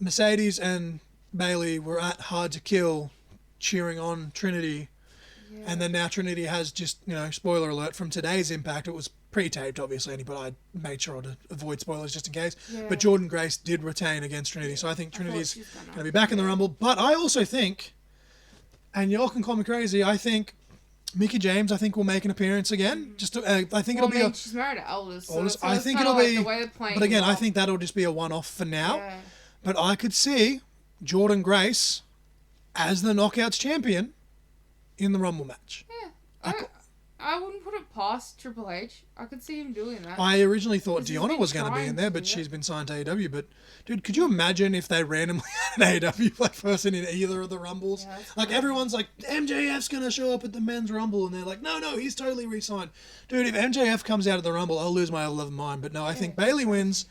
Mercedes and Bailey were at Hard to Kill cheering on Trinity. And then now Trinity has just, you know, spoiler alert from today's Impact. It was pre-taped, obviously, but I made sure to avoid spoilers just in case. But Jordan Grace did retain against Trinity. So I think Trinity's going to be back in the Rumble. But I also think, and y'all can call me crazy, I think Mickie James, will make an appearance again. Just to, I think it'll be she's married to Aldous. So I think it'll be, the way they're playing but again, it I off. think that'll just be a one-off for now. Yeah. But I could see Jordan Grace as the Knockouts champion in the Rumble match. Yeah. I wouldn't put it past Triple H. I could see him doing that. I originally thought Because he's Deonna been was going to be trying in there, to but do she's it. been signed to AEW. But, dude, could you imagine if they randomly had an AEW like person in either of the Rumbles? Yeah, that's Like, cool. everyone's like, MJF's going to show up at the men's Rumble, and they're like, no, he's totally re-signed. Dude, if MJF comes out of the Rumble, I'll lose my 11 mind. But no, I think Bayley wins.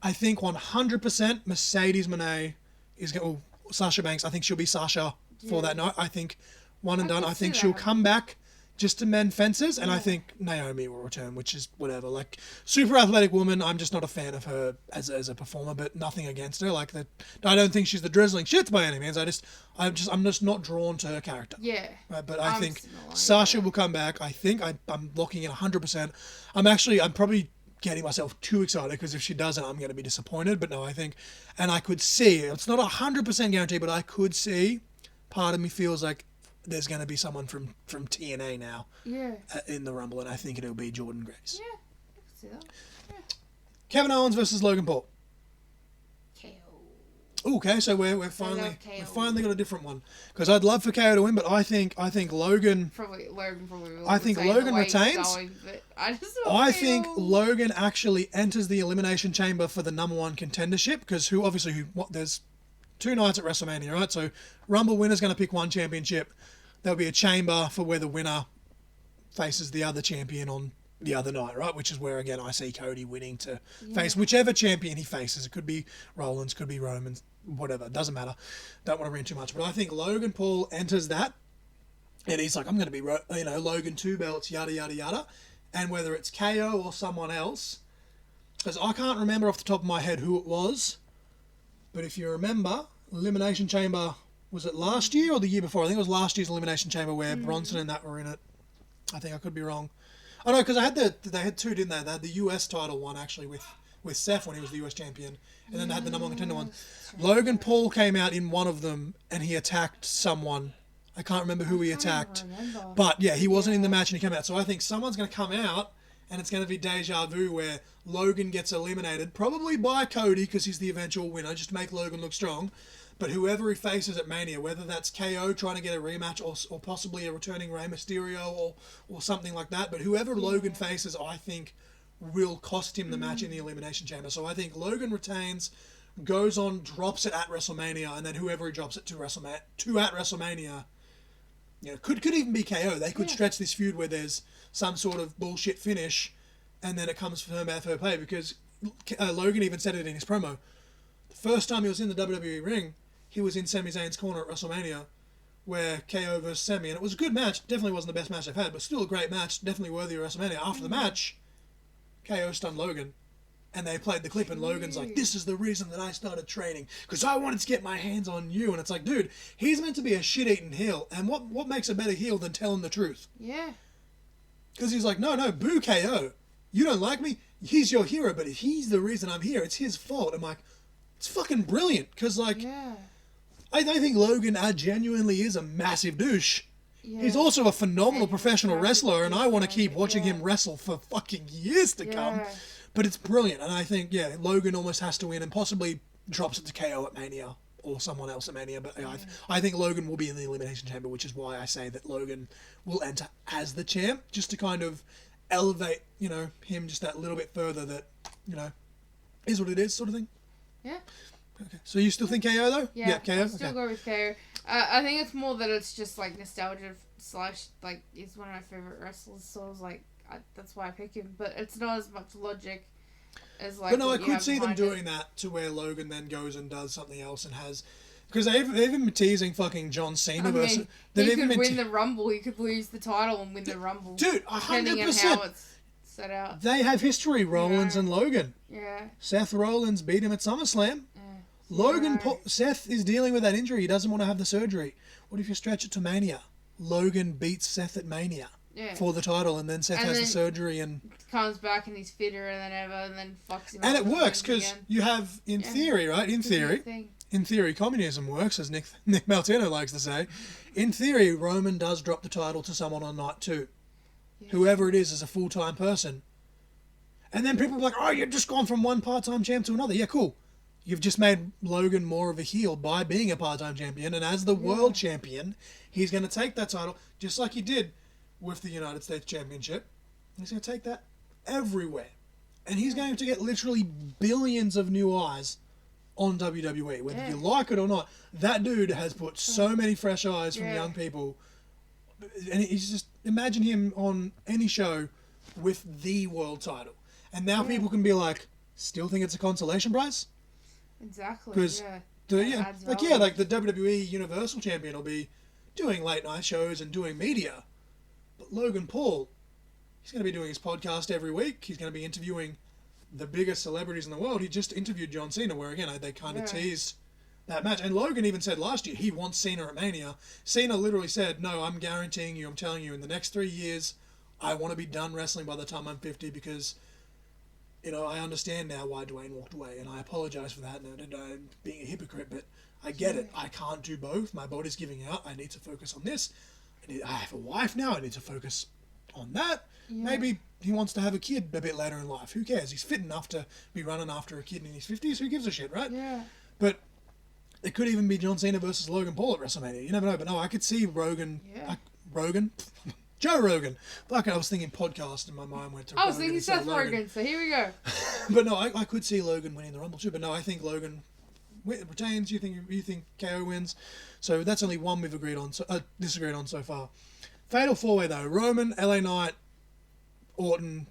I think 100% Mercedes Moné is going to... Sasha Banks, I think she'll be Sasha for that night. I think one and done. I think she'll come back just to mend fences, and I think Naomi will return, which is whatever. Like, super athletic woman. I'm just not a fan of her as a performer, but nothing against her. Like, that, I don't think she's the drizzling shits by any means. I'm just not drawn to her character. Yeah. Right, but I think similar, Sasha will come back. I think I'm locking in 100%. I'm probably getting myself too excited, because if she doesn't, I'm going to be disappointed. But no, I think, and I could see, it's not 100% guarantee, but I could see, part of me feels like there's going to be someone from TNA now in the Rumble, and I think it'll be Jordan Grace. Yeah, I can see that. Yeah. Kevin Owens versus Logan Paul. KO. Okay, so we've love finally KO. got a different one, because I'd love for KO to win, but I think Logan. Logan probably will. I think Logan retains. I think Logan actually enters the Elimination Chamber for the #1 contendership, because there's 2 nights at WrestleMania, right? So Rumble winner's going to pick one championship. There'll be a chamber for where the winner faces the other champion on the other night, right? Which is where, again, I see Cody winning to face whichever champion he faces. It could be Rollins, could be Roman, whatever. It doesn't matter. Don't want to rant too much. But I think Logan Paul enters that, and he's like, I'm going to be, Logan 2 belts, yada, yada, yada. And whether it's KO or someone else, because I can't remember off the top of my head who it was, but if you remember, Elimination Chamber, was it last year or the year before? I think it was last year's Elimination Chamber where Bronson and that were in it. I think I could be wrong. Oh no, because they had 2, didn't they? They had the US title one actually with Seth when he was the US champion, and then they had the #1 contender one. Logan Paul came out in one of them and he attacked someone. I can't remember who he attacked, but yeah, he wasn't in the match and he came out. So I think someone's going to come out, and it's going to be deja vu where Logan gets eliminated, probably by Cody because he's the eventual winner, just to make Logan look strong. But whoever he faces at Mania, whether that's KO trying to get a rematch or possibly a returning Rey Mysterio or something like that, but whoever Logan faces, I think, will cost him the match in the Elimination Chamber. So I think Logan retains, goes on, drops it at WrestleMania, and then whoever he drops it to at WrestleMania, could even be KO. They could stretch this feud where there's some sort of bullshit finish, and then it comes for fair play, because Logan even said it in his promo. The first time he was in the WWE ring, he was in Sami Zayn's corner at WrestleMania, where KO versus Sami, and it was a good match. Definitely wasn't the best match they've had, but still a great match. Definitely worthy of WrestleMania. After the match, KO stunned Logan, and they played the clip, and Logan's like, "This is the reason that I started training, because I wanted to get my hands on you." And it's like, dude, he's meant to be a shit-eating heel, and what makes a better heel than telling the truth? Yeah. Because he's like, no, boo KO. You don't like me? He's your hero, but he's the reason I'm here. It's his fault. I'm like, it's fucking brilliant, because I don't think Logan genuinely is a massive douche. Yeah. He's also a phenomenal professional wrestler, and I want to keep watching him wrestle for fucking years to come. But it's brilliant, and I think, Logan almost has to win and possibly drops it to KO at Mania or someone else at Mania. But I think Logan will be in the Elimination Chamber, which is why I say that Logan will enter as the champ, just to kind of elevate, him just that little bit further that, is what it is sort of thing. Yeah. Okay. So you still think KO though? Yeah, KO. I still go with KO. I think it's more that it's just like nostalgia / like he's one of my favorite wrestlers, so I was like, that's why I pick him. But it's not as much logic as like. But no, I could see them doing that to where Logan then goes and does something else and has, because they've been teasing fucking John Cena versus. He could win the Rumble. He could lose the title and win the Rumble. Dude, 100%. Depending on how it's set out. They have history, Rollins and Logan. Yeah. Seth Rollins beat him at SummerSlam. Logan, Seth is dealing with that injury. He doesn't want to have the surgery. What if you stretch it to Mania? Logan beats Seth at Mania for the title, and then Seth has the surgery and comes back and he's fitter than ever, and then fucks him. And it works because you have, in theory, right? In theory, communism works, as Nick Maltino likes to say. In theory, Roman does drop the title to someone on night 2, whoever it is a full-time person, and then people are like, "Oh, you've just gone from one part-time champ to another." Yeah, cool. You've just made Logan more of a heel by being a part-time champion, and as the world champion, he's going to take that title, just like he did with the United States Championship. He's going to take that everywhere. And he's going to get literally billions of new eyes on WWE, whether you like it or not. That dude has put so many fresh eyes from young people. And he's just, imagine him on any show with the world title. And now people can be like, still think it's a consolation prize? Exactly, because the WWE Universal Champion will be doing late night shows and doing media. But Logan Paul, he's going to be doing his podcast every week. He's going to be interviewing the biggest celebrities in the world. He just interviewed John Cena, where again they kind of teased that match. And Logan even said last year he wants Cena at Mania. Cena literally said, no, I'm guaranteeing you, I'm telling you, in the next 3 years, I want to be done wrestling by the time I'm 50 because, you know, I understand now why Dwayne walked away, and I apologize for that, and being a hypocrite, but I get it. I can't do both. My body's giving out. I need to focus on this. I have a wife now. I need to focus on that. Yeah. Maybe he wants to have a kid a bit later in life. Who cares? He's fit enough to be running after a kid in his 50s. Who gives a shit, right? Yeah. But it could even be John Cena versus Logan Paul at WrestleMania. You never know. But no, I could see Rogan. Yeah. Joe Rogan. Fuck, I was thinking podcast and my mind went to I was thinking Seth Rogen, so here we go. But no, I could see Logan winning the Rumble too. But no, I think Logan retains. You think KO wins? So that's only one we've disagreed on so far. Fatal 4-way though: Roman, LA Knight, Orton,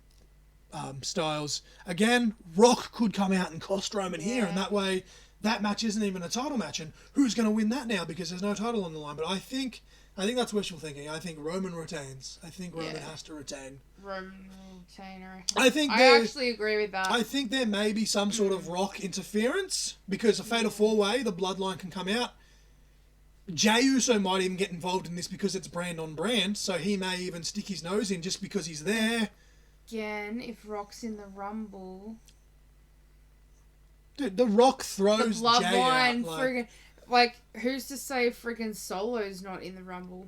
Styles. Again, Rock could come out and cost Roman here, and that way that match isn't even a title match. And who's going to win that now because there's no title on the line? But I think that's wishful thinking. I think Roman retains. I think Roman has to retain. Roman will retain, I actually agree with that. I think there may be some sort of Rock interference because a Fatal 4-way, the bloodline can come out. Jey Uso might even get involved in this because it's brand on brand, so he may even stick his nose in just because he's there. Again, if Rock's in the Rumble... Dude, the Rock throws the Jey out. Like, who's to say friggin' Solo's not in the Rumble?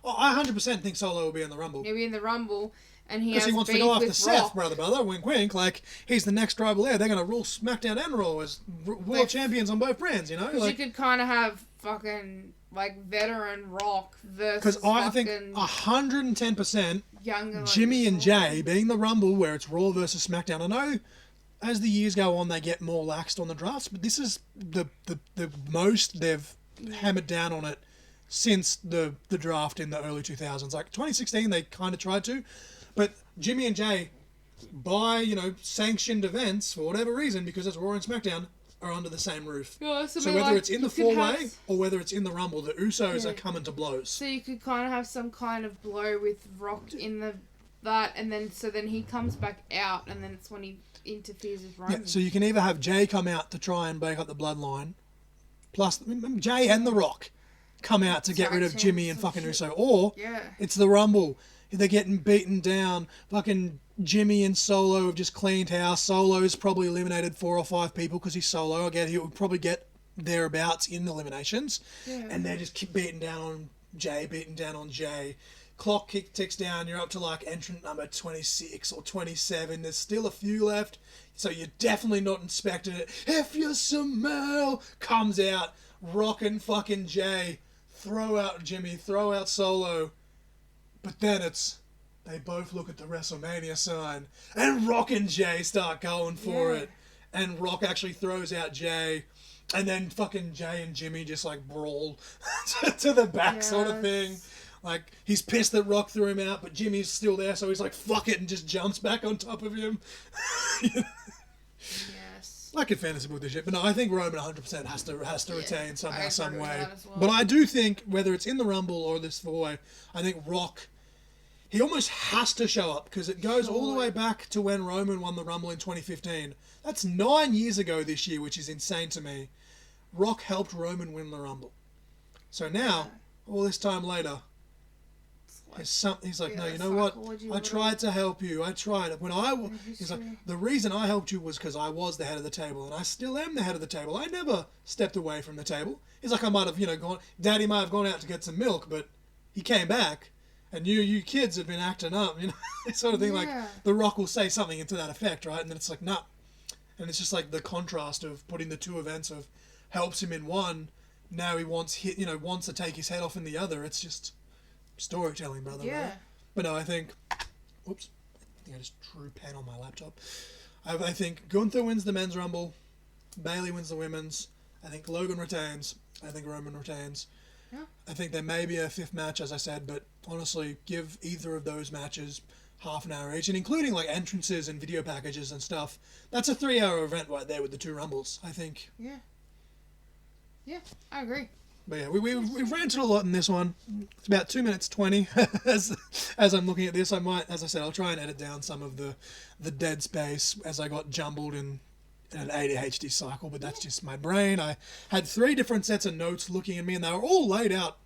Oh, I 100% think Solo will be in the Rumble. He'll be in the Rumble, and he wants to go after Seth, brother, wink wink, like, he's the next rival there. They're going to rule SmackDown and Raw as world champions on both brands, you know? Because you could kind of have fucking, like, veteran Rock versus because I think 110% younger Jimmy and Jay being the Rumble where it's Raw versus SmackDown. I know as the years go on they get more laxed on the drafts, but this is the most they've hammered down on it since the draft in the early 2000s. Like 2016 they kind of tried to, but Jimmy and Jay, by sanctioned events for whatever reason, because it's Raw and SmackDown, are under the same roof. Yeah, so whether it's in the 4-way or whether it's in the Rumble, the Usos are coming to blows. So you could kind of have some kind of blow with Rock in that, and then he comes back out, and then it's when he interferes with Roman. Yeah, so you can either have Jay come out to try and break up the bloodline, plus Jay and The Rock come out to get rid of Jimmy and fucking Uso, or it's the Rumble. They're getting beaten down. Fucking Jimmy and Solo have just cleaned house. Solo's probably eliminated 4 or 5 people because he's Solo. Again, he would probably get thereabouts in eliminations. Yeah. And they're just keep beating down on Jay. Clock ticks down. You're up to like entrant number 26 or 27. There's still a few left. So you're definitely not inspecting it. If you smell, comes out. Rockin' fucking Jay. Throw out Jimmy. Throw out Solo. But then they both look at the WrestleMania sign, and Rock and Jay start going for it. And Rock actually throws out Jay, and then fucking Jay and Jimmy just like brawl to the back sort of thing. Like, he's pissed that Rock threw him out, but Jimmy's still there, so he's like, fuck it, and just jumps back on top of him. Yes. I could fantasy book this shit, but no, I think Roman 100% has to retain somehow, some way. Well. But I do think, whether it's in the Rumble or this 4-way, I think Rock, he almost has to show up, because it goes all the way back to when Roman won the Rumble in 2015. That's 9 years ago this year, which is insane to me. Rock helped Roman win the Rumble. So now, all this time later, he's like, no, you know what? I tried to help you. I tried. He's like, the reason I helped you was because I was the head of the table, and I still am the head of the table. I never stepped away from the table. He's like, I might have, gone. Daddy might have gone out to get some milk, but he came back, and you kids have been acting up, sort of thing. Like, The Rock will say something to that effect, right? And then it's like, nah. And it's just like the contrast of putting the two events of helps him in one. Now he wants to take his head off in the other. It's just storytelling, brother. Yeah. Right? But no, I think... Whoops. I think I just drew pen on my laptop. I think Gunther wins the men's rumble. Bayley wins the women's. I think Logan retains. I think Roman retains. Yeah. I think there may be a fifth match, as I said, but honestly, give either of those matches half an hour each, and including like entrances and video packages and stuff. That's a 3-hour event right there with the 2 rumbles, I think. Yeah. Yeah, I agree. But yeah, we've ranted a lot in this one. It's about 2 minutes 20. as I'm looking at this, I might, as I said, I'll try and edit down some of the dead space as I got jumbled in an ADHD cycle, but that's just my brain. I had 3 different sets of notes looking at me, and they were all laid out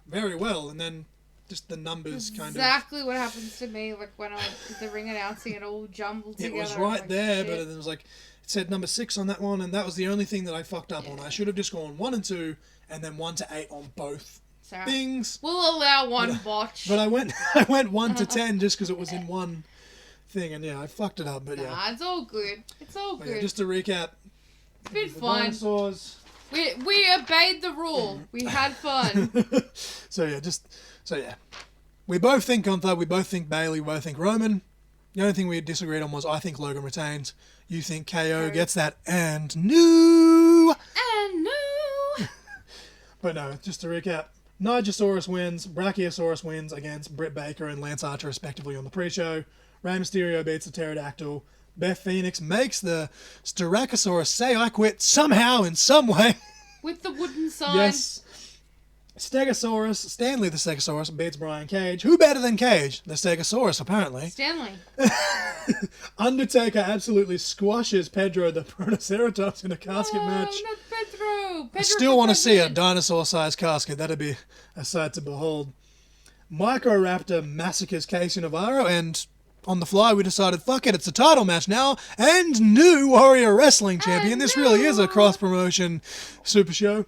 very well, and then just the numbers kind of... Exactly what happens to me, like when I did the ring announcing, it all jumbled together. It was right there, shit. but it was like, it said number 6 on that one, and that was the only thing that I fucked up on. I should have just gone 1 and 2, and then 1 to 8 on both things. We'll allow one botch. But I went 1 to 10 just because it was in one thing, and yeah, I fucked it up. But yeah, it's all good. It's all good. Yeah, just to recap, it's been fun. Dinosaurs. We obeyed the rule. We had fun. So yeah, we both think Gunther. We both think Bayley. We both think Roman. The only thing we disagreed on was I think Logan retains. You think KO gets that and new. But no, just to recap, Nigersaurus wins, Brachiosaurus wins against Britt Baker and Lance Archer respectively on the pre-show. Rey Mysterio beats the Pterodactyl. Beth Phoenix makes the Styracosaurus say I quit somehow in some way. With the wooden sign. Yes. Stegosaurus, Stanley the Stegosaurus beats Brian Cage. Who better than Cage? The Stegosaurus, apparently. Stanley. Undertaker absolutely squashes Pedro the Protoceratops in a casket match. Not Pedro. I still want to see a dinosaur-sized casket. That'd be a sight to behold. Microraptor massacres Casey Navarro, and on the fly we decided, fuck it, it's a title match now, and new Warrior Wrestling Champion. This really is a cross-promotion super show.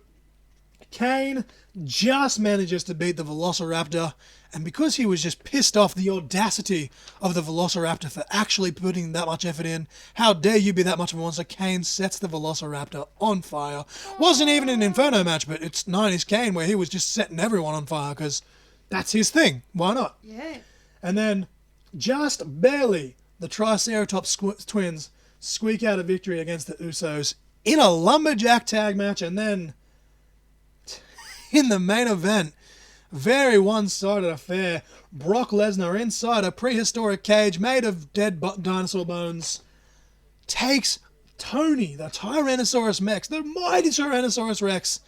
Kane just manages to beat the Velociraptor, and because he was just pissed off the audacity of the Velociraptor for actually putting that much effort in, how dare you be that much of a monster, Kane sets the Velociraptor on fire. Wasn't even an Inferno match, but it's 90s Kane where he was just setting everyone on fire because that's his thing. Why not? Yeah. And then, just barely, the Triceratops twins squeak out a victory against the Usos in a lumberjack tag match, and then in the main event, very one-sided affair, Brock Lesnar inside a prehistoric cage made of dead dinosaur bones takes Tony, the Tyrannosaurus Rex, the mighty Tyrannosaurus Rex.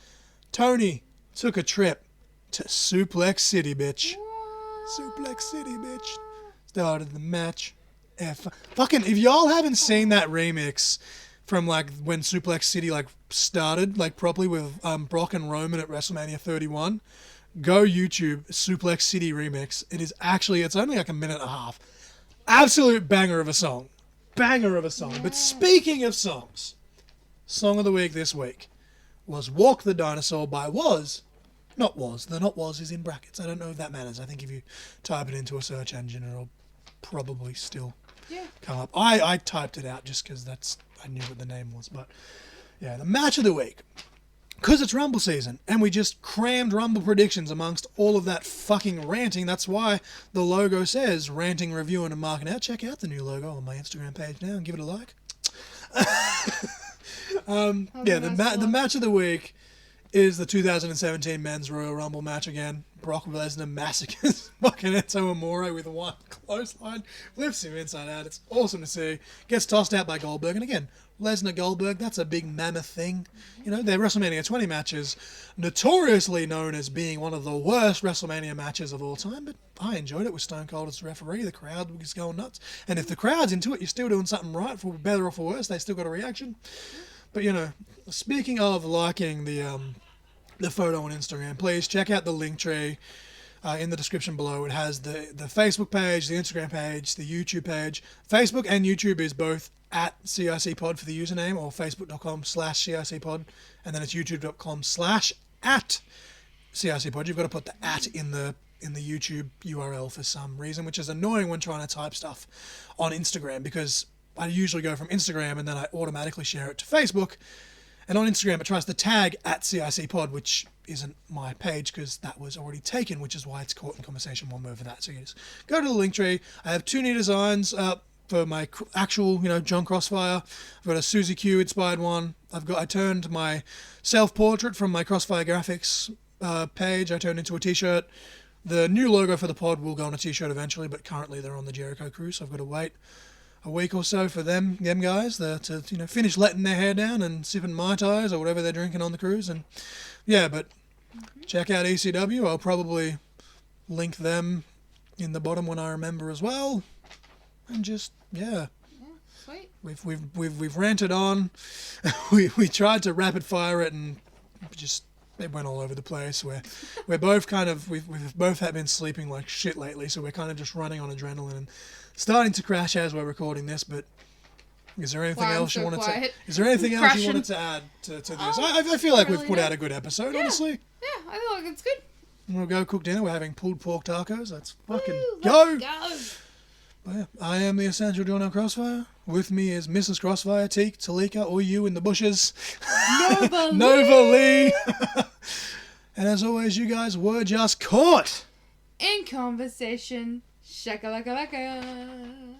Tony took a trip to Suplex City, bitch. Suplex City, bitch. Started the match. Fucking, if y'all haven't seen that remix from like when Suplex City like started like properly with Brock and Roman at WrestleMania 31, go YouTube Suplex City remix. It is actually, it's only like a minute and a half. Absolute banger of a song. Banger of a song. But speaking of songs, song of the week this week was Walk the Dinosaur by Not Was. The Not Was is in brackets. I don't know if that matters. I think if you type it into a search engine, it'll probably still come up. I typed it out just because I knew what the name was. But yeah, the match of the week. Because it's Rumble season, and we just crammed Rumble predictions amongst all of that fucking ranting. That's why the logo says Ranting, Reviewing, and Marking Out. Check out the new logo on my Instagram page now and give it a like. The match of the week is the 2017 Men's Royal Rumble match again. Brock Lesnar massacres fucking Enzo Amore with one clothesline. Flips him inside out. It's awesome to see. Gets tossed out by Goldberg. And again, Lesnar Goldberg, that's a big mammoth thing. You know, their WrestleMania 20 matches, notoriously known as being one of the worst WrestleMania matches of all time, but I enjoyed it with Stone Cold as referee. The crowd was going nuts. And if the crowd's into it, you're still doing something right, for better or for worse. They still got a reaction. But, you know, speaking of liking the photo on Instagram, please check out the link tree in the description below. It has the Facebook page, the Instagram page, the YouTube page. Facebook and YouTube is both at CIC Pod for the username, or facebook.com/CIC Pod, and then it's youtube.com/at CIC Pod. You've got to put the at in the YouTube URL for some reason, which is annoying when trying to type stuff on Instagram, because I usually go from Instagram and then I automatically share it to Facebook. And on Instagram, it tries to tag at CIC Pod, which isn't my page because that was already taken, which is why it's caught in conversation one word for that. So you just go to the link tree. I have 2 new designs for my actual, John Crossfire. I've got a Susie Q inspired one. I turned my self-portrait from my Crossfire graphics page. I turned into a t-shirt. The new logo for the pod will go on a t-shirt eventually, but currently they're on the Jericho crew, so I've got to wait a week or so for them guys to finish letting their hair down and sipping Mai Tais or whatever they're drinking on the cruise. And yeah, but check out ECW. I'll probably link them in the bottom when I remember as well. And just Sweet. We've ranted on. we tried to rapid fire it and just it went all over the place. We're both we've both been sleeping like shit lately, so we're kind of just running on adrenaline and starting to crash as we're recording this. But is there anything else you wanted to? Is there anything else you wanted to add to this? I feel like we've put out a good episode, honestly. Yeah, I feel like it's good. We'll go cook dinner. We're having pulled pork tacos. Let's fucking Go. But yeah, I am the Essential John Crossfire. With me is Mrs. Crossfire, Teak, Talika, or you in the bushes. Nova Lee. And as always, you guys were just caught in conversation. Shakalaka-laka.